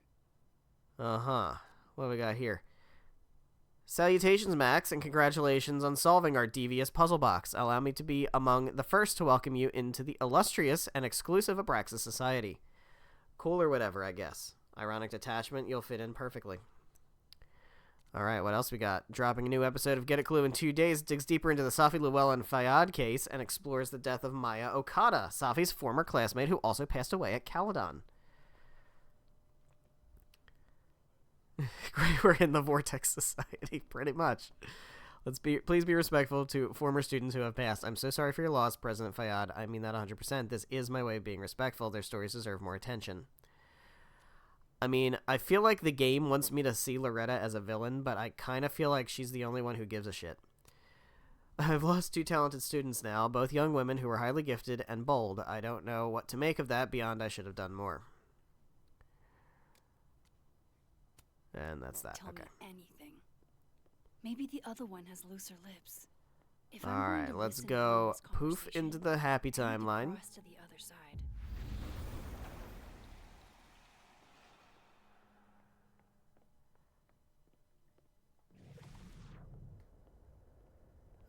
Speaker 1: Uh-huh. What do we got here? Salutations, Max, and congratulations on solving our devious puzzle box. Allow me to be among the first to welcome you into the illustrious and exclusive Abraxas Society. Cool or whatever, I guess. Ironic detachment, you'll fit in perfectly. Alright, what else we got? Dropping a new episode of Get a Clue in 2 days digs deeper into the Safi Llewellyn Fayyad case and explores the death of Maya Okada, Safi's former classmate who also passed away at Caledon. We're in the Vortex Society, pretty much. Please be respectful to former students who have passed. I'm so sorry for your loss, President Fayyad. I mean that 100%. This is my way of being respectful. Their stories deserve more attention. I mean, I feel like the game wants me to see Loretta as a villain, but I kind of feel like she's the only one who gives a shit. I've lost 2 talented students now, both young women who were highly gifted and bold. I don't know what to make of that beyond I should have done more. And that's that.
Speaker 2: Tell
Speaker 1: Okay.
Speaker 2: me anything. Maybe the other one has looser lips. If I'm
Speaker 1: All
Speaker 2: going
Speaker 1: right,
Speaker 2: to
Speaker 1: let's
Speaker 2: listen in
Speaker 1: go
Speaker 2: on this
Speaker 1: poof
Speaker 2: conversation,
Speaker 1: into the happy
Speaker 2: I need to
Speaker 1: timeline.
Speaker 2: cross to the other side.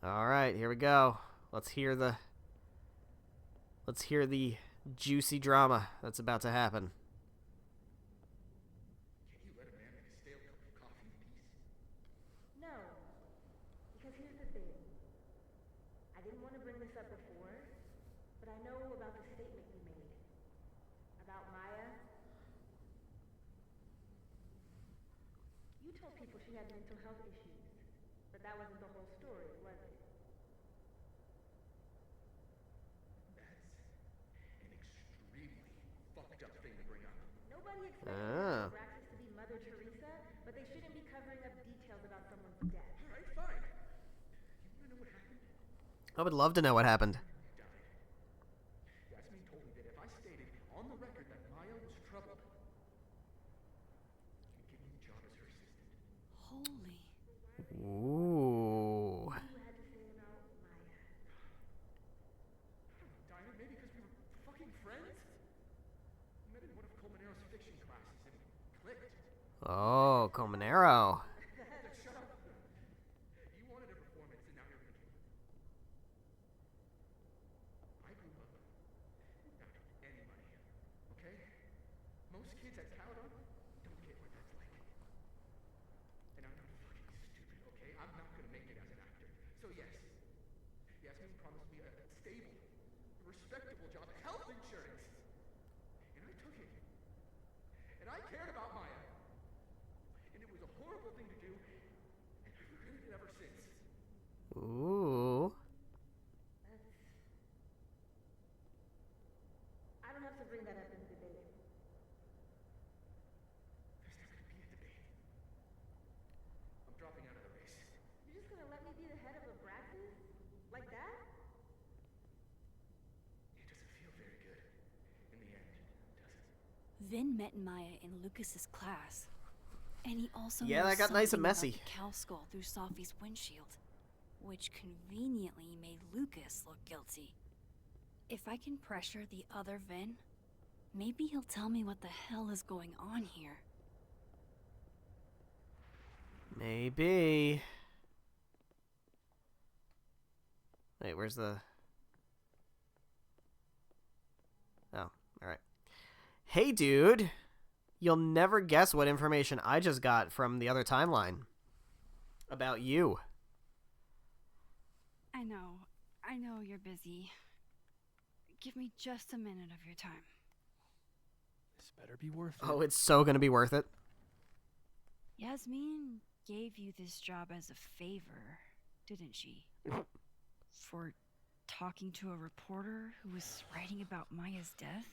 Speaker 1: All right, here we go. Let's hear the juicy drama that's about to happen.
Speaker 7: No. Because here's the thing. I didn't want to bring this up before, but I know about the statement you made. About Maya. You told people she had mental health issues, but that wasn't the whole story, was it? Nobody expected
Speaker 1: Ah.
Speaker 7: Abraxas to be Mother Teresa, but they shouldn't be covering up details about someone's death.
Speaker 1: I would love to know what happened.
Speaker 15: Yasmin told me that if I stated on the record that Maya was troubled, she'd give me the job as her assistant. clicked.
Speaker 1: Oh, Comanero.
Speaker 15: Shut up. You wanted a performance, and now you're gonna give it. I grew up without any money, okay? Most kids at Caledon don't get what that's like. And I'm not fucking stupid, okay? I'm not gonna make it as an actor. So yes, Yasmin promised me a stable, respectable job, health insurance. And I took it. And I cared about Maya. And it was a horrible thing to do, and I've regretted it ever since.
Speaker 1: Ooh.
Speaker 7: I don't have to bring that up in the debate.
Speaker 15: There's not gonna be a debate. I'm dropping out of the race.
Speaker 7: You're just gonna let me be the head of a practice? Like that?
Speaker 15: It doesn't feel very good in the end, does it?
Speaker 2: Vin met Maya in Lucas's class. And he also
Speaker 1: Yeah,
Speaker 2: knows
Speaker 1: that got nice and
Speaker 2: something about
Speaker 1: messy.
Speaker 2: the cow skull through Sophie's windshield, which conveniently made Lucas look guilty. If I can pressure the other Vin, maybe he'll tell me what the hell is going on here.
Speaker 1: Maybe. Wait, where's the... Oh, alright. Hey, dude! You'll never guess what information I just got from the other timeline. About you.
Speaker 4: I know you're busy. Give me just a minute of your time.
Speaker 14: This better be worth it.
Speaker 1: Oh, it's so gonna be worth it.
Speaker 4: Yasmin gave you this job as a favor, didn't she? For talking to a reporter who was writing about Maya's death?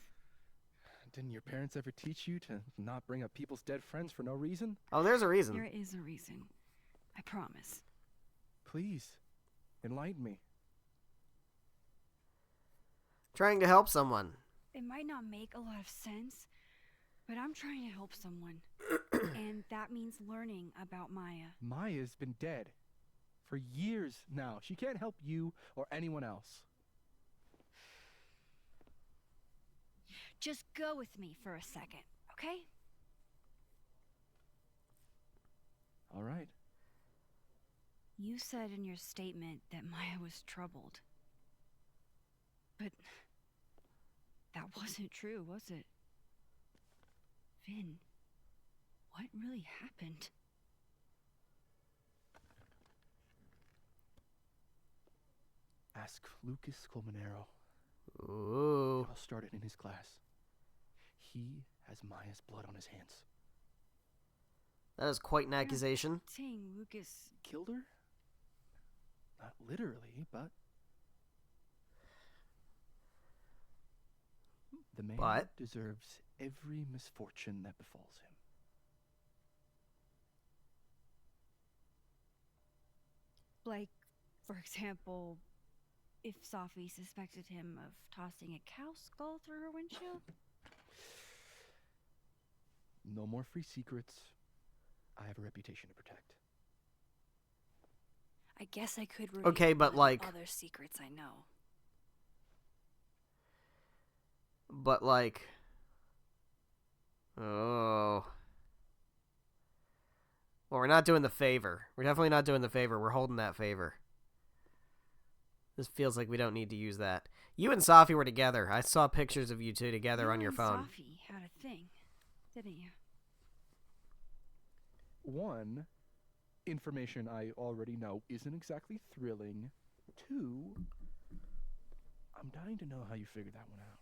Speaker 14: Didn't your parents ever teach you to not bring up people's dead friends for no reason?
Speaker 1: Oh, there's a reason.
Speaker 4: There is a reason. I promise.
Speaker 14: Please, enlighten me.
Speaker 1: Trying to help someone.
Speaker 4: It might not make a lot of sense, but I'm trying to help someone. And that means learning about Maya.
Speaker 14: Maya's been dead for years now. She can't help you or anyone else.
Speaker 4: Just go with me for a second, okay?
Speaker 14: All right.
Speaker 4: You said in your statement that Maya was troubled. But that wasn't true, was it? Vin, what really happened?
Speaker 14: Ask Lucas Colmenero.
Speaker 1: Ooh.
Speaker 14: It all started in his class. He has Maya's blood on his hands.
Speaker 1: That is quite an accusation.
Speaker 4: Saying Lucas
Speaker 14: Killed her? Not literally, but... The man deserves every misfortune that befalls him.
Speaker 4: Like, for example, if Sophie suspected him of tossing a cow skull through her windshield?
Speaker 14: No more free secrets. I have a reputation to protect.
Speaker 2: I guess I could reveal
Speaker 1: Okay, but like...
Speaker 2: other secrets I know.
Speaker 1: But like... Oh... Well, we're not doing the favor. We're definitely not doing the favor. We're holding that favor. This feels like we don't need to use that. You and Sophie were together. I saw pictures of you two together on your phone.
Speaker 4: Sophie had a thing, didn't you?
Speaker 14: One, information I already know isn't exactly thrilling. Two, I'm dying to know how you figured that one out.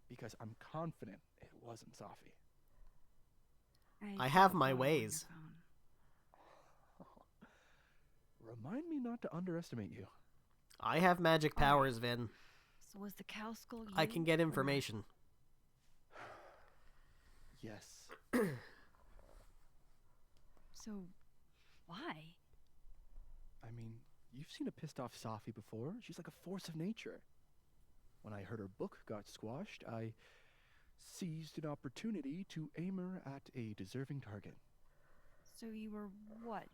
Speaker 14: Because I'm confident it wasn't Sophie.
Speaker 1: I have my ways.
Speaker 14: Remind me not to underestimate you.
Speaker 1: I have magic powers, Vin.
Speaker 4: So was the cow skull you?
Speaker 1: I can get information.
Speaker 14: Yes.
Speaker 4: So, why?
Speaker 14: I mean, you've seen a pissed off Sophie before. She's like a force of nature. When I heard her book got squashed, I seized an opportunity to aim her at a deserving target.
Speaker 4: So you were what?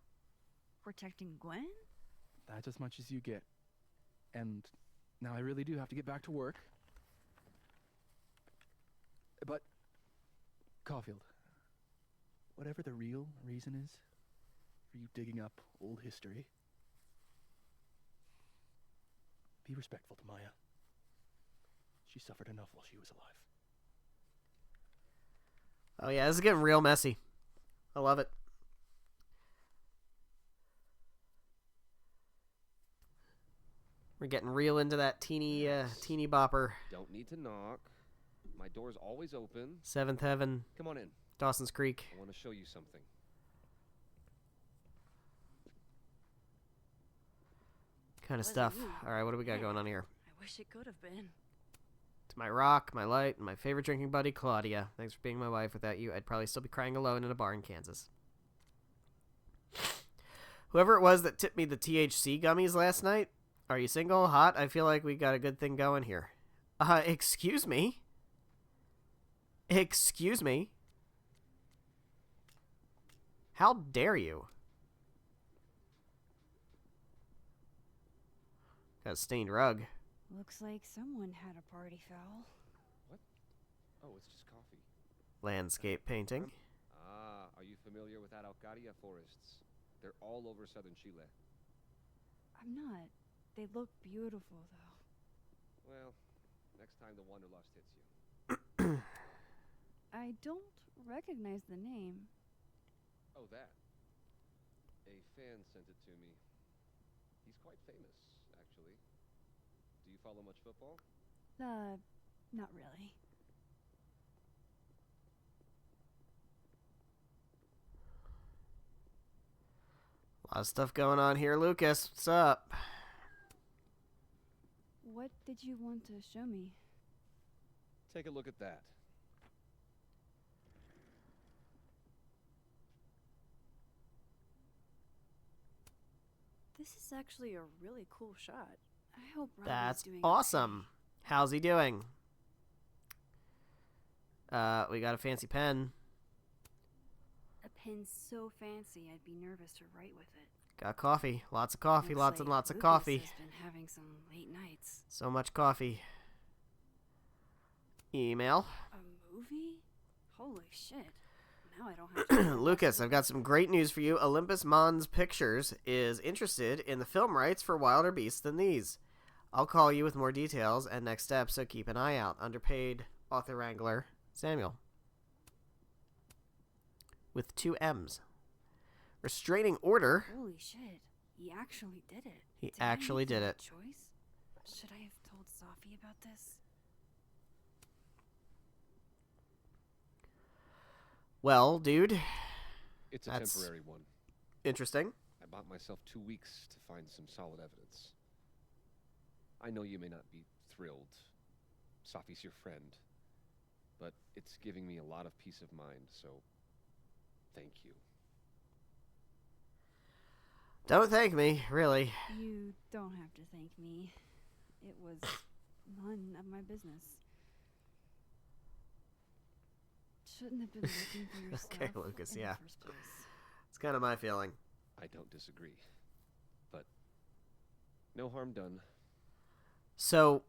Speaker 4: Protecting Gwen?
Speaker 14: That's as much as you get. And now I really do have to get back to work. But, Caulfield, whatever the real reason is for you digging up old history, be respectful to Maya. She suffered enough while she was alive.
Speaker 1: Oh yeah, this is getting real messy. I love it. We're getting real into that teeny bopper.
Speaker 16: Don't need to knock. My door's always open.
Speaker 1: Seventh Heaven.
Speaker 16: Come on in.
Speaker 1: Dawson's Creek.
Speaker 16: I want to show you something.
Speaker 1: Kind of stuff. All right, what do we got going on here?
Speaker 2: I wish it could have been.
Speaker 1: To my rock, my light, and my favorite drinking buddy, Claudia. Thanks for being my wife. Without you, I'd probably still be crying alone in a bar in Kansas. Whoever it was that tipped me the THC gummies last night, are you single, hot? I feel like we got a good thing going here. Excuse me? Excuse me? How dare you? Got a stained rug.
Speaker 4: Looks like someone had a party foul.
Speaker 16: What? Oh, it's just coffee.
Speaker 1: Landscape painting.
Speaker 16: Are you familiar with Araucaria forests? They're all over southern Chile.
Speaker 4: I'm not. They look beautiful, though.
Speaker 16: Well, next time the wanderlust hits you.
Speaker 4: I don't recognize the name.
Speaker 16: Oh, that. A fan sent it to me. He's quite famous, actually. Do you follow much football?
Speaker 4: Not really.
Speaker 1: A lot of stuff going on here. Lucas, what's up?
Speaker 4: What did you want to show me?
Speaker 16: Take a look at that.
Speaker 2: This is actually a really cool shot. I hope Robbie's
Speaker 1: That's
Speaker 2: doing
Speaker 1: awesome. How's he doing? We got a fancy pen.
Speaker 2: A pen so fancy I'd be nervous to write with it.
Speaker 1: Got coffee. Lots of coffee.
Speaker 2: Looks
Speaker 1: Lots and
Speaker 2: like
Speaker 1: lots of
Speaker 2: Lucas
Speaker 1: coffee.
Speaker 2: has been having some late nights.
Speaker 1: So much coffee. Email.
Speaker 2: A movie? Holy shit. Now I don't have to
Speaker 1: Lucas, I've got some great news for you. Olympus Mons Pictures is interested in the film rights for Wilder Beasts Than These. I'll call you with more details and next steps, so keep an eye out. Underpaid author wrangler Samuel. With 2 M's. Restraining order.
Speaker 2: Holy shit. He actually did it.
Speaker 1: He actually did it.
Speaker 2: Choice? Should I have told Sophie about this?
Speaker 1: Well, dude.
Speaker 16: It's a
Speaker 1: that's
Speaker 16: temporary one.
Speaker 1: Interesting.
Speaker 16: I bought myself 2 weeks to find some solid evidence. I know you may not be thrilled. Sophie's your friend. But it's giving me a lot of peace of mind, so thank you.
Speaker 1: Don't thank me, really.
Speaker 4: You don't have to thank me. It was none of my business. Shouldn't have been looking for yourself.
Speaker 1: Okay, Lucas,
Speaker 4: in
Speaker 1: yeah.
Speaker 4: The first place.
Speaker 1: It's kind of my feeling.
Speaker 16: I don't disagree. But no harm done.
Speaker 1: So,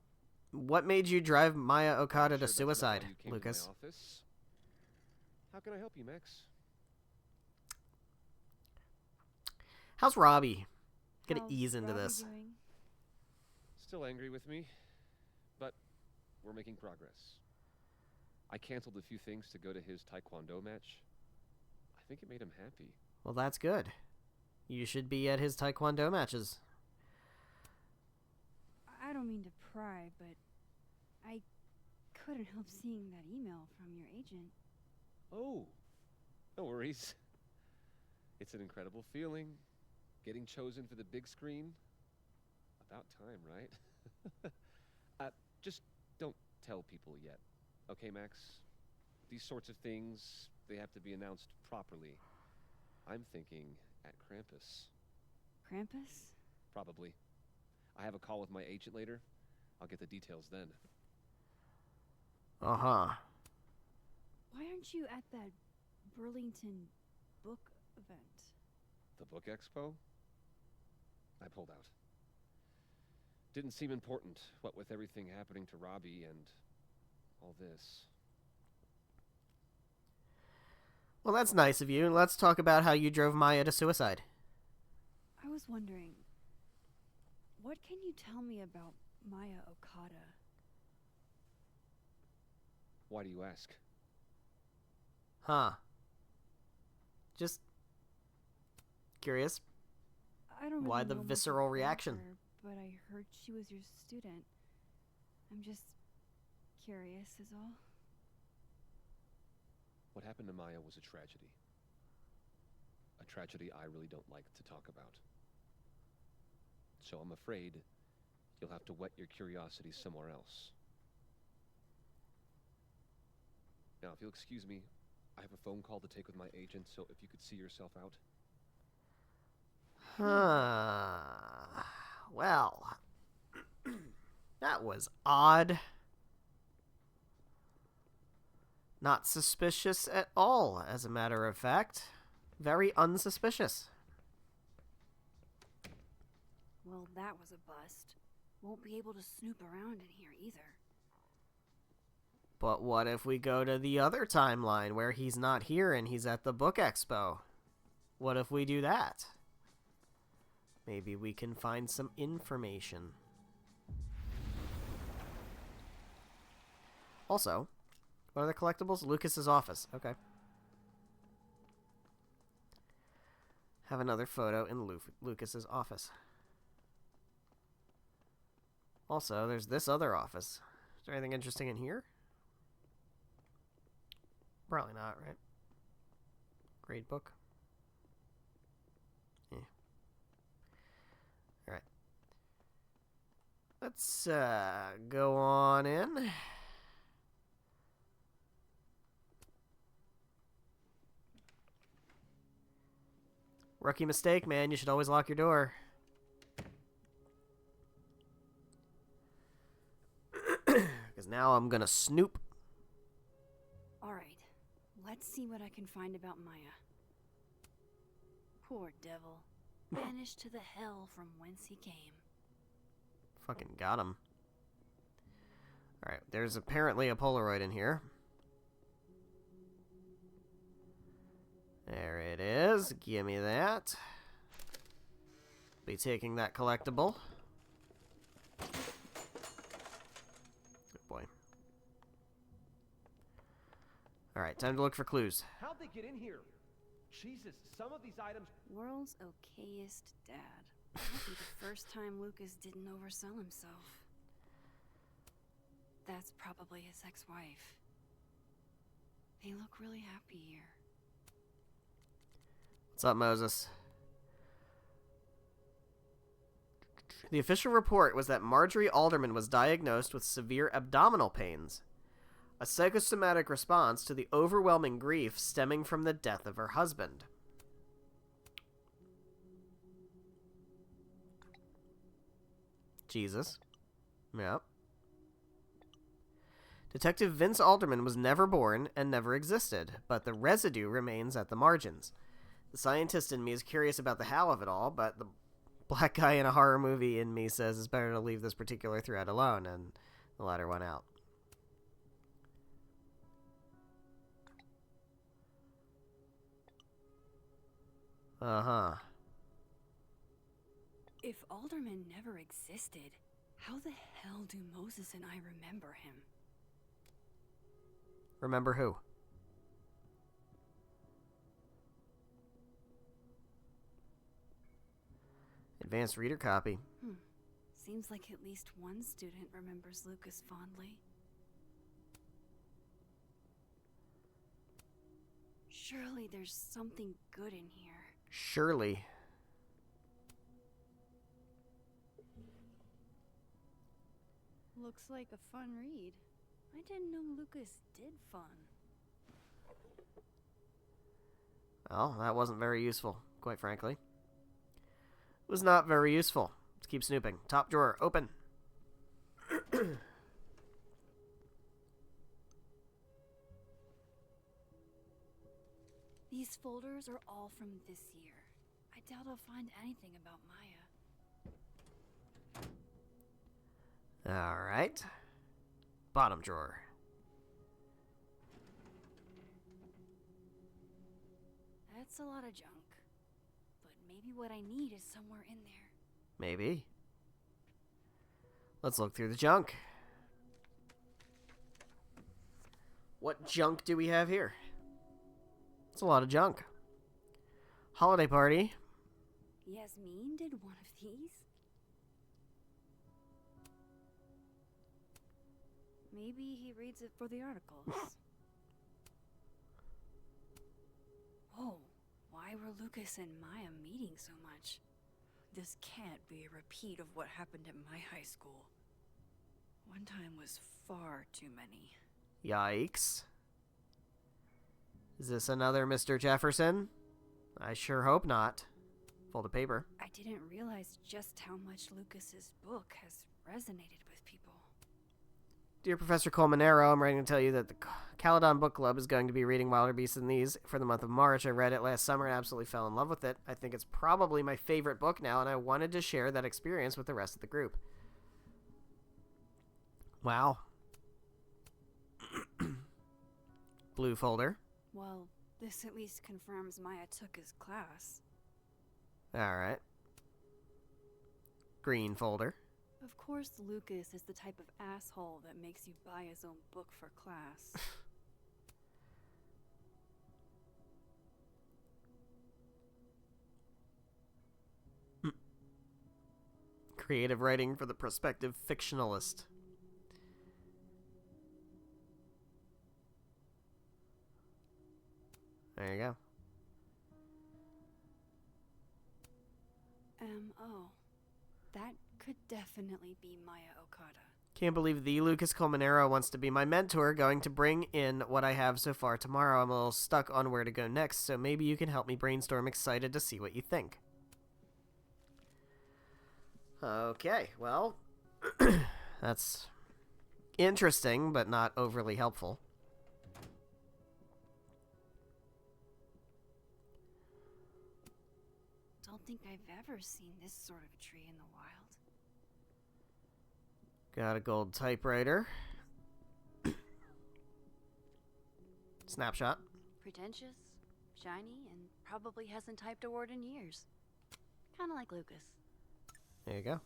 Speaker 1: what made you drive Maya Okada to
Speaker 16: Sure that's not
Speaker 1: suicide,
Speaker 16: why you came
Speaker 1: Lucas?
Speaker 16: To my office. How can I help you, Max?
Speaker 1: How's Robbie? Gonna
Speaker 4: How's
Speaker 1: ease into
Speaker 4: Robbie
Speaker 1: this.
Speaker 4: doing?
Speaker 16: Still angry with me, but we're making progress. I canceled a few things to go to his taekwondo match. I think it made him happy.
Speaker 1: Well, that's good. You should be at his taekwondo matches.
Speaker 4: I don't mean to pry, but I couldn't help seeing that email from your agent.
Speaker 16: Oh, no worries. It's an incredible feeling. Getting chosen for the big screen. About time, right? Just don't tell people yet. Okay, Max? These sorts of things, they have to be announced properly. I'm thinking at Krampus.
Speaker 4: Krampus?
Speaker 16: Probably. I have a call with my agent later. I'll get the details then.
Speaker 1: Uh-huh.
Speaker 4: Why aren't you at that Burlington book event?
Speaker 16: The book expo? I pulled out. Didn't seem important, what with everything happening to Robbie and all this.
Speaker 1: Well, that's nice of you. Let's talk about how you drove Maya to suicide.
Speaker 2: I was wondering, what can you tell me about Maya Okada?
Speaker 16: Why do you ask?
Speaker 1: Huh. Just curious.
Speaker 2: I don't
Speaker 1: Why
Speaker 2: really
Speaker 1: the
Speaker 2: know much
Speaker 1: visceral
Speaker 2: about
Speaker 1: reaction?
Speaker 2: her, but I heard she was your student. I'm just curious is all.
Speaker 16: What happened to Maya was a tragedy. A tragedy I really don't like to talk about. So I'm afraid you'll have to whet your curiosity somewhere else. Now, if you'll excuse me, I have a phone call to take with my agent, so if you could see yourself out.
Speaker 1: Huh. Well, that was odd. Not suspicious at all, as a matter of fact. Very unsuspicious.
Speaker 2: Well, that was a bust. Won't be able to snoop around in here either.
Speaker 1: But what if we go to the other timeline where he's not here and he's at the book expo? What if we do that? Maybe we can find some information. Also, what are the collectibles? Lucas's office. Okay. Have another photo in Lucas's office. Also, there's this other office. Is there anything interesting in here? Probably not, right? Grade book. Yeah. Alright. Let's go on in. Rookie mistake, man. You should always lock your door. Because now I'm gonna snoop.
Speaker 2: Alright, let's see what I can find about Maya. Poor devil. Banished to the hell from whence he came.
Speaker 1: Fucking got him. Alright, there's apparently a Polaroid in here. There it is. Give me that. Be taking that collectible. Good boy. Alright, time to look for clues.
Speaker 17: How'd they get in here? Jesus, some of these items...
Speaker 2: World's okayest dad. Might be the first time Lucas didn't oversell himself. That's probably his ex-wife. They look really happy here.
Speaker 1: What's up, Moses? The official report was that Marjorie Alderman was diagnosed with severe abdominal pains, a psychosomatic response to the overwhelming grief stemming from the death of her husband. Jesus. Yep. Detective Vince Alderman was never born and never existed, but the residue remains at the margins. The scientist in me is curious about the how of it all, but the black guy in a horror movie in me says it's better to leave this particular thread alone, and the latter one out. Uh-huh.
Speaker 2: If Alderman never existed, how the hell do Moses and I remember him?
Speaker 1: Remember who? Advanced reader copy.
Speaker 2: Seems like at least one student remembers Lucas fondly. Surely there's something good in here.
Speaker 1: Surely.
Speaker 2: Looks like a fun read. I didn't know Lucas did fun.
Speaker 1: Well, that wasn't very useful, quite frankly. It was not very useful. Let's keep snooping. Top drawer, open.
Speaker 2: These folders are all from this year. I doubt I'll find anything about Maya.
Speaker 1: Alright. Bottom drawer.
Speaker 2: That's a lot of junk. But maybe what I need is somewhere in there.
Speaker 1: Maybe. Let's look through the junk. What junk do we have here? It's a lot of junk. Holiday party.
Speaker 2: Yasmin did one of these? Maybe he reads it for the articles. Whoa, why were Lucas and Maya meeting so much? This can't be a repeat of what happened at my high school. One time was far too many.
Speaker 1: Yikes. Is this another Mr. Jefferson? I sure hope not. Fold of paper.
Speaker 2: I didn't realize just how much Lucas's book has resonated with people.
Speaker 1: Dear Professor Colmenero, I'm writing to tell you that the Caledon Book Club is going to be reading Wilder Beasts and These for the month of March. I read it last summer and absolutely fell in love with it. I think it's probably my favorite book now, and I wanted to share that experience with the rest of the group. Wow. Blue folder.
Speaker 2: Well, this at least confirms Maya took his class.
Speaker 1: Alright. Green folder.
Speaker 2: Of course Lucas is the type of asshole that makes you buy his own book for class.
Speaker 1: Creative writing for the prospective fictionalist. There you go.
Speaker 2: M.O. That could definitely be Maya Okada.
Speaker 1: Can't believe the Lucas Colmenero wants to be my mentor, going to bring in what I have so far tomorrow. I'm a little stuck on where to go next, so maybe you can help me brainstorm. Excited to see what you think. Okay, well, that's interesting, but not overly helpful.
Speaker 2: Don't think I've ever seen this sort of tree in the wild.
Speaker 1: Got a gold typewriter. Snapshot.
Speaker 2: Pretentious, shiny, and probably hasn't typed a word in years. Kinda like Lucas.
Speaker 1: There you go.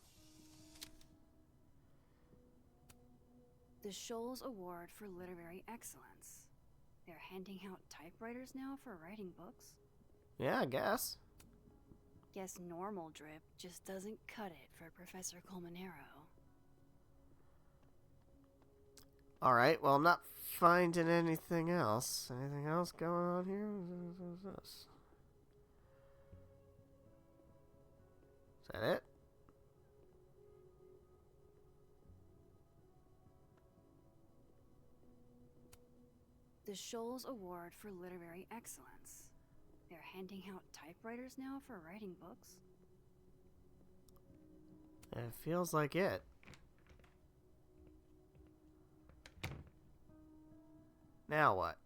Speaker 2: The Scholes Award for Literary Excellence. They're handing out typewriters now for writing books.
Speaker 1: Yeah, I guess.
Speaker 2: Guess normal drip just doesn't cut it for Professor Colmenero.
Speaker 1: Alright, well, I'm not finding anything else. Anything else going on here? What's this? Is that it?
Speaker 2: The Scholes Award for Literary Excellence. They're handing out typewriters now for writing books.
Speaker 1: It feels like it. Now what?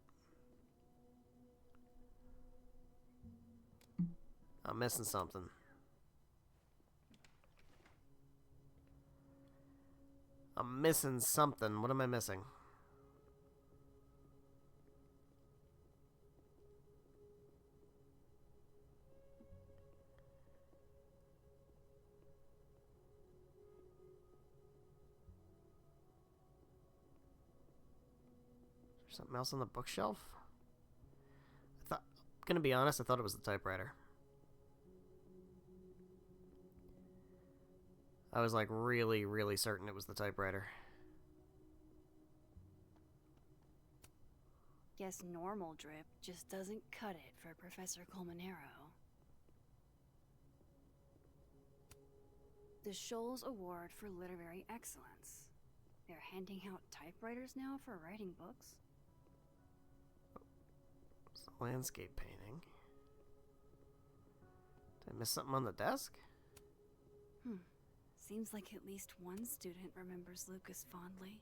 Speaker 1: I'm missing something. I'm missing something. What am I missing? Something else on the bookshelf? Gonna be honest, I thought it was the typewriter. I was like really, really certain it was the typewriter.
Speaker 2: Guess normal drip just doesn't cut it for Professor Colmenero. The Scholes Award for Literary Excellence. They're handing out typewriters now for writing books.
Speaker 1: It's a landscape painting. Did I miss something on the desk?
Speaker 2: Seems like at least one student remembers Lucas fondly.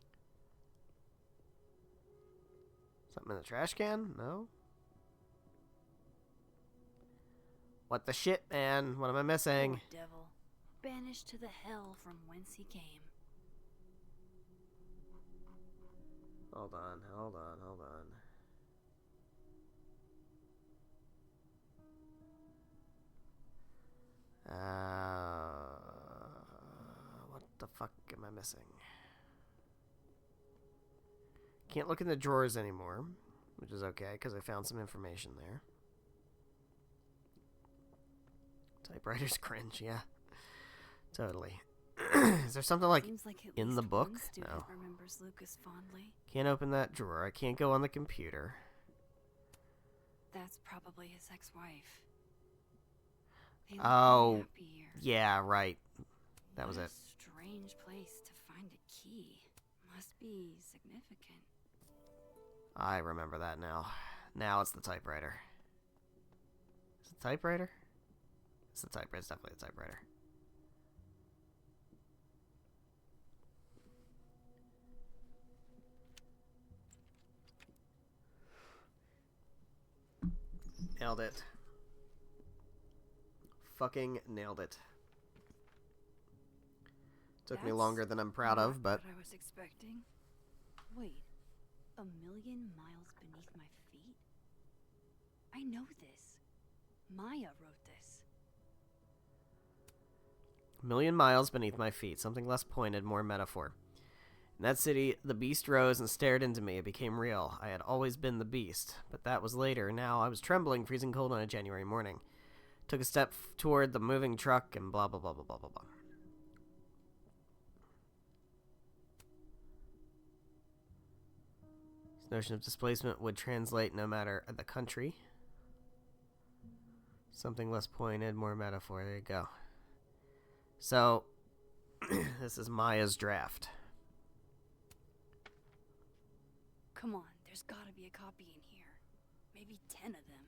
Speaker 1: Something in the trash can? No? What the shit, man? What am I missing?
Speaker 2: Poor devil. Banished to the hell from whence he came.
Speaker 1: Hold on. the fuck am I missing? Can't look in the drawers anymore, which is okay, because I found some information there. Typewriter's cringe, yeah. Totally. Is there something like in the book? No.
Speaker 2: Remembers Lucas fondly.
Speaker 1: Can't open that drawer. I can't go on the computer.
Speaker 2: That's probably his ex-wife.
Speaker 1: Oh, yeah, right. That was it.
Speaker 2: Strange place to find a key. Must be significant.
Speaker 1: I remember that now. Now it's the typewriter. Is it the typewriter? It's the typewriter. It's definitely a typewriter. Nailed it. Fucking nailed it. Took me longer than I'm proud of, but...
Speaker 2: What I was expecting. Wait. 1,000,000 miles beneath my feet? I know this. Maya wrote this.
Speaker 1: 1,000,000 miles beneath my feet. Something less pointed, more metaphor. In that city, the beast rose and stared into me. It became real. I had always been the beast, but that was later. Now I was trembling, freezing cold on a January morning. Took a step toward the moving truck and blah, blah, blah, blah, blah, blah, blah. This notion of displacement would translate no matter the country. Something less pointed, more metaphor. There you go. So, this is Maya's draft.
Speaker 2: Come on, there's gotta be a copy in here. Maybe 10 of them.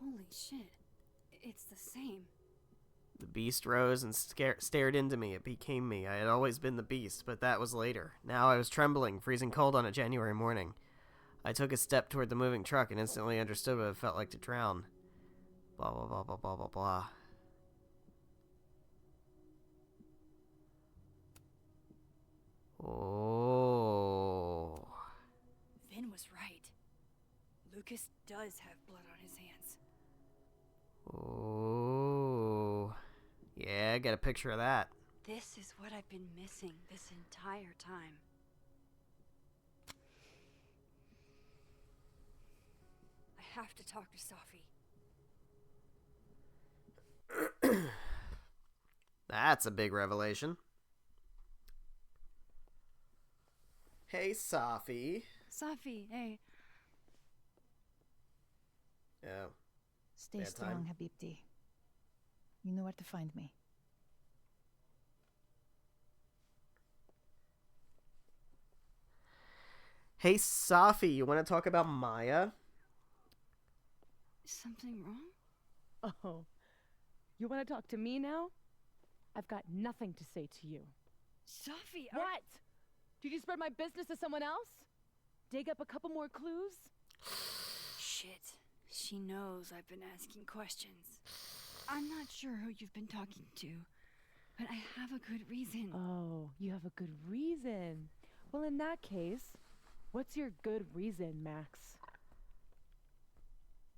Speaker 2: Holy shit. It's the same.
Speaker 1: The beast rose and stared into me. It became me. I had always been the beast, but that was later. Now I was trembling, freezing cold on a January morning. I took a step toward the moving truck and instantly understood what it felt like to drown. Blah, blah, blah, blah, blah, blah, blah. Oh.
Speaker 2: Vin was right. Lucas does have blood on his hands.
Speaker 1: Oh. Yeah, get a picture of that.
Speaker 2: This is what I've been missing this entire time. I have to talk to Safi.
Speaker 1: That's a big revelation. Hey, Safi.
Speaker 2: Safi, hey.
Speaker 1: Oh.
Speaker 5: Stay
Speaker 1: Bad
Speaker 5: strong,
Speaker 1: time.
Speaker 5: Habibti. You know where to find me.
Speaker 1: Hey, Safi, you want to talk about Maya?
Speaker 2: Is something wrong?
Speaker 9: Oh. You want to talk to me now? I've got nothing to say to you.
Speaker 2: Safi,
Speaker 9: What? Did you spread my business to someone else? Dig up a couple more clues?
Speaker 2: Shit. She knows I've been asking questions. I'm not sure who you've been talking to, but I have a good reason.
Speaker 9: Oh, you have a good reason. Well, in that case, what's your good reason, Max?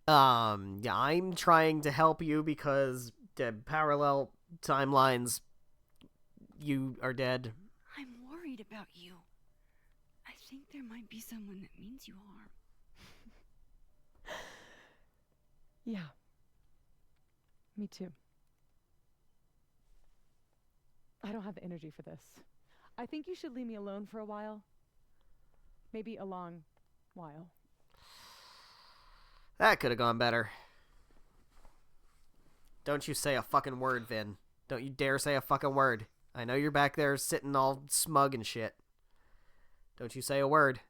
Speaker 1: Yeah, I'm trying to help you because parallel timelines, you are dead.
Speaker 2: I'm worried about you. I think there might be someone that means you harm.
Speaker 9: Yeah. Me too. I don't have the energy for this. I think you should leave me alone for a while. Maybe a long while.
Speaker 1: That could have gone better. Don't you say a fucking word, Vin. Don't you dare say a fucking word. I know you're back there sitting all smug and shit. Don't you say a word.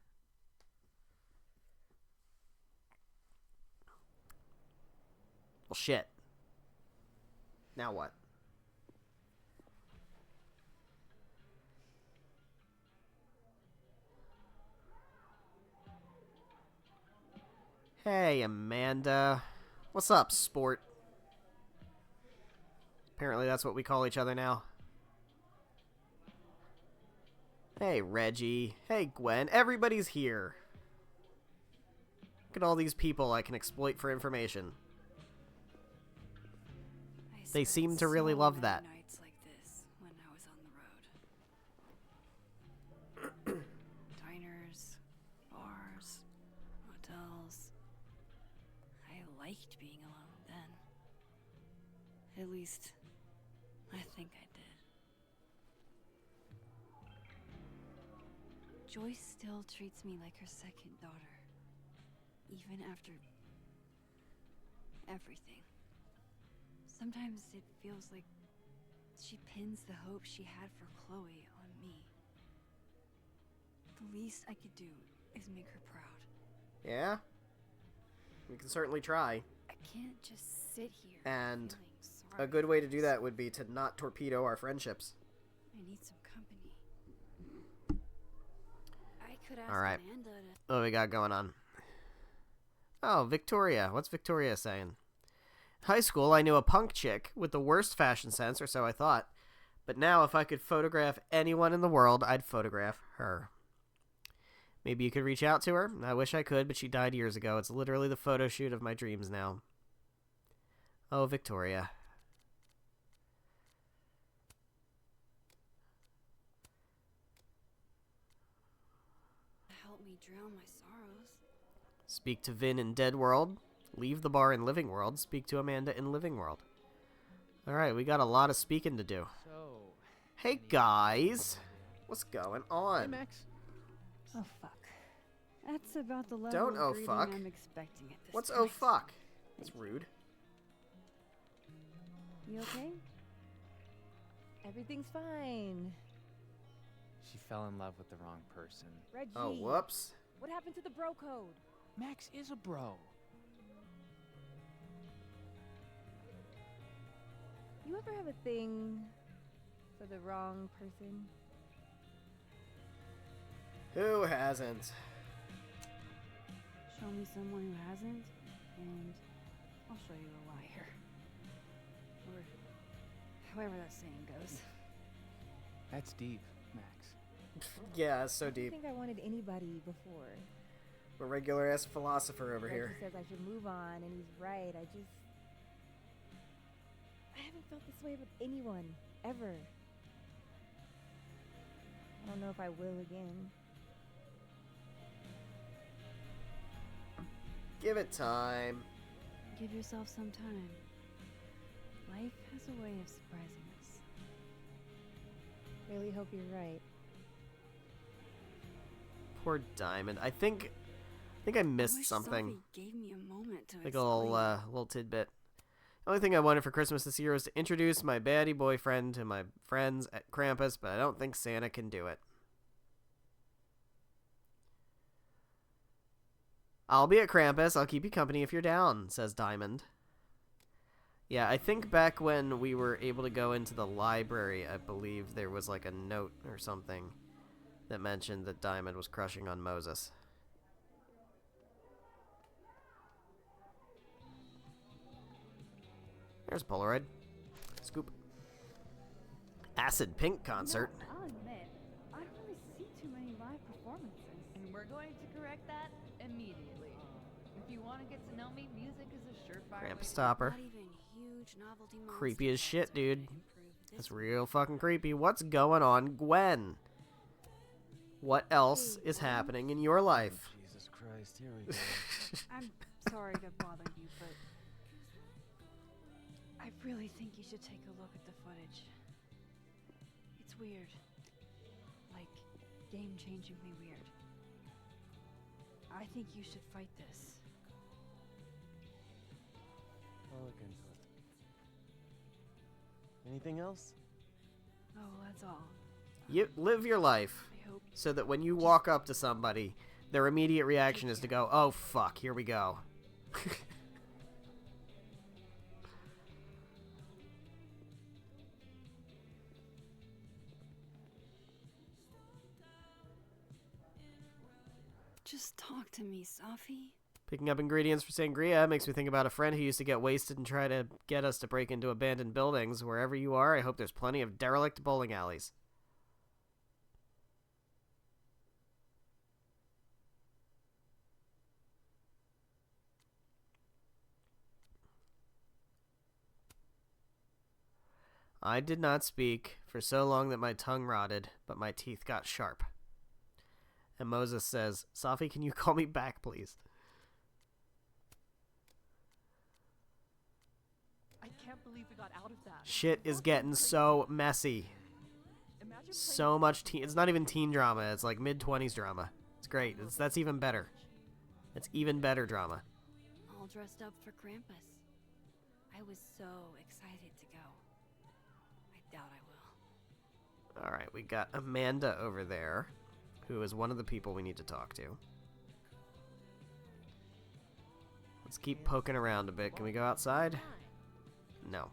Speaker 1: Well, shit. Now what? Hey, Amanda. What's up, sport? Apparently that's what we call each other now. Hey, Reggie. Hey, Gwen. Everybody's here. Look at all these people I can exploit for information. They seem to really love that.
Speaker 2: Nights like this when I was on the road. Diners, bars, hotels. I liked being alone then. At least, I think I did. Joyce still treats me like her second daughter. Even after everything. Sometimes it feels like she pins the hope she had for Chloe on me. The least I could do is make her proud.
Speaker 1: Yeah? We can certainly try.
Speaker 2: I can't just sit here
Speaker 1: And
Speaker 2: feeling sorry.
Speaker 1: a good way to do that would be to not torpedo our friendships.
Speaker 2: I need some company. I could ask
Speaker 1: Alright.
Speaker 2: Amanda to...
Speaker 1: What do we got going on? Oh, Victoria. What's Victoria saying? High school, I knew a punk chick with the worst fashion sense, or so I thought. But now, if I could photograph anyone in the world, I'd photograph her. Maybe you could reach out to her? I wish I could, but she died years ago. It's literally the photo shoot of my dreams now. Oh, Victoria.
Speaker 2: help me drown my sorrows.
Speaker 1: Speak to Vin in Dead World. Leave the bar in Living World. Speak to Amanda in Living World. Alright, we got a lot of speaking to do.
Speaker 8: So,
Speaker 1: Hey, guys. What's going on?
Speaker 8: hey, Max.
Speaker 4: Oh fuck. That's about the level
Speaker 1: Don't
Speaker 4: of
Speaker 1: oh
Speaker 4: greeting
Speaker 1: fuck.
Speaker 4: I'm expecting at this
Speaker 1: What's
Speaker 4: point.
Speaker 1: oh fuck? That's rude.
Speaker 4: You okay?
Speaker 9: Everything's fine.
Speaker 18: She fell in love with the wrong person.
Speaker 9: Reggie.
Speaker 1: Oh, whoops.
Speaker 9: What happened to the bro code?
Speaker 18: Max is a bro.
Speaker 9: You ever have a thing for the wrong person?
Speaker 1: Who hasn't?
Speaker 2: Show me someone who hasn't, and I'll show you a liar. Or however that saying goes.
Speaker 18: That's deep, Max.
Speaker 1: Yeah, it's so
Speaker 9: I don't
Speaker 1: deep.
Speaker 9: think I wanted anybody before.
Speaker 1: A regular ass philosopher over
Speaker 9: Reggie
Speaker 1: here.
Speaker 9: says I should move on, and he's right. I haven't felt this way with anyone, ever. I don't know if I will again.
Speaker 1: Give it time.
Speaker 2: Give yourself some time. Life has a way of surprising us.
Speaker 9: Really hope you're right.
Speaker 1: Poor Diamond. I think I missed
Speaker 2: wish
Speaker 1: something.
Speaker 2: Sophie gave me a moment to
Speaker 1: Like a little tidbit. The only thing I wanted for Christmas this year was to introduce my baddie boyfriend to my friends at Krampus, but I don't think Santa can do it. I'll be at Krampus. I'll keep you company if you're down, says Diamond. Yeah, I think back when we were able to go into the library, I believe there was like a note or something that mentioned that Diamond was crushing on Moses. There's Polaroid. Scoop. Acid Pink concert.
Speaker 4: I'll admit, I don't really see too many live performances.
Speaker 11: And we're going to correct that immediately. If you want to get to know me, music is a surefire way
Speaker 1: Ramp
Speaker 11: to-
Speaker 1: stopper.
Speaker 2: Not even huge novelty
Speaker 1: Creepy as shit, dude.
Speaker 2: improve
Speaker 1: That's real fucking creepy. What's going on, Gwen? What else is happening in your life?
Speaker 8: Jesus Christ, here we go.
Speaker 2: I'm sorry to bother you, but I really think you should take a look at the footage. It's weird. Like, game-changingly weird. I think you should fight this.
Speaker 8: I'll look into it. Anything else?
Speaker 2: Oh, that's all.
Speaker 1: You live your life
Speaker 2: I hope
Speaker 1: so that when you walk up to somebody, their immediate reaction is to go, "Oh fuck, here we go."
Speaker 2: just talk to me, Safi.
Speaker 1: Picking up ingredients for sangria makes me think about a friend who used to get wasted and try to get us to break into abandoned buildings. Wherever you are, I hope there's plenty of derelict bowling alleys. I did not speak for so long that my tongue rotted, but my teeth got sharp. And Moses says, Safi, can you call me back, please?
Speaker 19: I can't believe we got out of that.
Speaker 1: Shit is getting so messy. So much teen. It's not even teen drama. It's like mid-20s drama. It's great. That's even better. It's even better drama.
Speaker 2: All dressed up for Krampus. I was so excited to go. I doubt I will.
Speaker 1: All right, we got Amanda over there, who is one of the people we need to talk to. Let's keep poking around a bit. Can we go outside? No.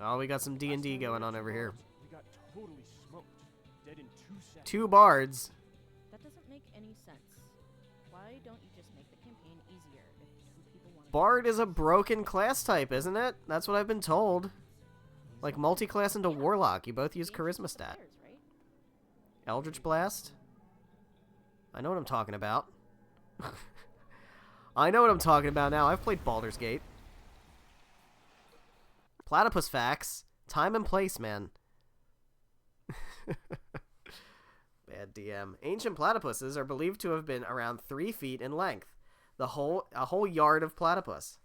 Speaker 1: Oh, we got some D&D going on over here.
Speaker 8: We got totally smoked. Dead in 2 seconds.
Speaker 1: 2 bards.
Speaker 13: That doesn't make any sense. Why don't you just make the campaign easier if 2 people want to...
Speaker 1: Bard is a broken class type, isn't it? That's what I've been told. Like multi-class into Warlock, you both use Charisma stat. Eldritch Blast? I know what I'm talking about. I know what I'm talking about now. I've played Baldur's Gate. Platypus facts. Time and place, man. Bad DM. Ancient platypuses are believed to have been around 3 feet in length. A whole yard of platypus.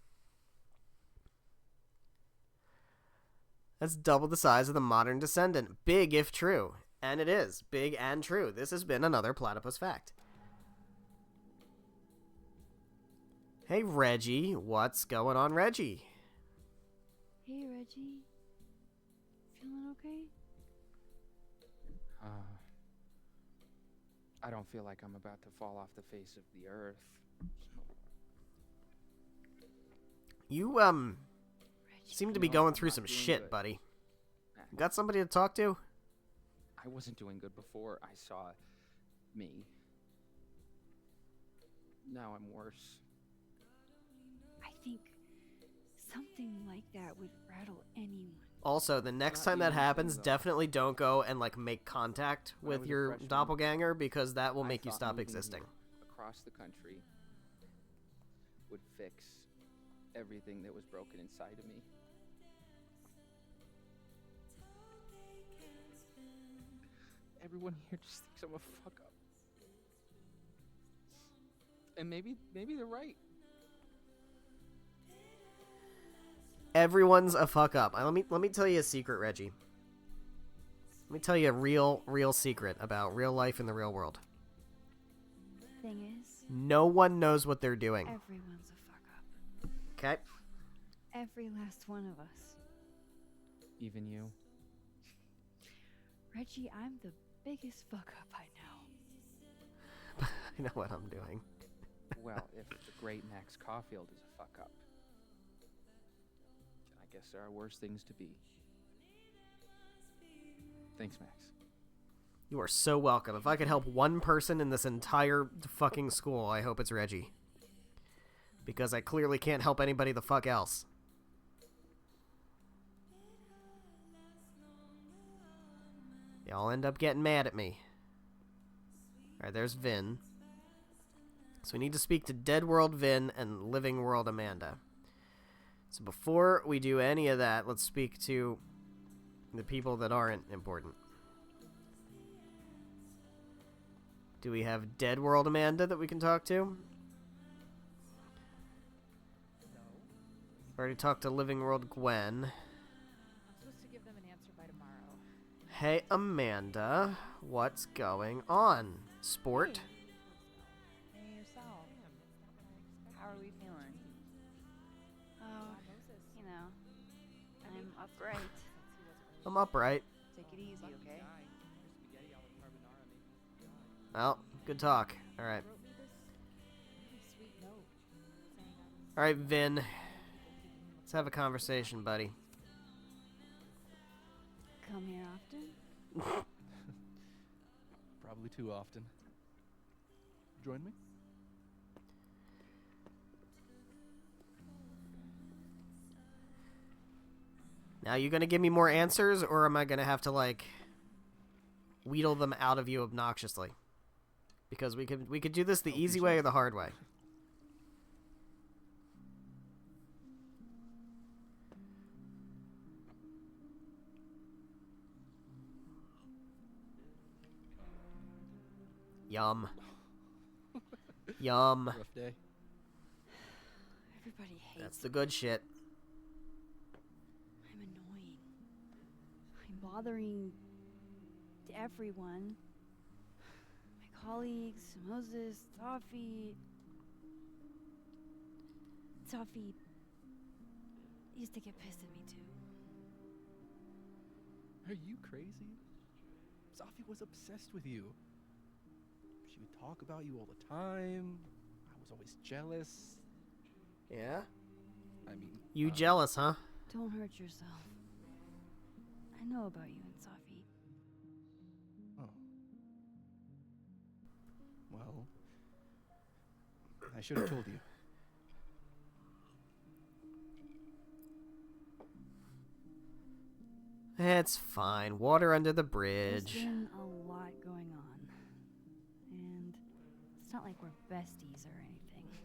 Speaker 1: That's double the size of the modern descendant. Big if true. And it is. Big and true. This has been another platypus fact. Hey, Reggie. What's going on, Reggie?
Speaker 2: Hey, Reggie. Feeling okay?
Speaker 18: I don't feel like I'm about to fall off the face of the earth.
Speaker 1: You, seem to be going through some shit, buddy. Got somebody to talk to?
Speaker 18: I wasn't doing good before I saw me. Now I'm worse.
Speaker 2: I think something like that would rattle anyone.
Speaker 1: Also, the next time that happens, definitely don't go and, like, make contact with your doppelganger, because that will make you stop existing.
Speaker 18: Across the country would fix everything that was broken inside of me. Everyone here just thinks I'm a fuck up. And maybe they're right.
Speaker 1: Everyone's a fuck up. Let me tell you a secret, Reggie. Let me tell you a real secret about real life in the real world.
Speaker 2: Thing is,
Speaker 1: no one knows what they're doing.
Speaker 2: everyone's a fuck up.
Speaker 1: Okay?
Speaker 2: Every last one of us.
Speaker 18: Even you.
Speaker 2: Reggie, I'm the biggest fuck up I know.
Speaker 1: I know what I'm doing.
Speaker 18: Well, if the great Max Caulfield is a fuck up, I guess there are worse things to be. Thanks, Max.
Speaker 1: You are so welcome. If I could help one person in this entire fucking school, I hope it's Reggie. Because I clearly can't help anybody the fuck else. Y'all end up getting mad at me. Alright, there's Vin. So we need to speak to Dead World Vin and Living World Amanda. So before we do any of that, let's speak to the people that aren't important. Do we have Dead World Amanda that we can talk to? Already talked to Living World Gwen.
Speaker 5: I'm supposed to give them an answer by tomorrow.
Speaker 1: Hey, Amanda. What's going on? Sport?
Speaker 11: Hey, yourself. How are we feeling?
Speaker 2: Oh, you know, I'm upright.
Speaker 1: I'm upright.
Speaker 11: Take it easy, okay?
Speaker 1: Well, good talk. Alright. Alright, Vin. Let's have a conversation, buddy.
Speaker 2: Come here often?
Speaker 14: Probably too often. Join me?
Speaker 1: Now, you gonna give me more answers, or am I gonna have to, like, wheedle them out of you obnoxiously? Because we could do this the easy way or the hard way. Yum. Yum.
Speaker 14: Rough day.
Speaker 2: Everybody hates
Speaker 1: That's the good shit.
Speaker 2: I'm annoying. I'm bothering everyone. My colleagues, Moses, Safi. Safi used to get pissed at me too.
Speaker 14: Are you crazy? Safi was obsessed with you. She would talk about you all the time. I was always jealous.
Speaker 1: Yeah?
Speaker 14: I mean...
Speaker 1: You jealous, huh?
Speaker 2: Don't hurt yourself. I know about you and Safi.
Speaker 14: Oh. Well... I should have told you.
Speaker 1: It's fine. Water under the
Speaker 2: There's
Speaker 1: bridge.
Speaker 2: been a lot going on. And it's not like we're besties or anything.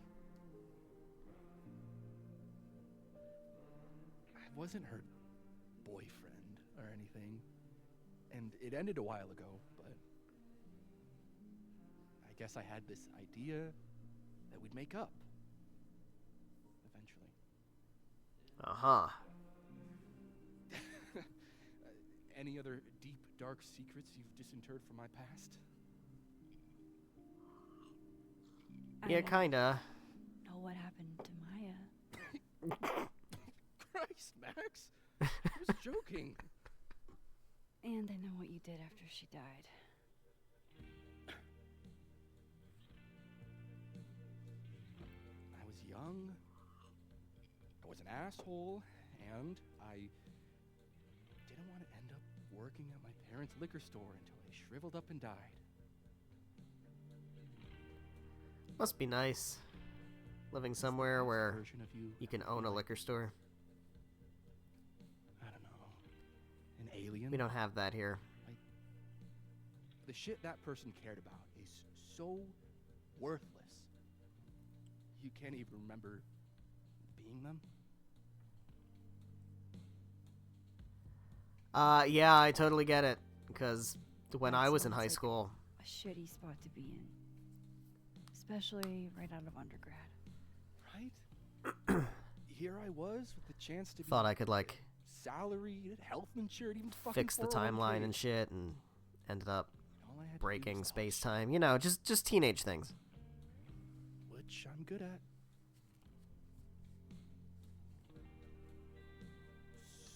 Speaker 14: I wasn't her boyfriend or anything. And it ended a while ago, but... I guess I had this idea that we'd make up. Eventually.
Speaker 1: Uh-huh.
Speaker 14: Any other deep, dark secrets you've disinterred from my past?
Speaker 1: Yeah, kinda.
Speaker 2: Know what happened to Maya.
Speaker 14: Christ, Max! I was joking.
Speaker 2: And I know what you did after she died.
Speaker 14: I was young. I was an asshole, and I didn't want to end up working at my parents' liquor store until I shriveled up and died.
Speaker 1: Must be nice. Living somewhere where
Speaker 14: Version of
Speaker 1: you can own a liquor store.
Speaker 14: I don't know. An alien?
Speaker 1: We don't have that here.
Speaker 14: The shit that person cared about is so worthless. You can't even remember being them.
Speaker 1: Yeah, I totally get it. Because when
Speaker 2: That
Speaker 1: I was in
Speaker 2: sounds
Speaker 1: high
Speaker 2: like
Speaker 1: school...
Speaker 2: A shitty spot to be in. Especially right out of undergrad.
Speaker 14: Right? Here I was with the chance to be
Speaker 1: Thought I could, like,
Speaker 14: salaried, health insured, even fucking
Speaker 1: fix the
Speaker 14: 401k.
Speaker 1: timeline and shit, and ended up
Speaker 14: All I had to do
Speaker 1: breaking
Speaker 14: was
Speaker 1: space-time. You know, just teenage things.
Speaker 14: which I'm good at.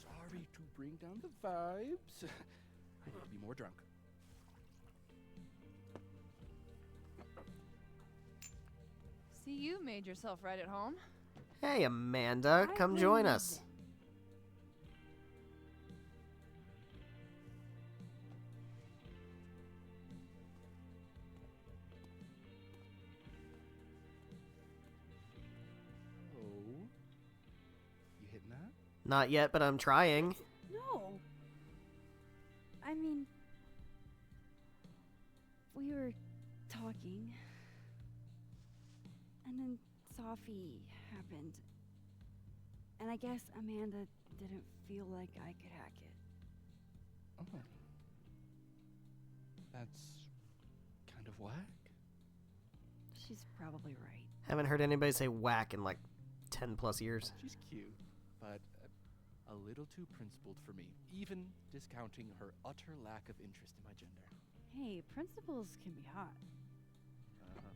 Speaker 14: Sorry to bring down the vibes. I need to be more drunk.
Speaker 11: See, you made yourself right at home.
Speaker 1: Hey, Amanda, come join us.
Speaker 14: Oh. You hitting that?
Speaker 1: Not yet, but I'm trying.
Speaker 2: No. I mean, we were talking, and then Safi happened, and I guess Amanda didn't feel like I could hack it.
Speaker 14: Oh. That's kind of whack.
Speaker 2: She's probably right.
Speaker 1: Haven't heard anybody say whack in like 10 plus years.
Speaker 14: She's cute, but a little too principled for me, even discounting her utter lack of interest in my gender.
Speaker 2: Hey, principals can be hot.
Speaker 14: Uh-huh.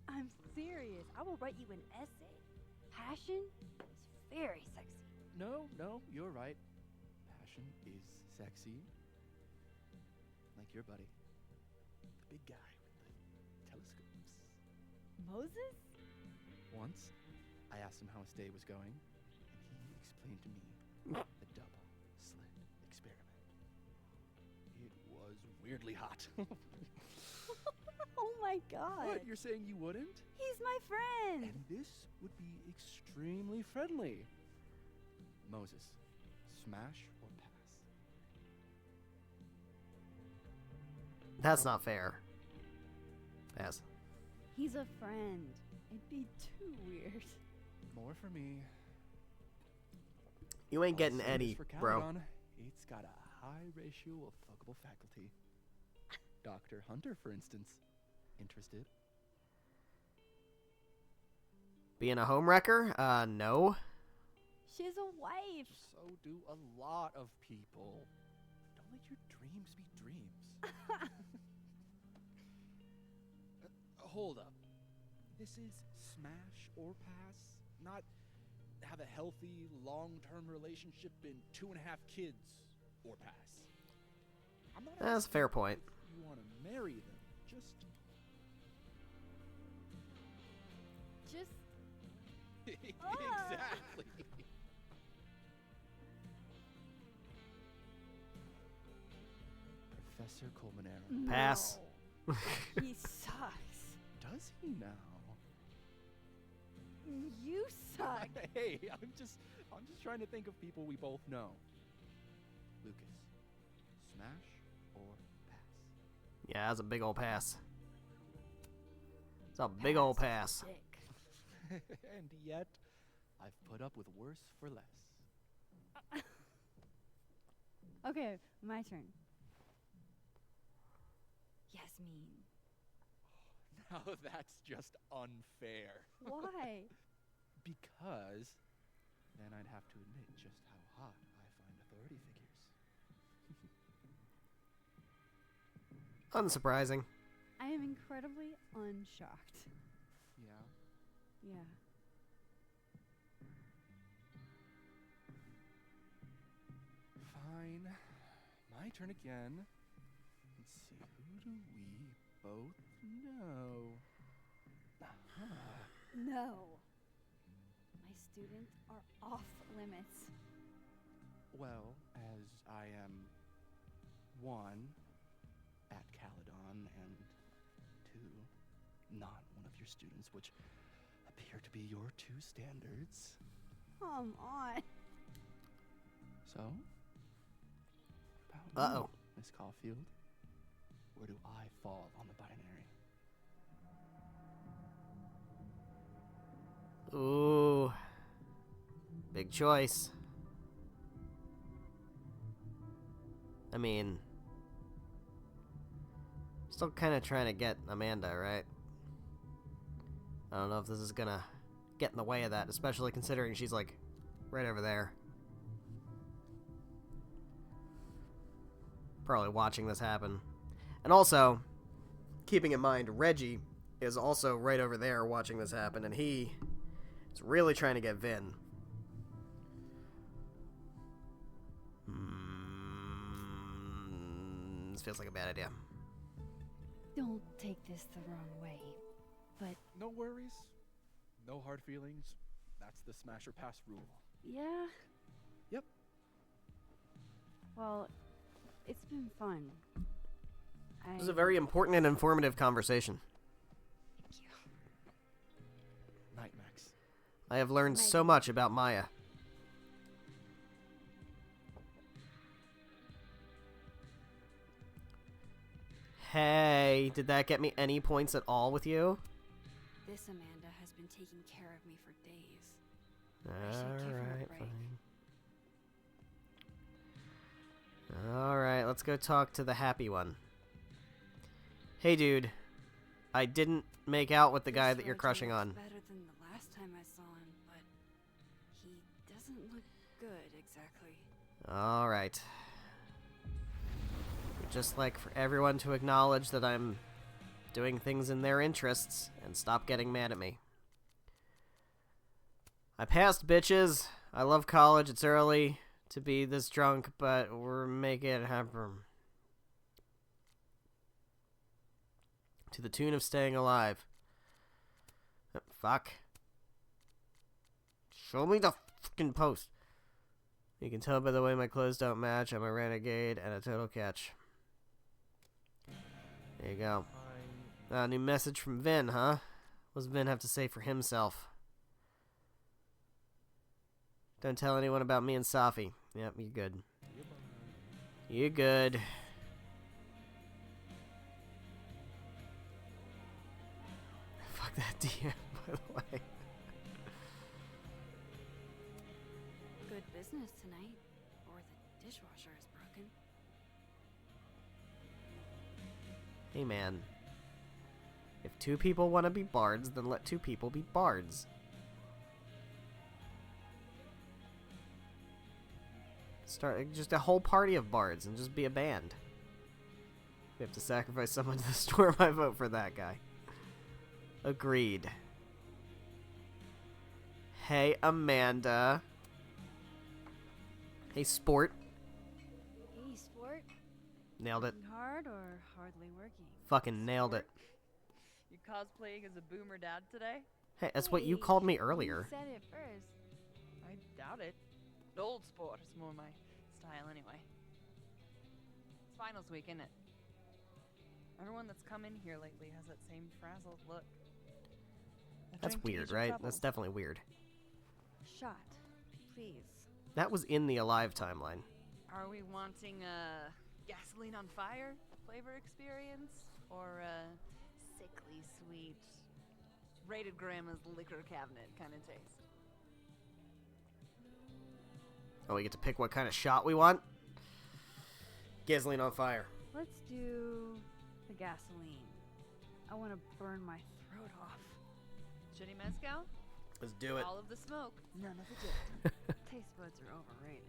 Speaker 4: I'm serious. I will write you an essay. Passion is very sexy.
Speaker 14: No, you're right. Passion is sexy. Like your buddy. The big guy with the telescopes.
Speaker 4: Moses?
Speaker 14: Once, I asked him how his day was going, and he explained to me the double slit experiment. It was weirdly hot.
Speaker 4: Oh my god.
Speaker 14: What? You're saying you wouldn't?
Speaker 4: He's my friend.
Speaker 14: And this would be extremely friendly. Moses, smash or pass?
Speaker 1: That's not fair. Yes.
Speaker 2: He's a friend. It'd be too weird.
Speaker 14: More for me.
Speaker 1: You ain't getting
Speaker 14: Same as
Speaker 1: any,
Speaker 14: for
Speaker 1: bro.
Speaker 14: Caladon, it's got a high ratio of fuckable faculty. Dr. Hunter, for instance, interested.
Speaker 1: Being a homewrecker? No.
Speaker 4: She has a wife.
Speaker 14: So do a lot of people. Don't let your dreams be dreams. Hold up. This is smash or pass, not have a healthy, long-term relationship and 2.5 kids or pass. I'm not
Speaker 1: That's a fair point.
Speaker 14: you want to marry them. Just exactly. Professor Colmenero.
Speaker 1: Pass.
Speaker 4: He sucks.
Speaker 14: Does he now?
Speaker 4: You suck.
Speaker 14: Hey, I'm just trying to think of people we both know. Lucas, smash or pass?
Speaker 1: Yeah, that's a big old pass. It's a big old pass.
Speaker 14: And yet, I've put up with worse for less.
Speaker 4: Okay, my turn. Yasmin.
Speaker 14: Now that's just unfair.
Speaker 4: Why?
Speaker 14: Because then I'd have to admit just how hot I find authority figures.
Speaker 1: Unsurprising.
Speaker 4: I am incredibly unshocked.
Speaker 14: Yeah.
Speaker 4: Yeah.
Speaker 14: Fine. My turn again. Let's see, who do we both know?
Speaker 4: No. My students are off limits.
Speaker 14: Well, as I am 1 at Caledon and 2 not one of your students, which appear to be your 2 standards.
Speaker 4: Come on.
Speaker 14: So, what about
Speaker 1: Uh-oh.
Speaker 14: you, Miss Caulfield? Where do I fall on the binary?
Speaker 1: Ooh. Big choice. I mean, still kind of trying to get Amanda, right? I don't know if this is gonna get in the way of that, especially considering she's like right over there. Probably watching this happen. And also, keeping in mind, Reggie is also right over there watching this happen, and he is really trying to get Vin. This feels like a bad idea.
Speaker 4: Don't take this the wrong way, but
Speaker 14: No worries. No hard feelings. That's the smash or pass rule.
Speaker 4: yeah.
Speaker 14: Yep.
Speaker 4: Well, it's been fun.
Speaker 1: This is a very important and informative conversation.
Speaker 14: Night, Max.
Speaker 1: I have learned so much about Maya. Hey, did that get me any points at all with you?
Speaker 2: This Amanda has been taking care of me for days. I should give her a
Speaker 1: Alright,
Speaker 2: break.
Speaker 1: fine. Alright, let's go talk to the happy one. Hey, dude. I didn't make out with the guy that you're crushing on.
Speaker 2: Better than the last time I saw him, but he doesn't look good exactly.
Speaker 1: Alright. Just like for everyone to acknowledge that I'm doing things in their interests and stop getting mad at me. I passed, bitches. I love college. It's early to be this drunk, but we're making it happen. To the tune of staying alive. Fuck. Show me the fucking post. You can tell by the way my clothes don't match. I'm a renegade and a total catch. There you go. New message from Vin, huh? What does Vin have to say for himself? Don't tell anyone about me and Safi. Yep, you good. You good. Fuck that DM, by the way.
Speaker 2: Good business tonight, or the dishwasher is broken.
Speaker 1: Hey man. If two people want to be bards, then let two people be bards. Start just a whole party of bards and just be a band. We have to sacrifice someone to the storm. I vote for that guy. Agreed. Hey, Amanda. Hey, Sport.
Speaker 2: Hey, Sport.
Speaker 1: Nailed it.
Speaker 2: Working hard or hardly working?
Speaker 1: Fucking nailed it.
Speaker 11: You cosplaying as a boomer dad today?
Speaker 1: Hey, that's what you called me earlier.
Speaker 11: You said it first. I doubt it. Old Sport is more my style anyway. It's finals week, isn't it? Everyone that's come in here lately has that same frazzled look.
Speaker 1: That's weird, right? That's definitely weird.
Speaker 2: Shot, please.
Speaker 1: That was in the Alive timeline.
Speaker 11: Are we wanting a gasoline on fire flavor experience? Or a sickly sweet, rated grandma's liquor cabinet kind of taste?
Speaker 1: Oh, we get to pick what kind of shot we want? Gasoline on fire.
Speaker 2: Let's do the gasoline. I want to burn my throat off.
Speaker 11: Shitty mezcal?
Speaker 1: Let's do it.
Speaker 11: All of the smoke, none of the dip.
Speaker 2: Taste buds are overrated.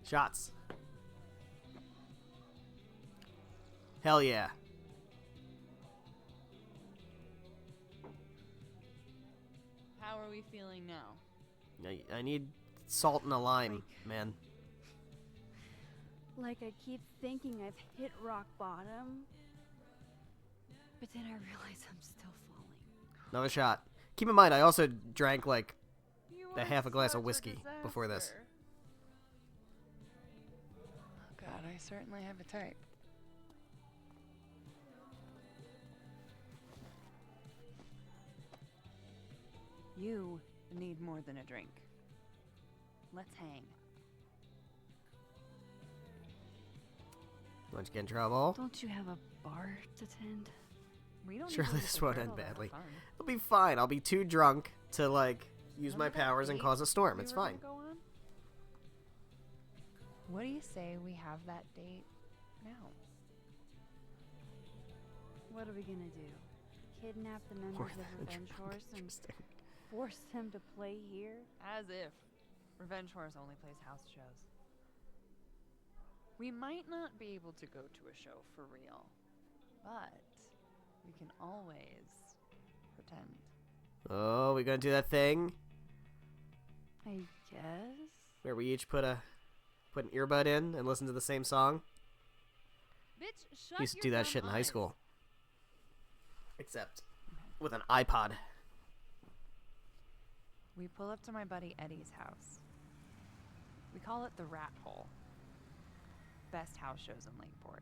Speaker 1: Shots. Hell yeah.
Speaker 11: How are we feeling now?
Speaker 1: I need salt and a lime, man.
Speaker 2: Like I keep thinking I've hit rock bottom, but then I realize I'm still falling.
Speaker 1: Another shot. Keep in mind, I also drank like a half a glass of whiskey before this.
Speaker 11: Oh God, I certainly have a type. You need more than a drink. Let's hang.
Speaker 1: Won't you get in trouble?
Speaker 2: Don't you have a bar to tend?
Speaker 11: We don't
Speaker 1: Surely
Speaker 11: need to
Speaker 1: this won't
Speaker 11: control
Speaker 1: end
Speaker 11: that
Speaker 1: badly.
Speaker 11: fun.
Speaker 1: I'll be fine. I'll be too drunk to like use my
Speaker 11: Remember that
Speaker 1: powers and
Speaker 11: date
Speaker 1: cause a storm.
Speaker 11: we
Speaker 1: It's
Speaker 11: were gonna
Speaker 1: fine.
Speaker 11: go on? What do you say we have that date now?
Speaker 2: What are we gonna do? Kidnap the members
Speaker 1: More
Speaker 2: of
Speaker 1: than a
Speaker 2: Revenge
Speaker 1: drunk.
Speaker 2: Horse and
Speaker 1: Interesting.
Speaker 2: force them to play here?
Speaker 11: As if. Revenge Horse only plays house shows. We might not be able to go to a show for real, but we can always pretend.
Speaker 1: Oh, we gonna do that thing
Speaker 2: I guess.
Speaker 1: where we each put an earbud in and listen to the same song?
Speaker 11: Bitch, shut
Speaker 1: We used to
Speaker 11: your
Speaker 1: do that
Speaker 11: dumb
Speaker 1: shit in high
Speaker 11: eyes.
Speaker 1: school. Except with an iPod.
Speaker 11: We pull up to my buddy Eddie's house. We call it the Rat Hole. Best house shows in Lakeport.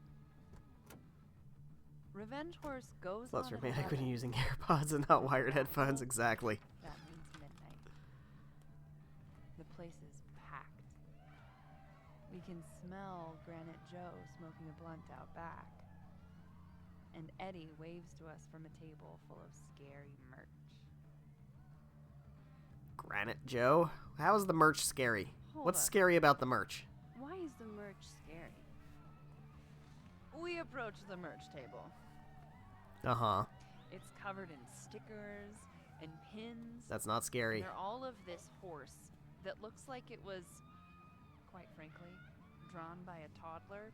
Speaker 11: Revenge Horse goes
Speaker 1: Less
Speaker 11: on at
Speaker 1: romantic when
Speaker 11: 11.
Speaker 1: you're using AirPods and not wired headphones. Exactly.
Speaker 11: That means midnight. The place is packed. We can smell Granite Joe smoking a blunt out back. And Eddie waves to us from a table full of scary merch.
Speaker 1: Granite Joe? How is the merch scary?
Speaker 2: Hold
Speaker 1: What's
Speaker 2: up.
Speaker 1: scary about the merch?
Speaker 2: Why is the merch scary?
Speaker 11: We approach the merch table.
Speaker 1: Uh-huh.
Speaker 11: It's covered in stickers and pins.
Speaker 1: That's not scary.
Speaker 11: And they're all of this horse that looks like it was, quite frankly, drawn by a toddler.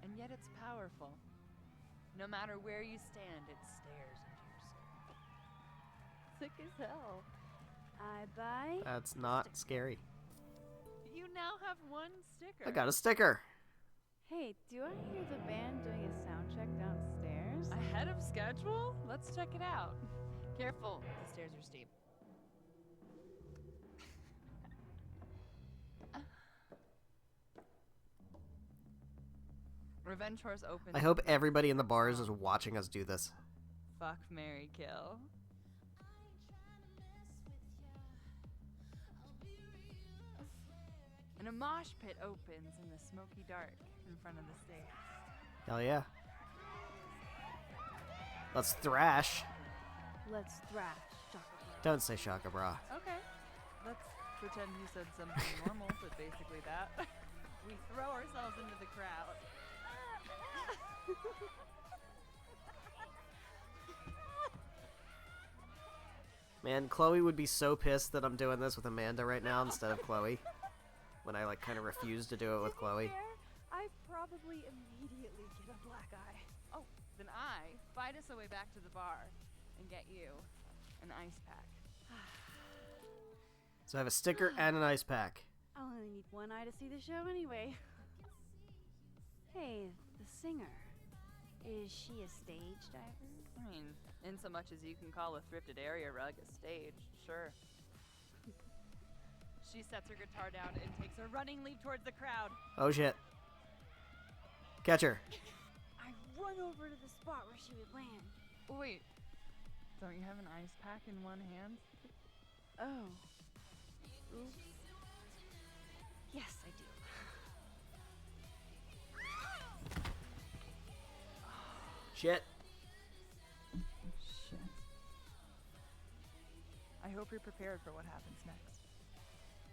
Speaker 11: And yet it's powerful. No matter where you stand, it stares into your soul. Sick as hell.
Speaker 2: I buy.
Speaker 1: That's not scary.
Speaker 11: You now have one sticker.
Speaker 1: I got a sticker.
Speaker 2: Hey, do I hear the band doing a sound check downstairs?
Speaker 11: Ahead of schedule? Let's check it out. Careful, the stairs are steep. Revenge Horse opens.
Speaker 1: I hope everybody in the bars is watching us do this.
Speaker 11: Fuck, marry, kill. And a mosh pit opens in the smoky dark in front of the stage.
Speaker 1: Hell yeah. Let's thrash.
Speaker 2: Let's thrash, Shaka Bra.
Speaker 1: Don't say Shaka Bra.
Speaker 11: Okay. Let's pretend you said something normal, but basically that. We throw ourselves into the crowd.
Speaker 1: Man, Chloe would be so pissed that I'm doing this with Amanda right now instead of Chloe. When I, like, kind of refuse to do it with Chloe.
Speaker 4: I probably immediately get a black eye.
Speaker 11: Oh, then I fight us a way back to the bar and get you an ice pack.
Speaker 1: So I have a sticker and an ice pack.
Speaker 2: I'll only need one eye to see the show anyway. Hey, the singer. Is she a stage diver?
Speaker 11: I mean, in so much as you can call a thrifted area rug a stage, sure. She sets her guitar down and takes a running leap towards the crowd.
Speaker 1: Oh shit. Catch her.
Speaker 2: I run over to the spot where she would land.
Speaker 11: Oh, wait. Don't you have an ice pack in one hand?
Speaker 2: Oh. Oops. Yes, I do.
Speaker 1: Shit.
Speaker 11: Shit. I hope you're prepared for what happens next.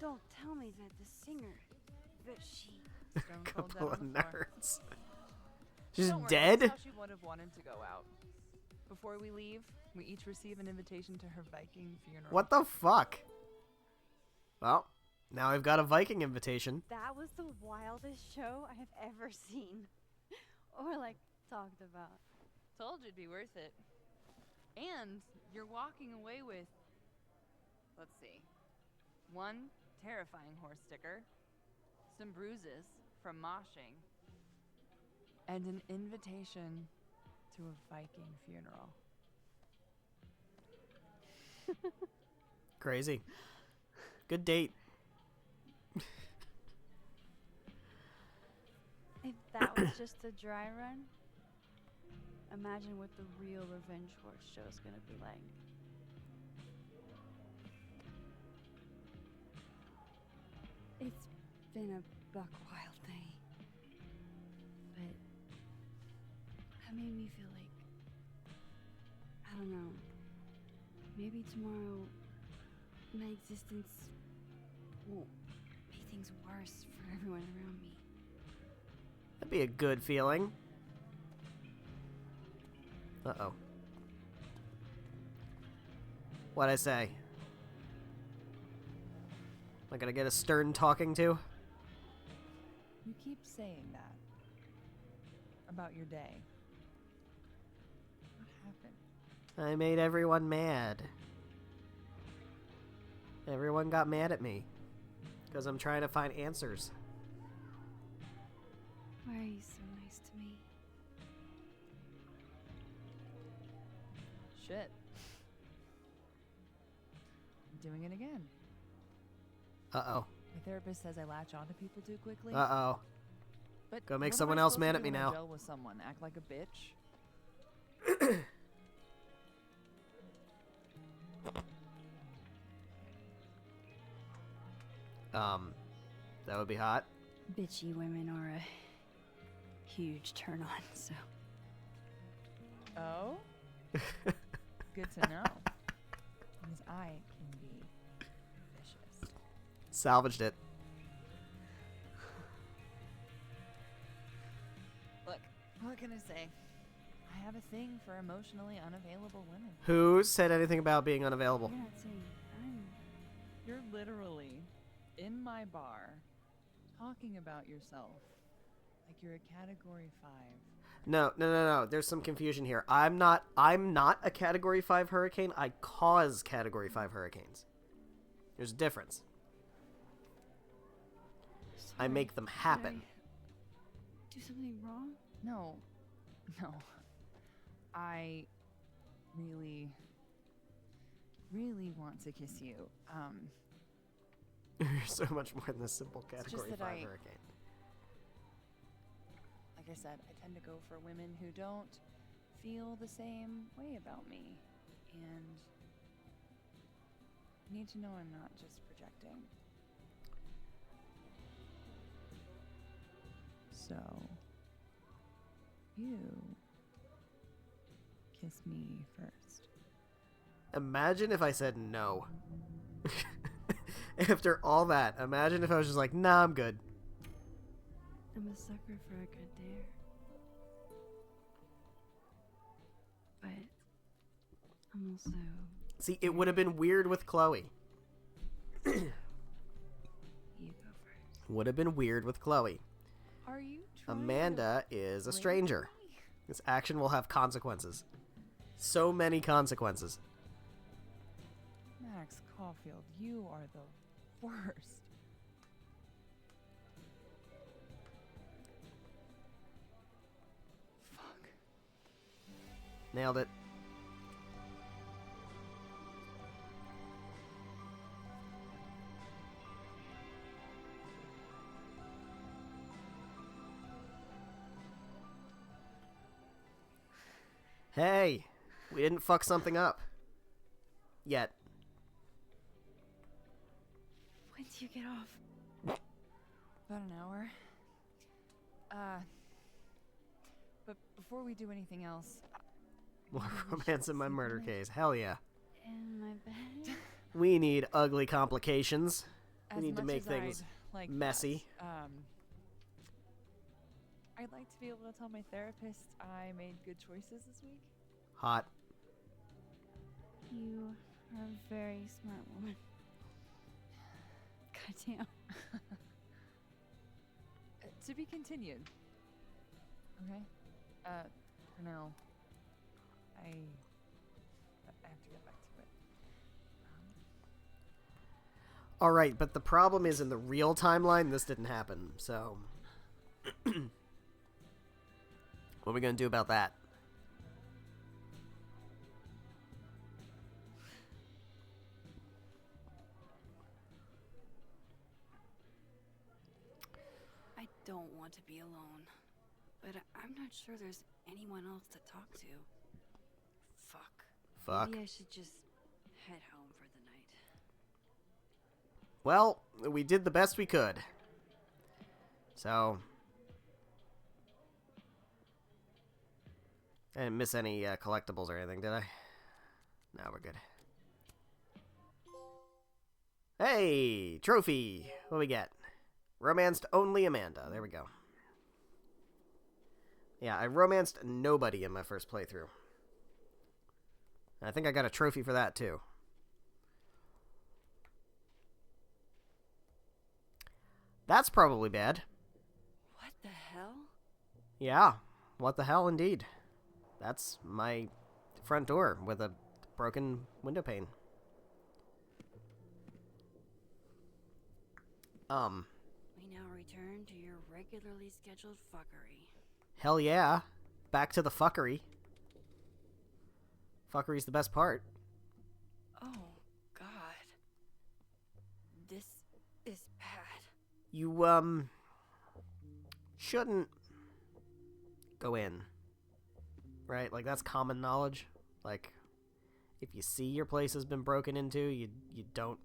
Speaker 2: Don't tell me that the singer, that she...
Speaker 11: Stone cold
Speaker 1: Couple
Speaker 11: dead
Speaker 1: of
Speaker 11: on the floor.
Speaker 1: nerds. She's
Speaker 11: Don't worry,
Speaker 1: dead?
Speaker 11: That's how she would have wanted to go out. Before we leave, we each receive an invitation to her Viking funeral.
Speaker 1: What the fuck? Well, now I've got a Viking invitation.
Speaker 2: That was the wildest show I have ever seen. Or, like, talked about.
Speaker 11: Told you it'd be worth it. And you're walking away with, let's see, one terrifying horse sticker, some bruises from moshing, and an invitation to a Viking funeral.
Speaker 1: Crazy. Good date.
Speaker 2: If that was just a dry run, imagine what the real Revenge Horse show is gonna be like. It's been a buck wild day, but that made me feel like, I don't know, maybe tomorrow my existence won't make things worse for everyone around me.
Speaker 1: That'd be a good feeling. Uh-oh. What'd I say? Am I gonna get a stern talking to?
Speaker 11: You keep saying that about your day. What happened?
Speaker 1: I made everyone mad. Everyone got mad at me. Because I'm trying to find answers.
Speaker 2: Why are you so nice to me?
Speaker 11: Shit. I'm doing it again.
Speaker 1: Uh-oh.
Speaker 11: My therapist says I latch onto people too quickly.
Speaker 1: Uh-oh.
Speaker 11: But
Speaker 1: Go make
Speaker 11: what am
Speaker 1: someone
Speaker 11: I
Speaker 1: else
Speaker 11: supposed
Speaker 1: mad
Speaker 11: to
Speaker 1: at
Speaker 11: do
Speaker 1: me
Speaker 11: when I
Speaker 1: now.
Speaker 11: gel with someone, act like a bitch.
Speaker 1: That would be hot.
Speaker 2: Bitchy women are a huge turn on, so.
Speaker 11: Oh? Good to know. Because I can be vicious.
Speaker 1: Salvaged it.
Speaker 11: Look, what can I say? I have a thing for emotionally unavailable women.
Speaker 1: Who said anything about being unavailable?
Speaker 2: You're not saying I'm...
Speaker 11: You're literally in my bar talking about yourself like you're a category 5.
Speaker 1: No. There's some confusion here. I'm not a category 5 hurricane. I cause category 5 hurricanes. There's a difference. I make them happen.
Speaker 2: Do something wrong?
Speaker 11: No. I really want to kiss you.
Speaker 1: You're so much more than a simple
Speaker 11: It's just
Speaker 1: category
Speaker 11: that
Speaker 1: 5
Speaker 11: I-
Speaker 1: hurricane.
Speaker 11: Like I said, I tend to go for women who don't feel the same way about me. And I need to know I'm not just projecting. So, you kiss me first.
Speaker 1: Imagine if I said no. After all that, imagine if I was just like, nah, I'm good.
Speaker 2: I'm a sucker for a good dare. But I'm also
Speaker 1: See, it would have been weird with Chloe.
Speaker 11: You go first.
Speaker 1: Would have been weird with Chloe.
Speaker 11: Are you trying
Speaker 1: Amanda
Speaker 11: to
Speaker 1: is a
Speaker 11: rape
Speaker 1: stranger. This action will have consequences. So many consequences.
Speaker 11: Max Caulfield, you are the worst. Fuck.
Speaker 1: Nailed it. Hey, we didn't fuck something up. Yet.
Speaker 11: When do you get off? About an hour. But before we do anything else,
Speaker 1: More romance in my murder case. Hell yeah.
Speaker 2: In my bed?
Speaker 1: We need ugly complications. We
Speaker 11: as
Speaker 1: need to
Speaker 11: much
Speaker 1: make
Speaker 11: as
Speaker 1: things
Speaker 11: I'd like
Speaker 1: messy.
Speaker 11: that, I'd like to be able to tell my therapist I made good choices this week.
Speaker 1: Hot.
Speaker 2: You are a very smart woman. Goddamn.
Speaker 11: To be continued. Okay? For now, I have to get back to it.
Speaker 1: All right, but the problem is in the real timeline, this didn't happen. So, what are we gonna do about that?
Speaker 2: I don't want to be alone, but I'm not sure there's anyone else to talk to.
Speaker 1: Fuck.
Speaker 2: Maybe I should just head home for the night.
Speaker 1: Well, we did the best we could. So, I didn't miss any collectibles or anything, did I? No, we're good. Hey, trophy. What do we get? Romanced only Amanda. There we go. Yeah, I romanced nobody in my first playthrough. I think I got a trophy for that, too. That's probably bad.
Speaker 2: What the hell?
Speaker 1: Yeah, what the hell indeed. That's my front door with a broken window pane.
Speaker 2: We now return to your regularly scheduled fuckery.
Speaker 1: Hell yeah. Back to the fuckery. Fuckery's the best part.
Speaker 2: Oh, God. This is bad.
Speaker 1: You, shouldn't go in. Right? Like, that's common knowledge. Like, if you see your place has been broken into, you don't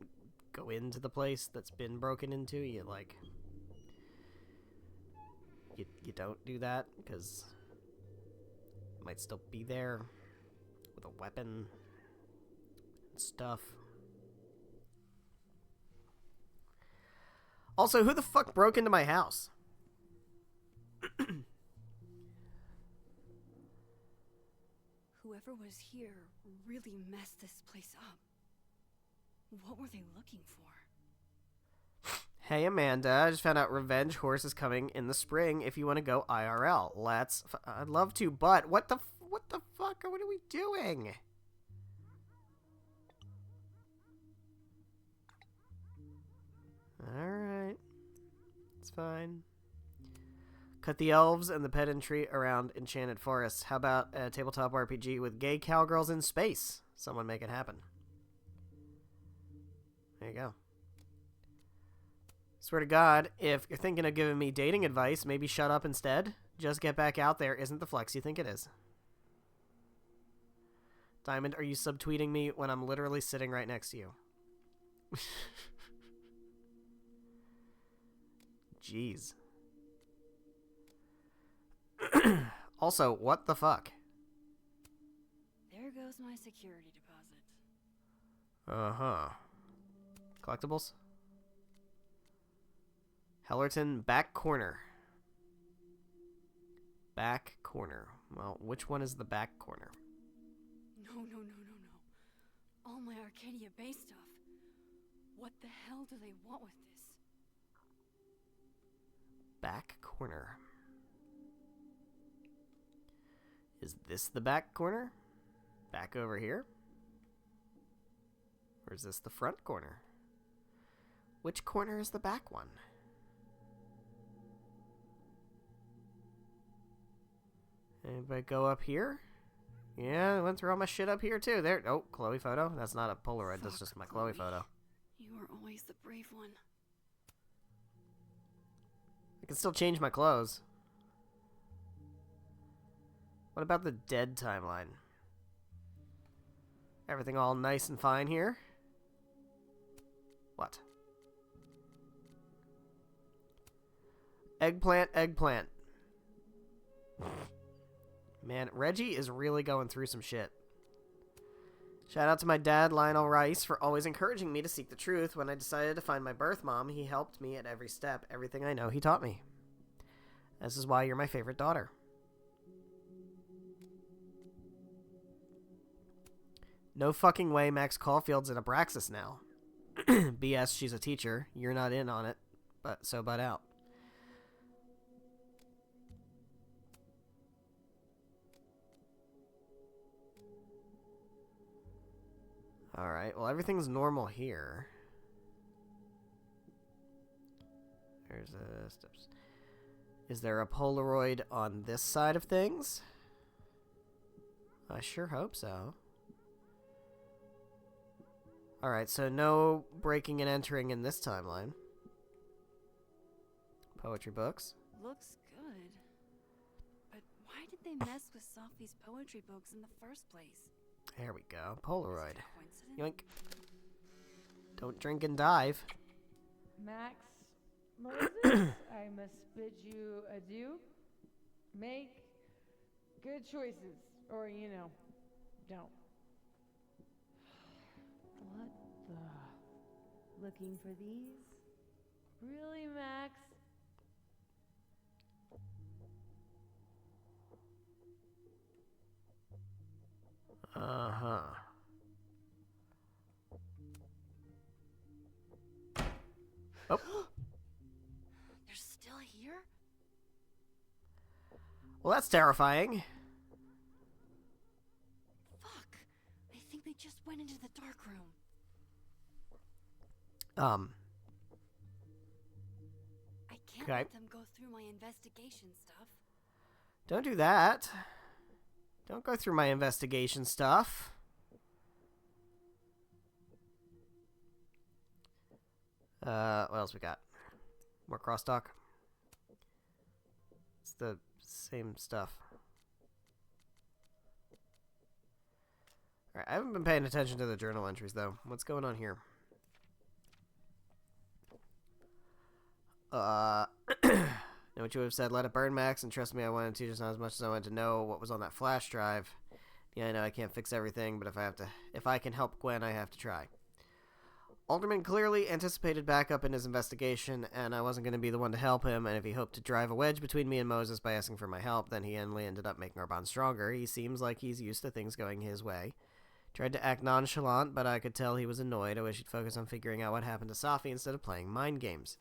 Speaker 1: go into the place that's been broken into. You, like... You don't do that, because it might still be there with a weapon and stuff. Also, who the fuck broke into my house?
Speaker 2: Whoever was here really messed this place up. What were they looking for?
Speaker 1: Hey Amanda, I just found out Revenge Horse is coming in the spring if you want to go IRL. I'd love to, but what the fuck? What are we doing? Alright. It's fine. Cut the elves and the pedantry around Enchanted Forests. How about a tabletop RPG with gay cowgirls in space? Someone make it happen. There you go. Swear to God, if you're thinking of giving me dating advice, maybe shut up instead. Just get back out there isn't the flex you think it is. Diamond, are you subtweeting me when I'm literally sitting right next to you? Jeez. Also, what the fuck?
Speaker 2: There goes my security deposit.
Speaker 1: Uh-huh. Collectibles? Hellerton, back corner. Back corner. Well, which one is the back corner?
Speaker 2: No. all my Arcadia Bay stuff. What the hell do they want with this?
Speaker 1: Back corner. Is this the back corner? Back over here? Or is this the front corner? Which corner is the back one? Anybody go up here? Yeah, I went through all my shit up here too. There. Oh, Chloe photo. That's not a Polaroid. That's just my Chloe photo.
Speaker 2: You were always the brave one.
Speaker 1: I can still change my clothes. What about the dead timeline? Everything all nice and fine here? What? Eggplant, eggplant. Man, Reggie is really going through some shit. Shout out to my dad, Lionel Rice, for always encouraging me to seek the truth. When I decided to find my birth mom, he helped me at every step. Everything I know, he taught me. This is why you're my favorite daughter. No fucking way Max Caulfield's in Abraxas now. BS, she's a teacher. You're not in on it. But so butt out. Alright, well everything's normal here. There's a steps. Is there a Polaroid on this side of things? I sure hope so. Alright, so no breaking and entering in this timeline. Poetry books.
Speaker 2: Looks good. But why did they mess with Sophie's poetry books in the first place?
Speaker 1: There we go. Polaroid. Yoink. Don't drink and dive.
Speaker 13: Max, Moses, I must bid you adieu. Make good choices, or, you know, don't. What the? Looking for these? Really, Max?
Speaker 1: Uh-huh. Oh.
Speaker 2: They're still here?
Speaker 1: Well, that's terrifying.
Speaker 2: Fuck. I think they just went into the dark room. I can't let them go through my investigation stuff.
Speaker 1: Don't do that. Don't go through my investigation stuff. What else we got? More crosstalk. It's the same stuff. Alright, I haven't been paying attention to the journal entries, though. What's going on here? Know what you would have said, let it burn, Max, and trust me, I wanted to just not as much as I wanted to know what was on that flash drive. Yeah, I know I can't fix everything, but if I can help Gwen, I have to try. Alderman clearly anticipated backup in his investigation, and I wasn't going to be the one to help him, and if he hoped to drive a wedge between me and Moses by asking for my help, then he only ended up making our bond stronger. He seems like he's used to things going his way. Tried to act nonchalant, but I could tell he was annoyed. I wish he'd focus on figuring out what happened to Safi instead of playing mind games.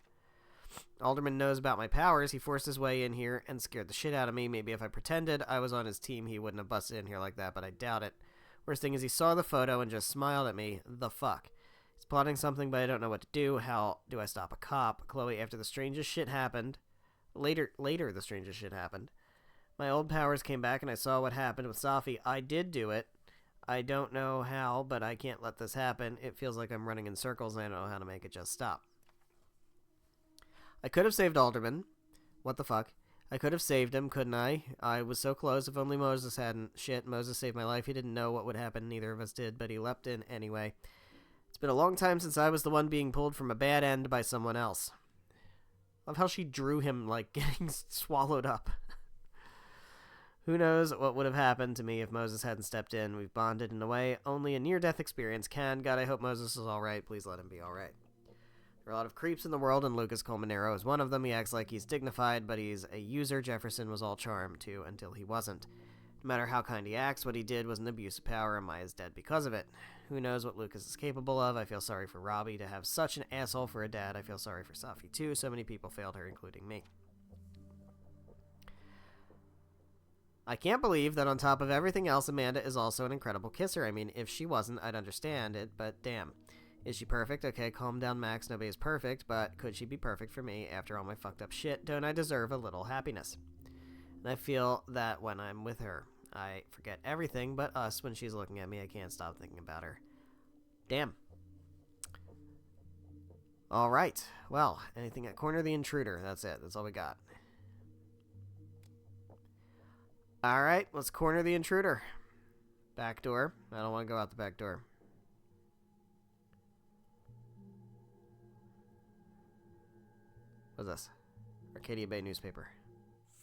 Speaker 1: Alderman knows about my powers. He forced his way in here and scared the shit out of me. Maybe if I pretended I was on his team, he wouldn't have busted in here like that, but I doubt it. Worst thing is he saw the photo and just smiled at me. The fuck? He's plotting something, but I don't know what to do. How do I stop a cop? Chloe, after the strangest shit happened... Later, the strangest shit happened. My old powers came back and I saw what happened with Safi. I did do it. I don't know how, but I can't let this happen. It feels like I'm running in circles and I don't know how to make it just stop. I could have saved Alderman. What the fuck? I could have saved him, couldn't I? I was so close. If only Moses hadn't. Shit, Moses saved my life. He didn't know what would happen. Neither of us did, but he leapt in anyway. It's been a long time since I was the one being pulled from a bad end by someone else. Love how she drew him, like, getting swallowed up. Who knows what would have happened to me if Moses hadn't stepped in. We've bonded in a way only a near-death experience can. God, I hope Moses is alright. Please let him be alright. There are a lot of creeps in the world, and Lucas Colmenero is one of them. He acts like he's dignified, but he's a user. Jefferson was all charm, too, until he wasn't. No matter how kind he acts, what he did was an abuse of power, and Maya's dead because of it. Who knows what Lucas is capable of? I feel sorry for Robbie to have such an asshole for a dad. I feel sorry for Safi too. So many people failed her, including me. I can't believe that on top of everything else, Amanda is also an incredible kisser. I mean, if she wasn't, I'd understand it, but damn. Is she perfect? Okay, calm down, Max. Nobody is perfect, but could she be perfect for me after all my fucked up shit? Don't I deserve a little happiness? And I feel that when I'm with her, I forget everything but us. When she's looking at me, I can't stop thinking about her. Damn. Alright, well, anything at Corner the Intruder. That's it. That's all we got. Alright, let's corner the intruder. Back door. I don't want to go out the back door. What's this? Arcadia Bay newspaper.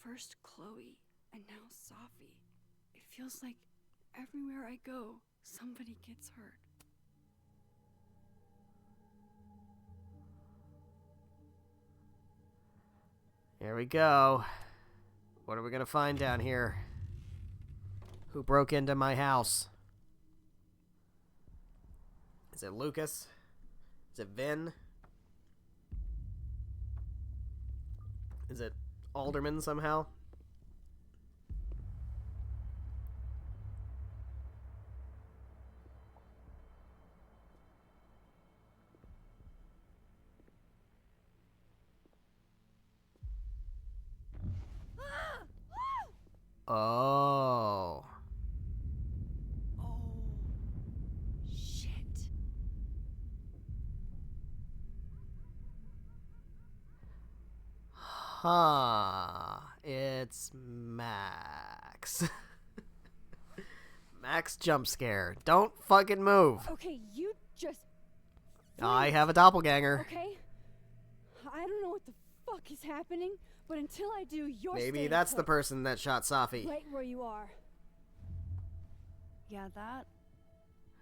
Speaker 2: First Chloe, and now Safi. It feels like everywhere I go, somebody gets hurt.
Speaker 1: Here we go. What are we gonna find down here? Who broke into my house? Is it Lucas? Is it Vin? Is it Alderman somehow? Oh.
Speaker 2: Shit.
Speaker 1: Huh. It's Max. Max jump scare. Don't fucking move.
Speaker 4: Okay, you just...
Speaker 1: I have a doppelganger.
Speaker 4: Okay? I don't know what the fuck is happening, but until I do, you're
Speaker 1: Maybe
Speaker 4: staying
Speaker 1: that's the
Speaker 4: put.
Speaker 1: person that shot Safi.
Speaker 4: Right where you are.
Speaker 2: Yeah, that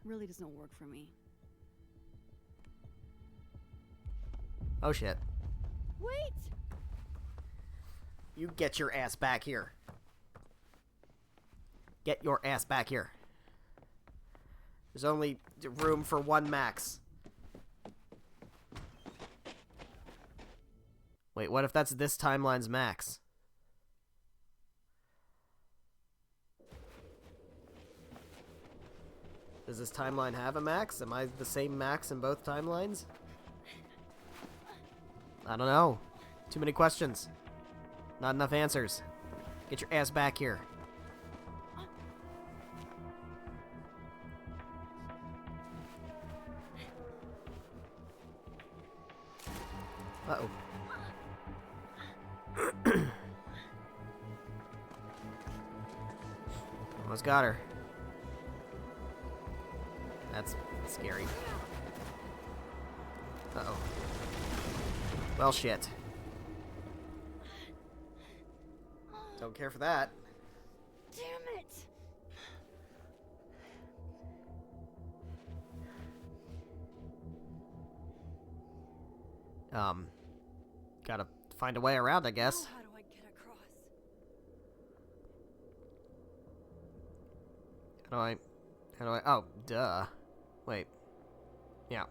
Speaker 2: really doesn't work for me.
Speaker 1: Oh shit.
Speaker 4: Wait!
Speaker 1: You get your ass back here. Get your ass back here. There's only room for one Max. Wait, what if that's this timeline's Max? Does this timeline have a Max? Am I the same Max in both timelines? I don't know. Too many questions. Not enough answers. Get your ass back here. Uh-oh. Almost got her. That's scary. Uh-oh. Well, shit. Don't care for that.
Speaker 4: Damn it!
Speaker 1: Gotta find a way around, I guess.
Speaker 2: How do I get across?
Speaker 1: How do I, oh, duh. Wait. Yeah.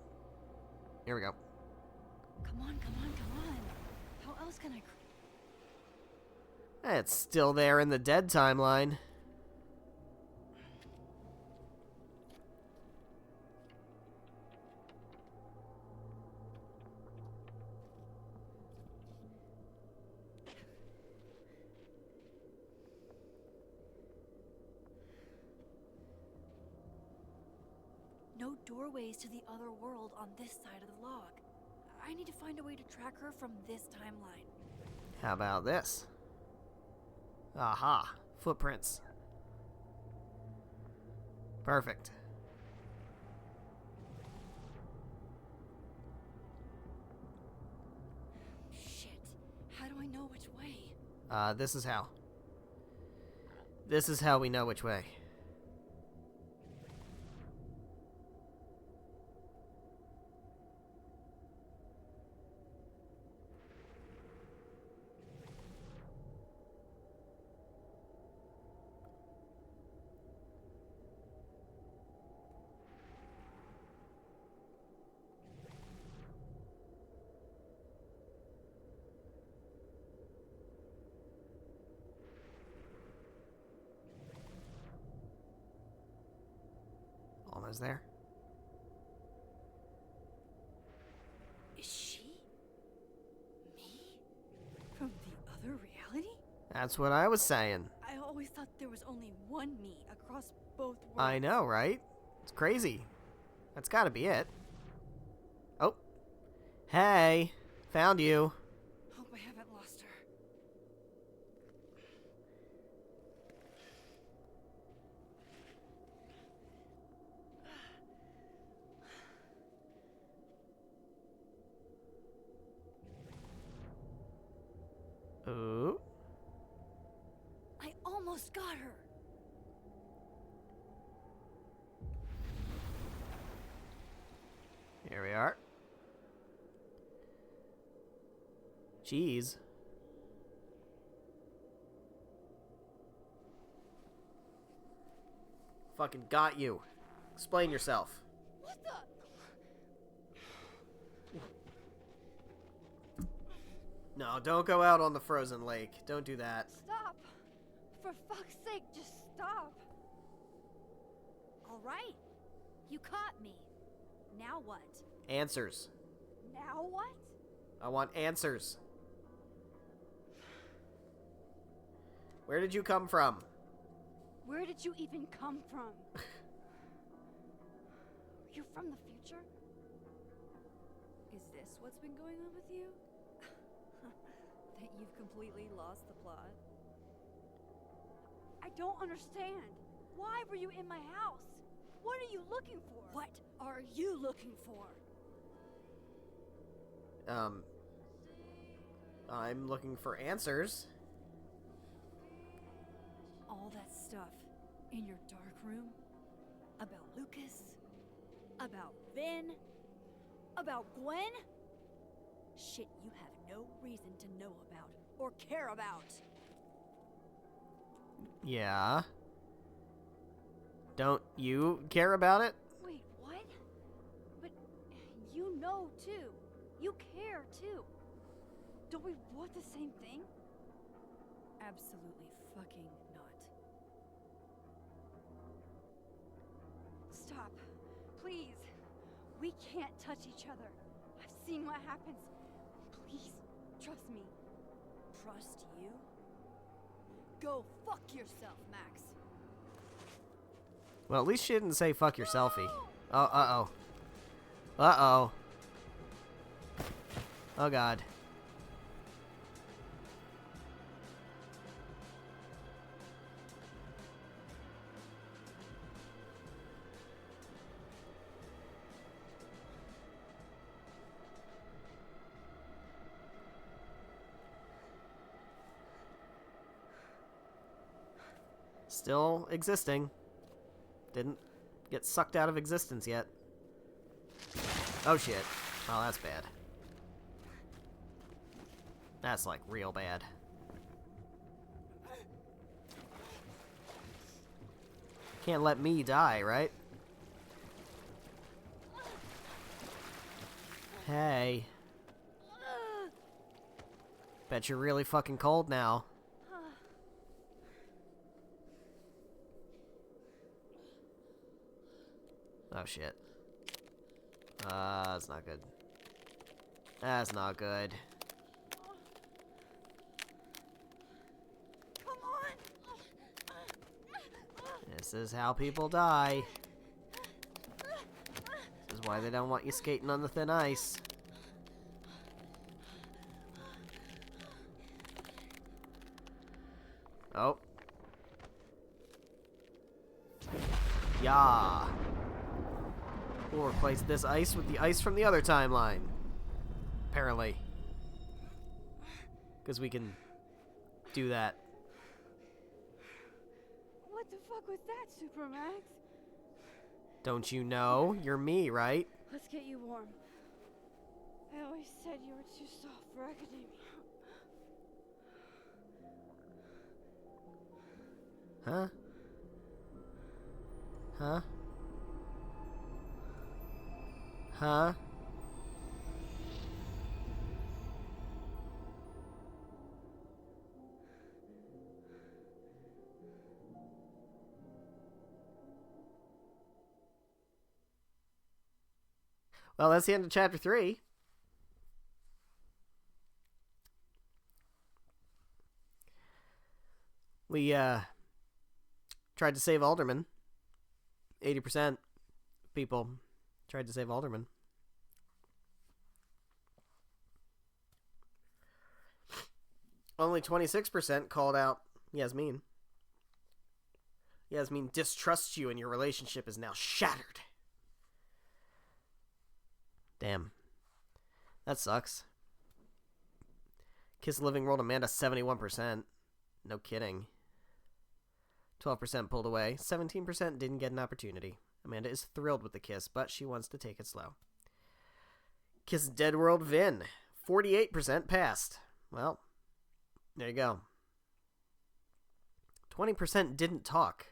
Speaker 1: Here we go.
Speaker 2: Come on, come on, come on. How else can I...
Speaker 1: It's still there in the dead timeline.
Speaker 2: No doorways to the other world on this side of the log. I need to find a way to track her from this timeline.
Speaker 1: How about this? Aha. Footprints. Perfect.
Speaker 2: Shit. How do I know which way?
Speaker 1: This is how. This is how we know which way. Was there?
Speaker 2: Is she me from the other reality?
Speaker 1: That's what I was saying.
Speaker 2: I always thought there was only one me across both worlds.
Speaker 1: I know, right? It's crazy. That's gotta be it. Oh. Hey. Found you.
Speaker 2: Hope I haven't lost her.
Speaker 1: Ooh.
Speaker 2: I almost got her.
Speaker 1: Here we are. Jeez. Fucking got you. Explain yourself.
Speaker 2: What the?
Speaker 1: No, don't go out on the frozen lake. Don't do that.
Speaker 4: Stop! For fuck's sake, just stop!
Speaker 12: All right. You caught me. Now what?
Speaker 1: Answers.
Speaker 4: Now what?
Speaker 1: I want answers. Where did you come from?
Speaker 4: Where did you even come from? You're from the future?
Speaker 2: Is this what's been going on with you? That you've completely lost the plot?
Speaker 4: I don't understand. Why were you in my house? What are you looking for?
Speaker 2: What are you looking for?
Speaker 1: I'm looking for answers.
Speaker 2: All that stuff in your dark room? About Lucas? About Vin? About Gwen? Shit you have no reason to know about or care about.
Speaker 1: Yeah. Don't you care about it?
Speaker 4: Wait, what? But you know too. You care too. Don't we want the same thing?
Speaker 2: Absolutely fucking not.
Speaker 4: Stop. Please. We can't touch each other. I've seen what happens. Please, trust me.
Speaker 2: Trust you? Go fuck yourself, Max.
Speaker 1: Well, at least she didn't say fuck your selfie. Oh, uh-oh. Uh-oh. Oh, God. Still existing. Didn't get sucked out of existence yet. Oh shit. Oh, that's bad. That's like real bad. Can't let me die, right? Hey. Bet you're really fucking cold now. Oh shit. That's not good. That's not good.
Speaker 4: Come on.
Speaker 1: This is how people die. This is why they don't want you skating on the thin ice. Oh. Yeah. We'll replace this ice with the ice from the other timeline. Apparently. Because we can do that.
Speaker 4: What the fuck was that, Supermax?
Speaker 1: Don't you know? You're me, right?
Speaker 4: Let's get you warm. I always said you were too soft for academia.
Speaker 1: Huh? Huh? Huh? Well, that's the end of chapter 3. We tried to save Alderman. 80% people tried to save Alderman. Only 26% called out Yasmin. Yasmin distrusts you and your relationship is now shattered. Damn. That sucks. Kiss Living World Amanda 71%. No kidding. 12% pulled away. 17% didn't get an opportunity. Amanda is thrilled with the kiss, but she wants to take it slow. Kiss Dead World Vin. 48% passed. Well, there you go. 20% didn't talk.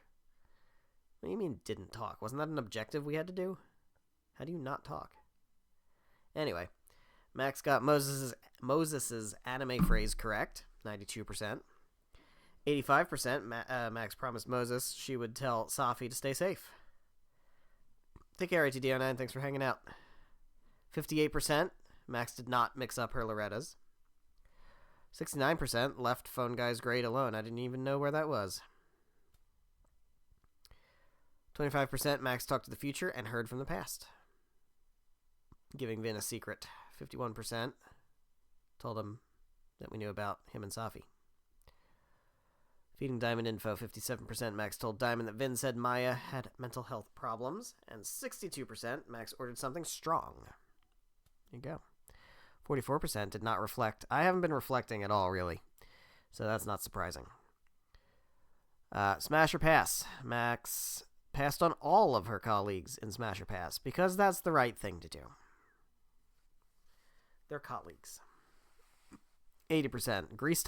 Speaker 1: What do you mean didn't talk? Wasn't that an objective we had to do? How do you not talk? Anyway, Max got Moses's anime phrase correct. 92%. 85%, Max promised Moses she would tell Safi to stay safe. Take care, ATD09. Thanks for hanging out. 58%, Max did not mix up her Lorettas. 69% left Phone Guy's grade alone. I didn't even know where that was. 25% Max talked to the future and heard from the past. Giving Vin a secret. 51% told him that we knew about him and Safi. Feeding Diamond info. 57% Max told Diamond that Vin said Maya had mental health problems. And 62% Max ordered something strong. There you go. 44% did not reflect. I haven't been reflecting at all, really. So that's not surprising. Smash or pass. Max passed on all of her colleagues in Smash or Pass because that's the right thing to do. They're colleagues. 80%. Grease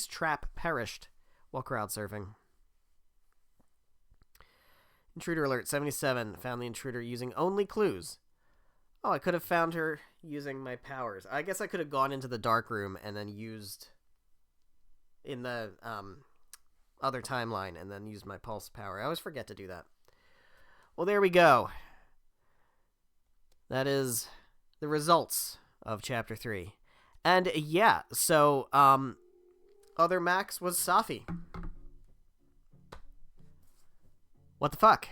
Speaker 1: Trap perished while crowd surfing. Intruder alert. 77. Found the intruder using only clues. Oh, I could have found her using my powers. I guess I could have gone into the dark room and then used in the other timeline and then used my pulse power. I always forget to do that. Well, there we go. That is the results of Chapter 3. And yeah, so other Max was Safi. What the fuck?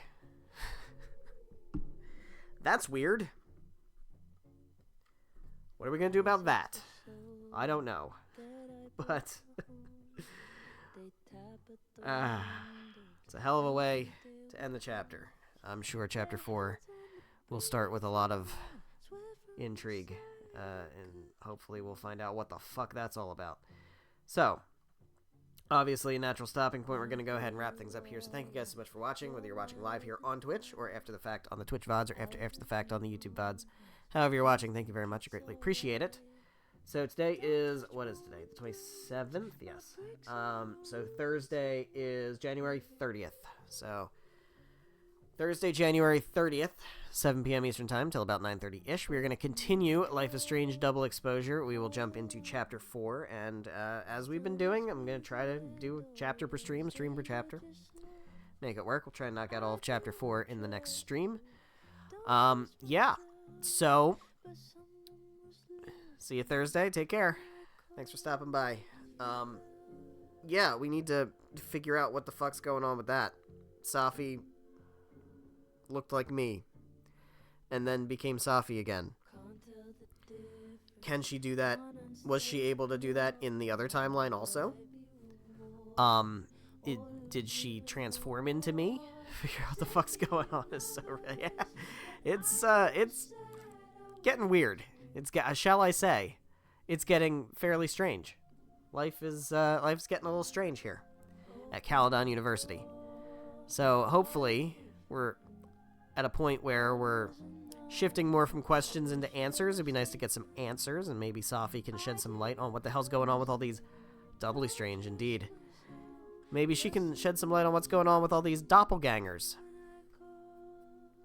Speaker 1: That's weird. What are we going to do about that? I don't know. But it's a hell of a way to end the chapter. I'm sure Chapter 4 will start with a lot of intrigue. And hopefully we'll find out what the fuck that's all about. So, obviously a natural stopping point. We're going to go ahead and wrap things up here. So thank you guys so much for watching, whether you're watching live here on Twitch or after the fact on the Twitch VODs or after the fact on the YouTube VODs. However you're watching, thank you very much. I greatly appreciate it. So today is, what is today? The 27th? Yes. So Thursday is January 30th. So Thursday, January 30th, 7 p.m. Eastern Time till about 9:30-ish. We're going to continue Life is Strange Double Exposure. We will jump into Chapter 4, and as we've been doing, I'm going to try to do chapter per stream per chapter. Make it work. We'll try and knock out all of Chapter 4 in the next stream. Yeah. So, see you Thursday. Take care. Thanks for stopping by. Yeah, we need to figure out what the fuck's going on with that. Safi looked like me and then became Safi again. Can she do that? Was she able to do that in the other timeline also? Did she transform into me? Figure out what the fuck's going on. Yeah, it's getting weird. Shall I say, it's getting fairly strange. Life's getting a little strange here at Caledon University. So hopefully we're at a point where we're shifting more from questions into answers. It'd be nice to get some answers, and maybe Safi can shed some light on what the hell's going on with all these... Doubly strange, indeed. Maybe she can shed some light on what's going on with all these doppelgangers.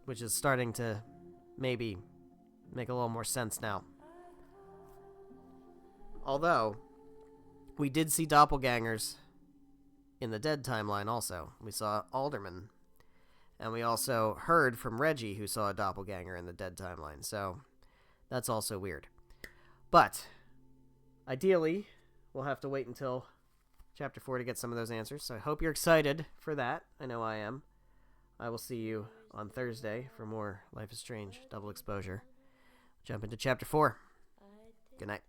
Speaker 1: Which is starting to maybe make a little more sense now. Although, we did see doppelgangers in the dead timeline also. We saw Alderman. And we also heard from Reggie, who saw a doppelganger in the dead timeline. So that's also weird. But ideally, we'll have to wait until Chapter 4 to get some of those answers. So I hope you're excited for that. I know I am. I will see you on Thursday for more Life is Strange Double Exposure. Jump into Chapter 4. Good night.